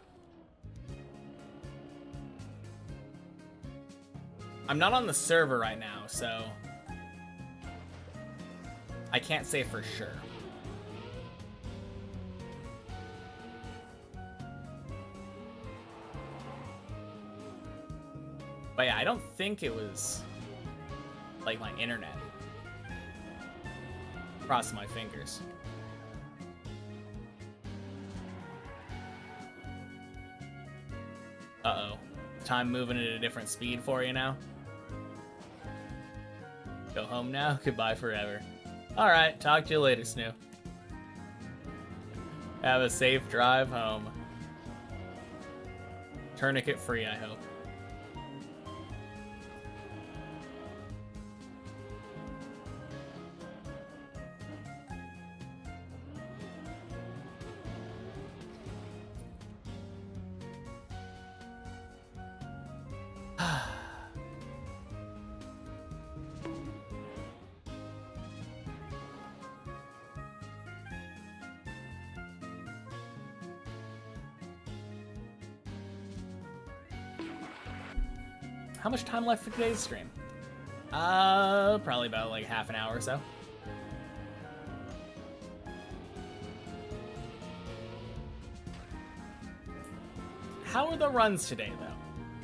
I'm not on the server right now, so I can't say for sure. But yeah, I don't think it was like my internet. Cross my fingers. Uh-oh. Time moving at a different speed for you now? Go home now? Goodbye forever. Alright, talk to you later, Snoo. Have a safe drive home. Tourniquet free, I hope. How much time left for today's stream? Probably about like half an hour or so. How are the runs today, though?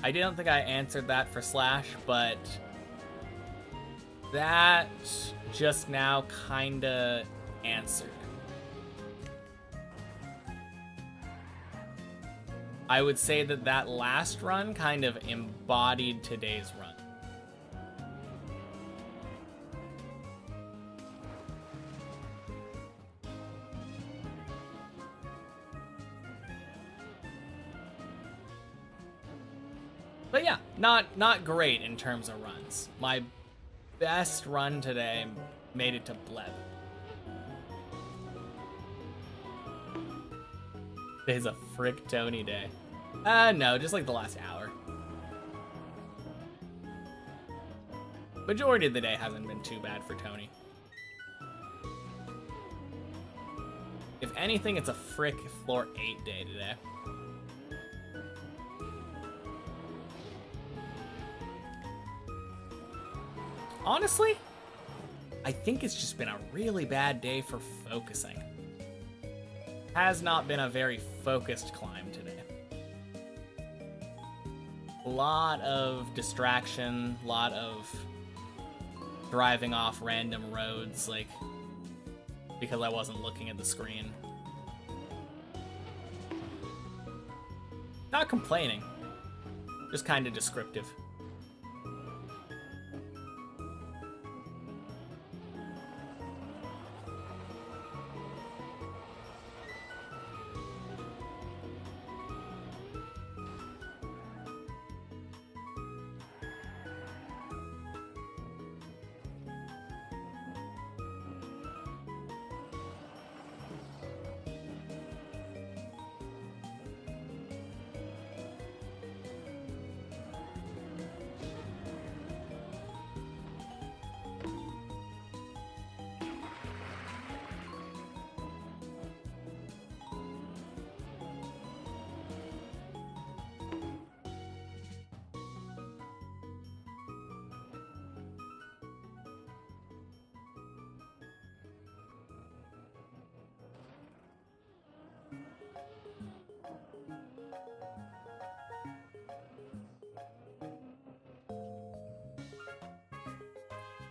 I didn't think I answered that for Slash, but that just now kinda answered. I would say that that last run kind of embodied today's run. But yeah, not great in terms of runs. My best run today made it to Bleb. Today's a frick Tony day. No, just like the last hour. Majority of the day hasn't been too bad for Tony. If anything, it's a frick floor 8 day today. Honestly, I think it's just been a really bad day for focusing. Has not been a very focused climb today. A lot of distraction, lot of driving off random roads, like, because I wasn't looking at the screen. Not complaining, just kind of descriptive.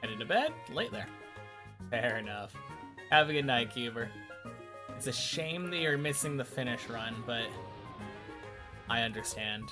Headed to bed? Late there. Fair enough. Have a good night, Cuber. It's a shame that you're missing the finish run, but I understand.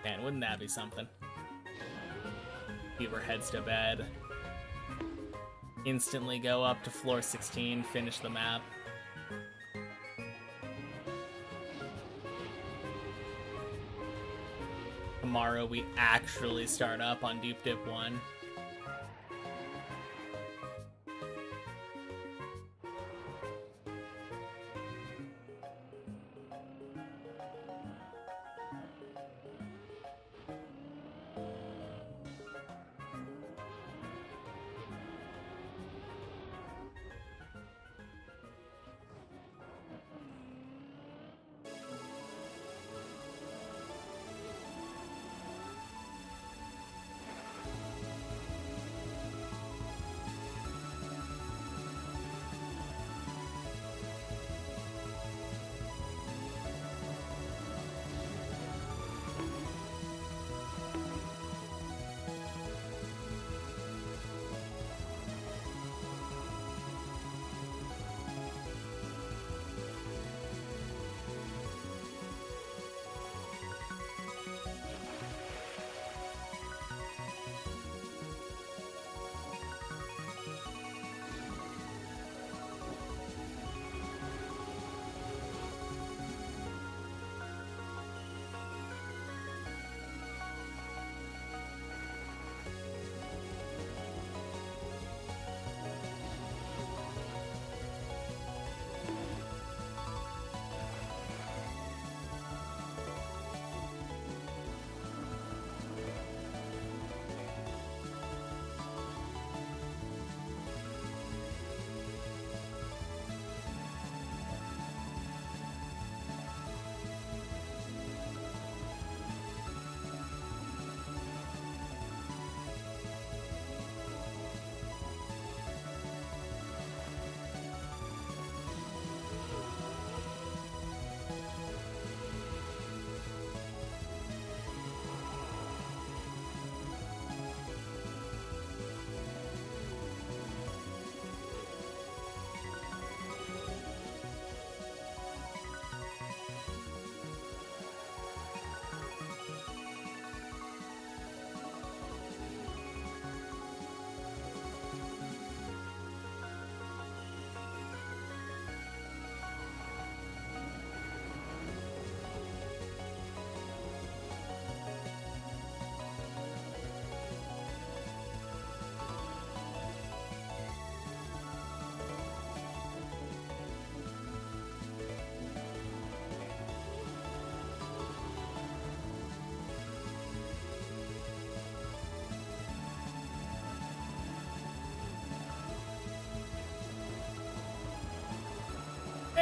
Man, wouldn't that be something? Cuber heads to bed. Instantly go up to floor 16, finish the map. Tomorrow we actually start up on Deep Dip 1.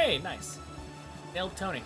Hey, nice. Nailed Tony.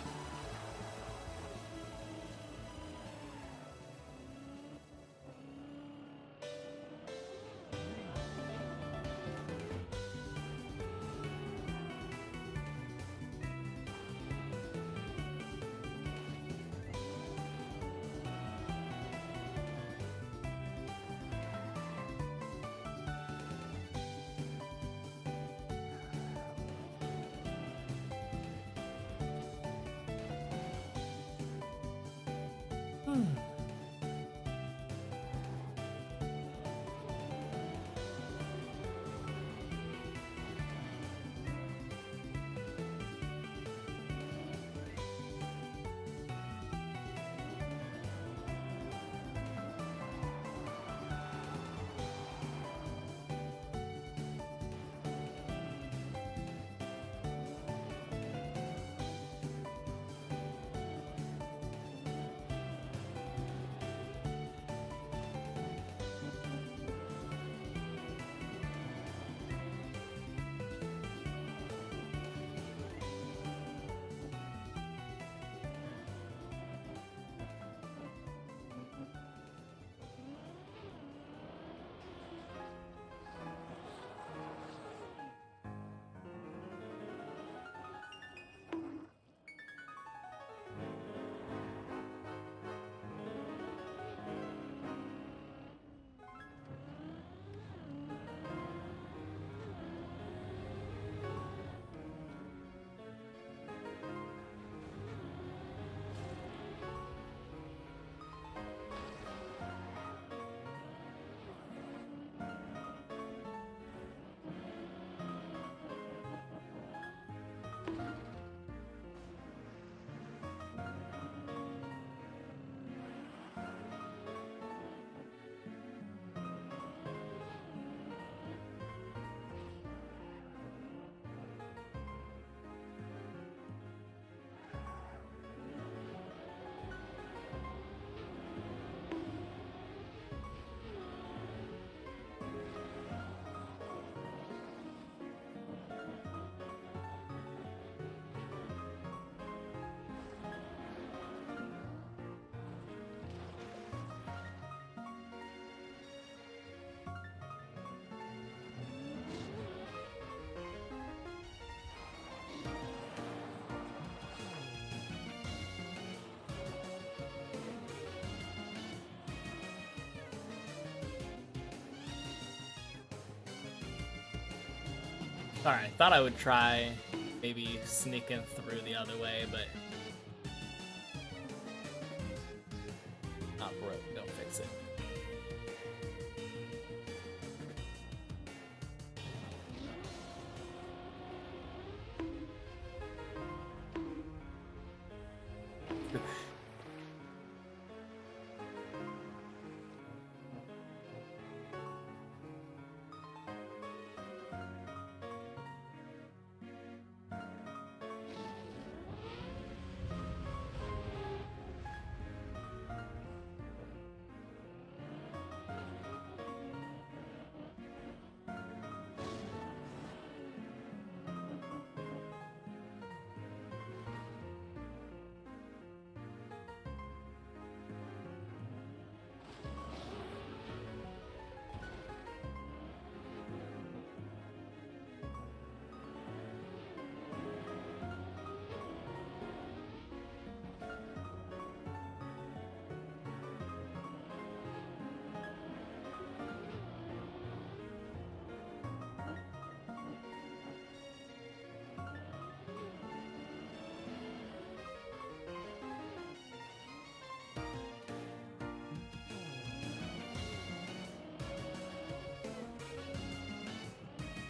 Alright, thought I would try maybe sneaking through the other way, but not broke, don't fix it.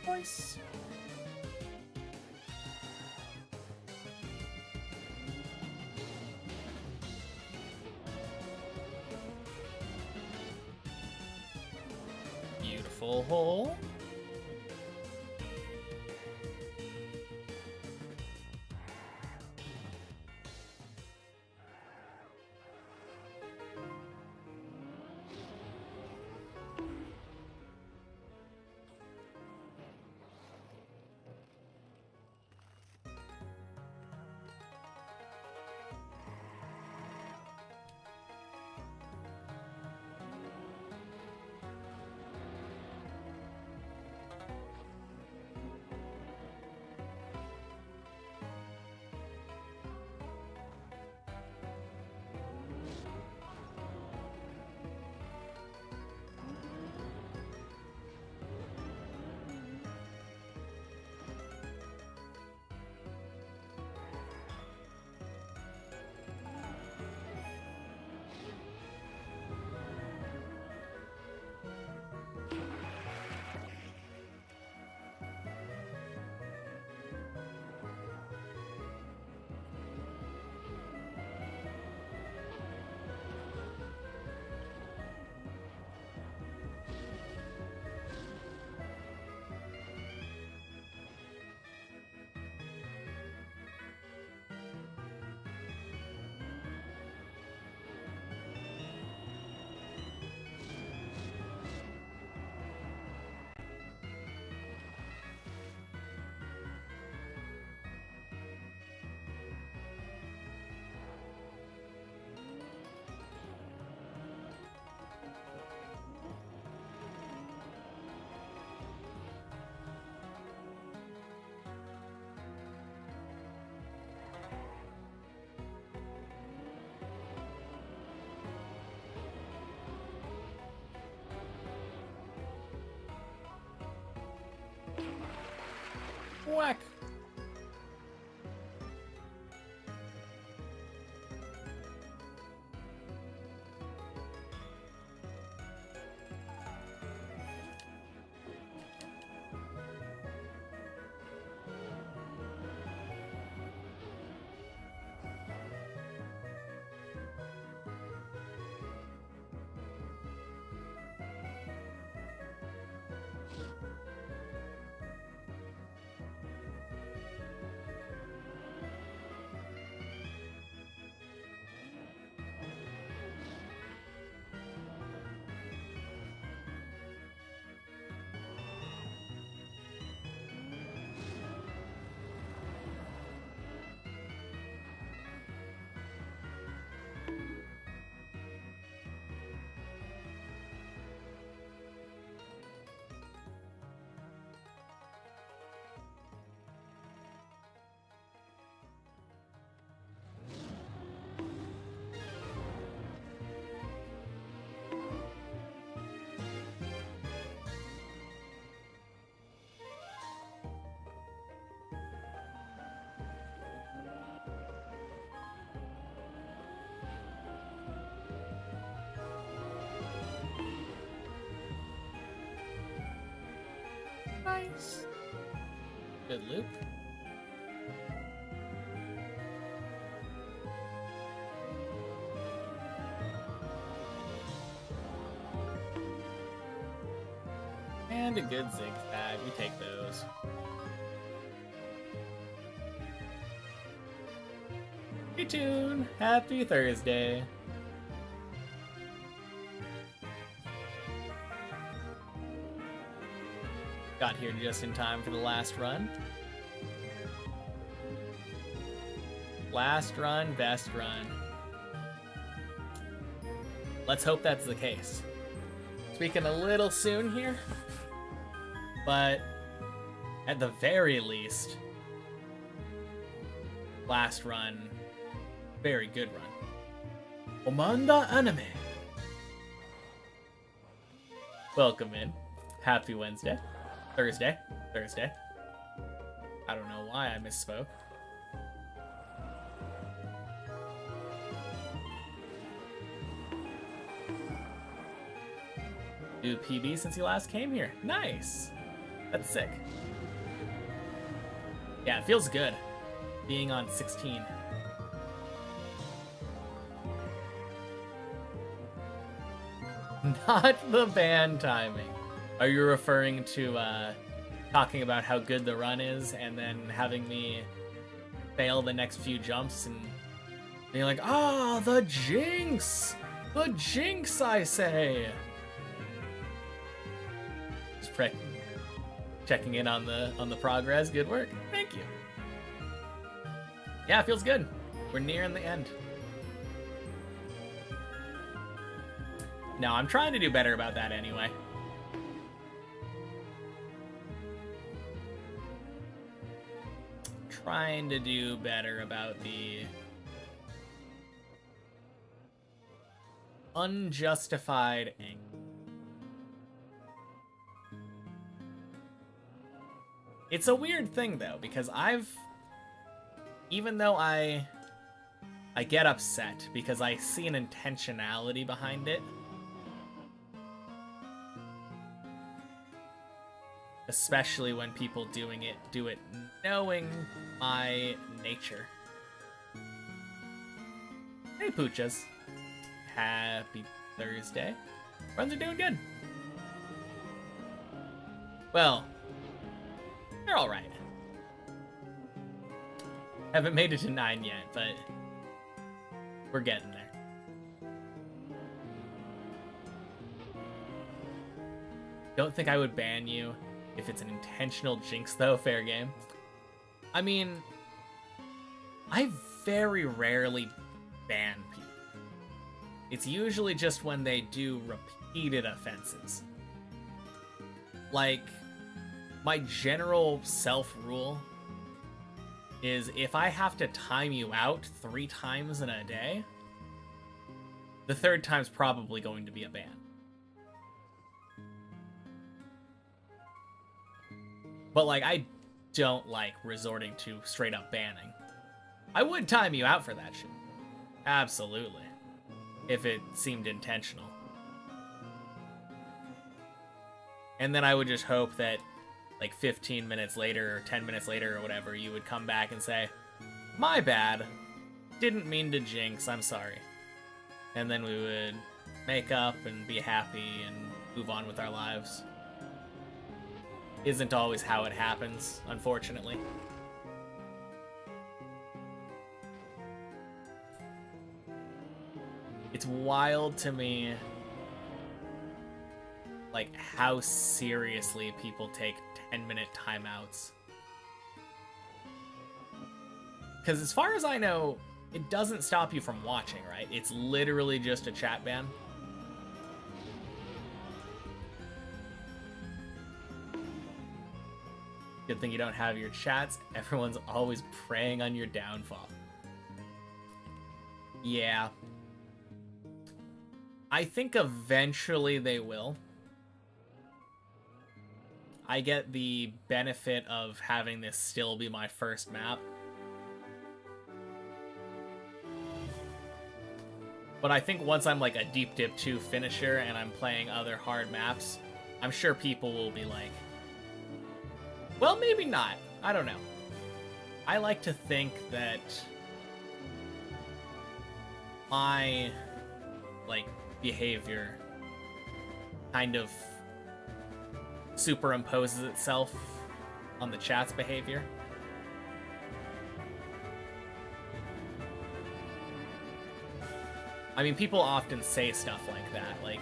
Nice. Beautiful hole. Whack. Nice. Good loop. And a good zigzag. We take those. Hey, Tune. Happy Thursday. Got here just in time for the last run. Last run, best run. Let's hope that's the case. Speaking a little soon here, but at the very least, last run, very good run. Omanda Anime. Welcome in. Happy Wednesday. Thursday. I don't know why I misspoke. New PB since you last came here. Nice. That's sick. Yeah, it feels good being on 16. Not the band timing. Are you referring to talking about how good the run is and then having me fail the next few jumps and being like, ah, the jinx! The jinx, I say! Just checking in on the progress. Good work. Thank you. Yeah, it feels good. We're nearing the end. No, I'm trying to do better about that anyway. Trying to do better about the unjustified anger. It's a weird thing though, because even though I get upset because I see an intentionality behind it, especially when people do it knowing my nature. Hey, Poochas. Happy Thursday. Runs are doing good. Well, they're all right. Haven't made it to 9 yet, but we're getting there. Don't think I would ban you if it's an intentional jinx, though. Fair game. I mean, I very rarely ban people. It's usually just when they do repeated offenses. Like, my general self-rule is if I have to time you out 3 times in a day, the 3rd time's probably going to be a ban. But, like, I don't like resorting to straight up banning. I would time you out for that shit. Absolutely. If it seemed intentional. And then I would just hope that like 15 minutes later or 10 minutes later or whatever, you would come back and say, my bad. Didn't mean to jinx, I'm sorry. And then we would make up and be happy and move on with our lives. Isn't always how it happens, unfortunately. It's wild to me, like, how seriously people take 10-minute timeouts. Because as far as I know, it doesn't stop you from watching, right? It's literally just a chat ban. Good thing you don't have your chats. Everyone's always preying on your downfall. Yeah. I think eventually they will. I get the benefit of having this still be my first map. But I think once I'm like a Deep Dip 2 finisher and I'm playing other hard maps, I'm sure people will be like, well, maybe not. I don't know. I like to think that my, like, behavior kind of superimposes itself on the chat's behavior. I mean, people often say stuff like that, like,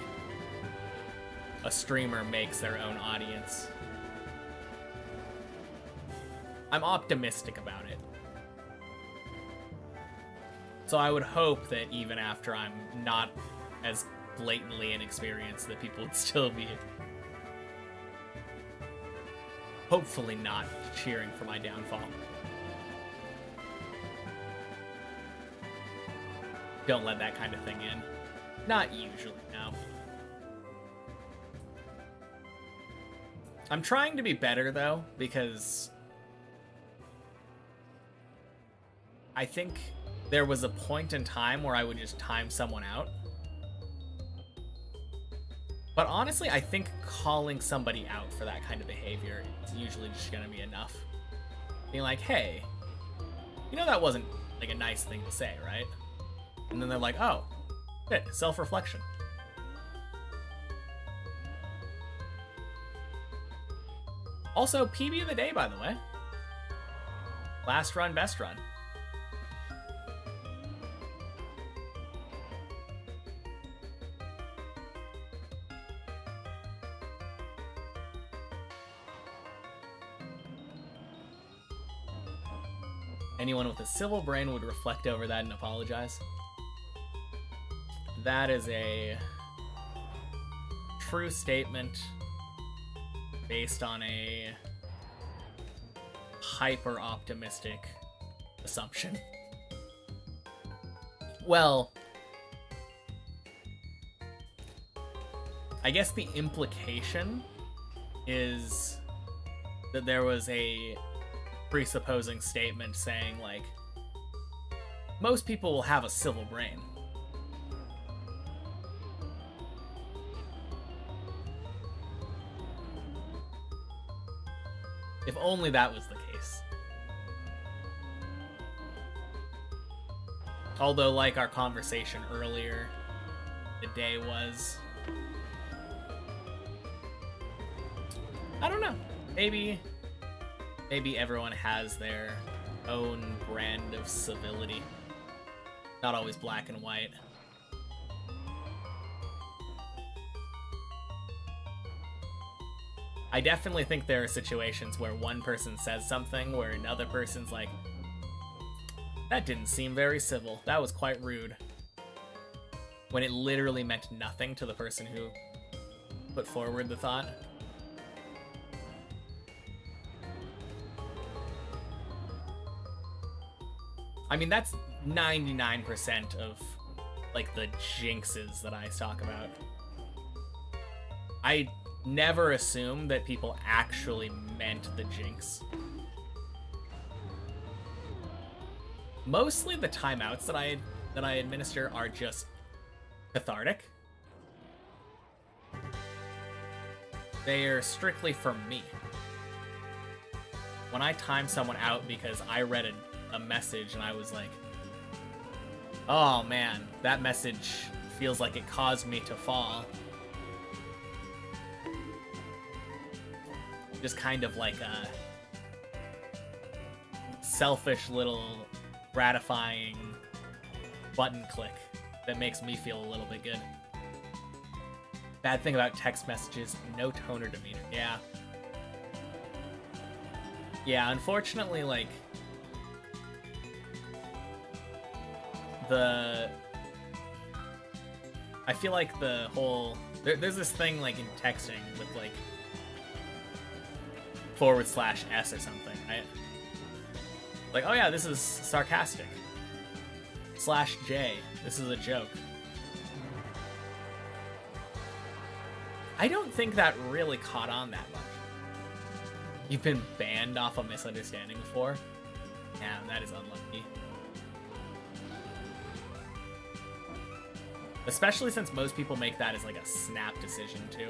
a streamer makes their own audience. I'm optimistic about it. So I would hope that even after I'm not as blatantly inexperienced, that people would still be hopefully not cheering for my downfall. Don't let that kind of thing in. Not usually, no. I'm trying to be better, though, because I think there was a point in time where I would just time someone out. But honestly, I think calling somebody out for that kind of behavior is usually just gonna be enough. Being like, hey, you know that wasn't like a nice thing to say, right? And then they're like, oh, good, self-reflection. Also, PB of the day, by the way. Last run, best run. Anyone with a civil brain would reflect over that and apologize. That is a true statement based on a hyper-optimistic assumption. Well, I guess the implication is that there was a presupposing statement saying, like, most people will have a civil brain. If only that was the case. Although, like our conversation earlier, the day was, I don't know, maybe everyone has their own brand of civility. Not always black and white. I definitely think there are situations where one person says something where another person's like, that didn't seem very civil. That was quite rude. When it literally meant nothing to the person who put forward the thought. I mean, that's 99% of, like, the jinxes that I talk about. I never assume that people actually meant the jinx. Mostly the timeouts that I administer are just cathartic. They are strictly for me. When I time someone out because I read a message and I was like, oh man, that message feels like it caused me to fall. Just kind of like a selfish little gratifying button click that makes me feel a little bit good. Bad thing about text messages, no tone or demeanor. Yeah. Yeah, unfortunately, like, I feel like the whole... There's this thing, like, in texting with, like, /S or something, right? Like, oh yeah, this is sarcastic. /J, this is a joke. I don't think that really caught on that much. You've been banned off a misunderstanding before? Yeah, that is unlucky. Especially since most people make that as like a snap decision too.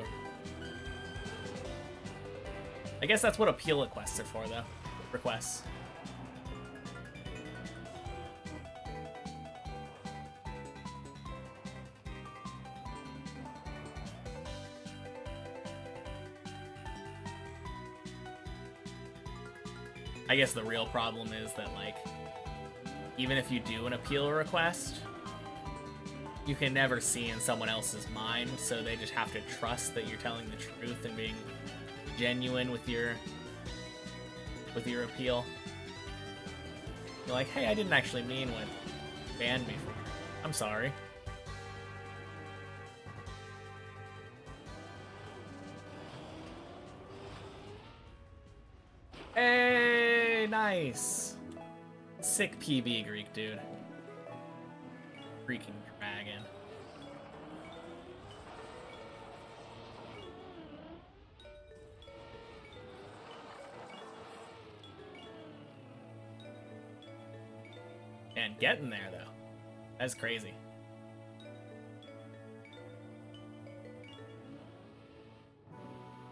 I guess that's what appeal requests are for though. Requests. I guess the real problem is that, like, even if you do an appeal request, you can never see in someone else's mind, so they just have to trust that you're telling the truth and being genuine with your appeal. You're like, hey, I didn't actually mean what you banned me for. I'm sorry. Hey, nice. Sick PB, Greek dude. Freaking dragon. And getting there, though. That's crazy.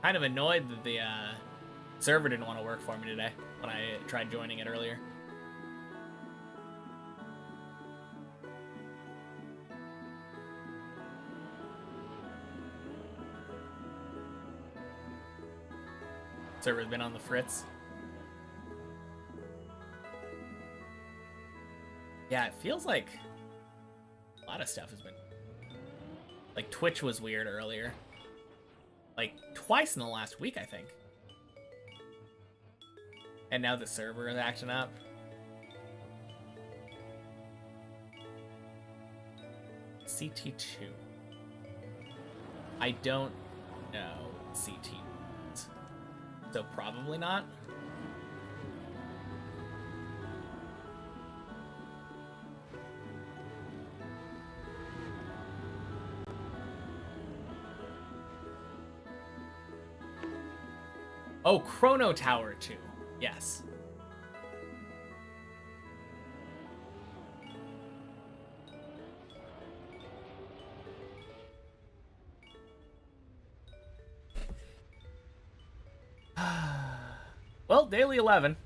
Kind of annoyed that the server didn't want to work for me today when I tried joining it earlier. Server's been on the fritz. Yeah, it feels like a lot of stuff has been... Like, Twitch was weird earlier. Like, twice in the last week, I think. And now the server is acting up. CT2. I don't know CT. So probably not. Oh, Chrono Tower 2. Yes. Well, daily 11.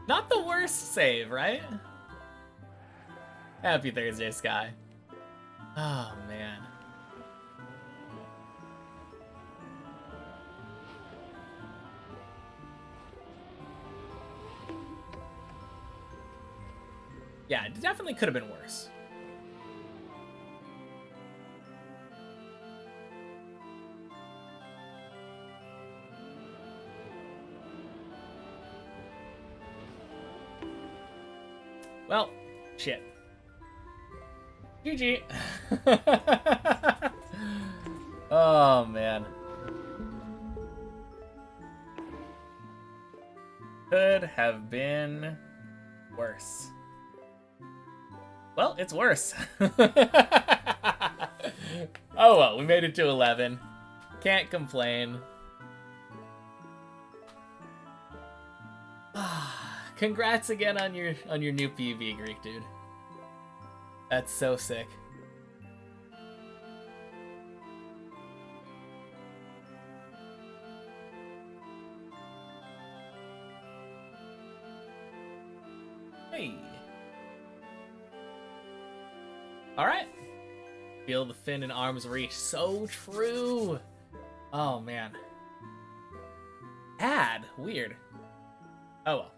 Not the worst save, right? Happy Thursday, Sky. Oh, man. Yeah, it definitely could have been worse. Well, shit. GG. Oh, man. could have been worse. Well, it's worse. Oh well, we made it to 11. Can't complain. Congrats again on your new PV, Greek dude. That's so sick. Hey. All right. Feel the fin in arm's reach. So true. Oh man. Add. Weird. Oh well.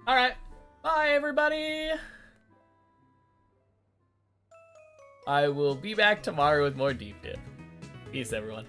All right. Bye everybody. I will be back tomorrow with more Deep Dip. Peace everyone.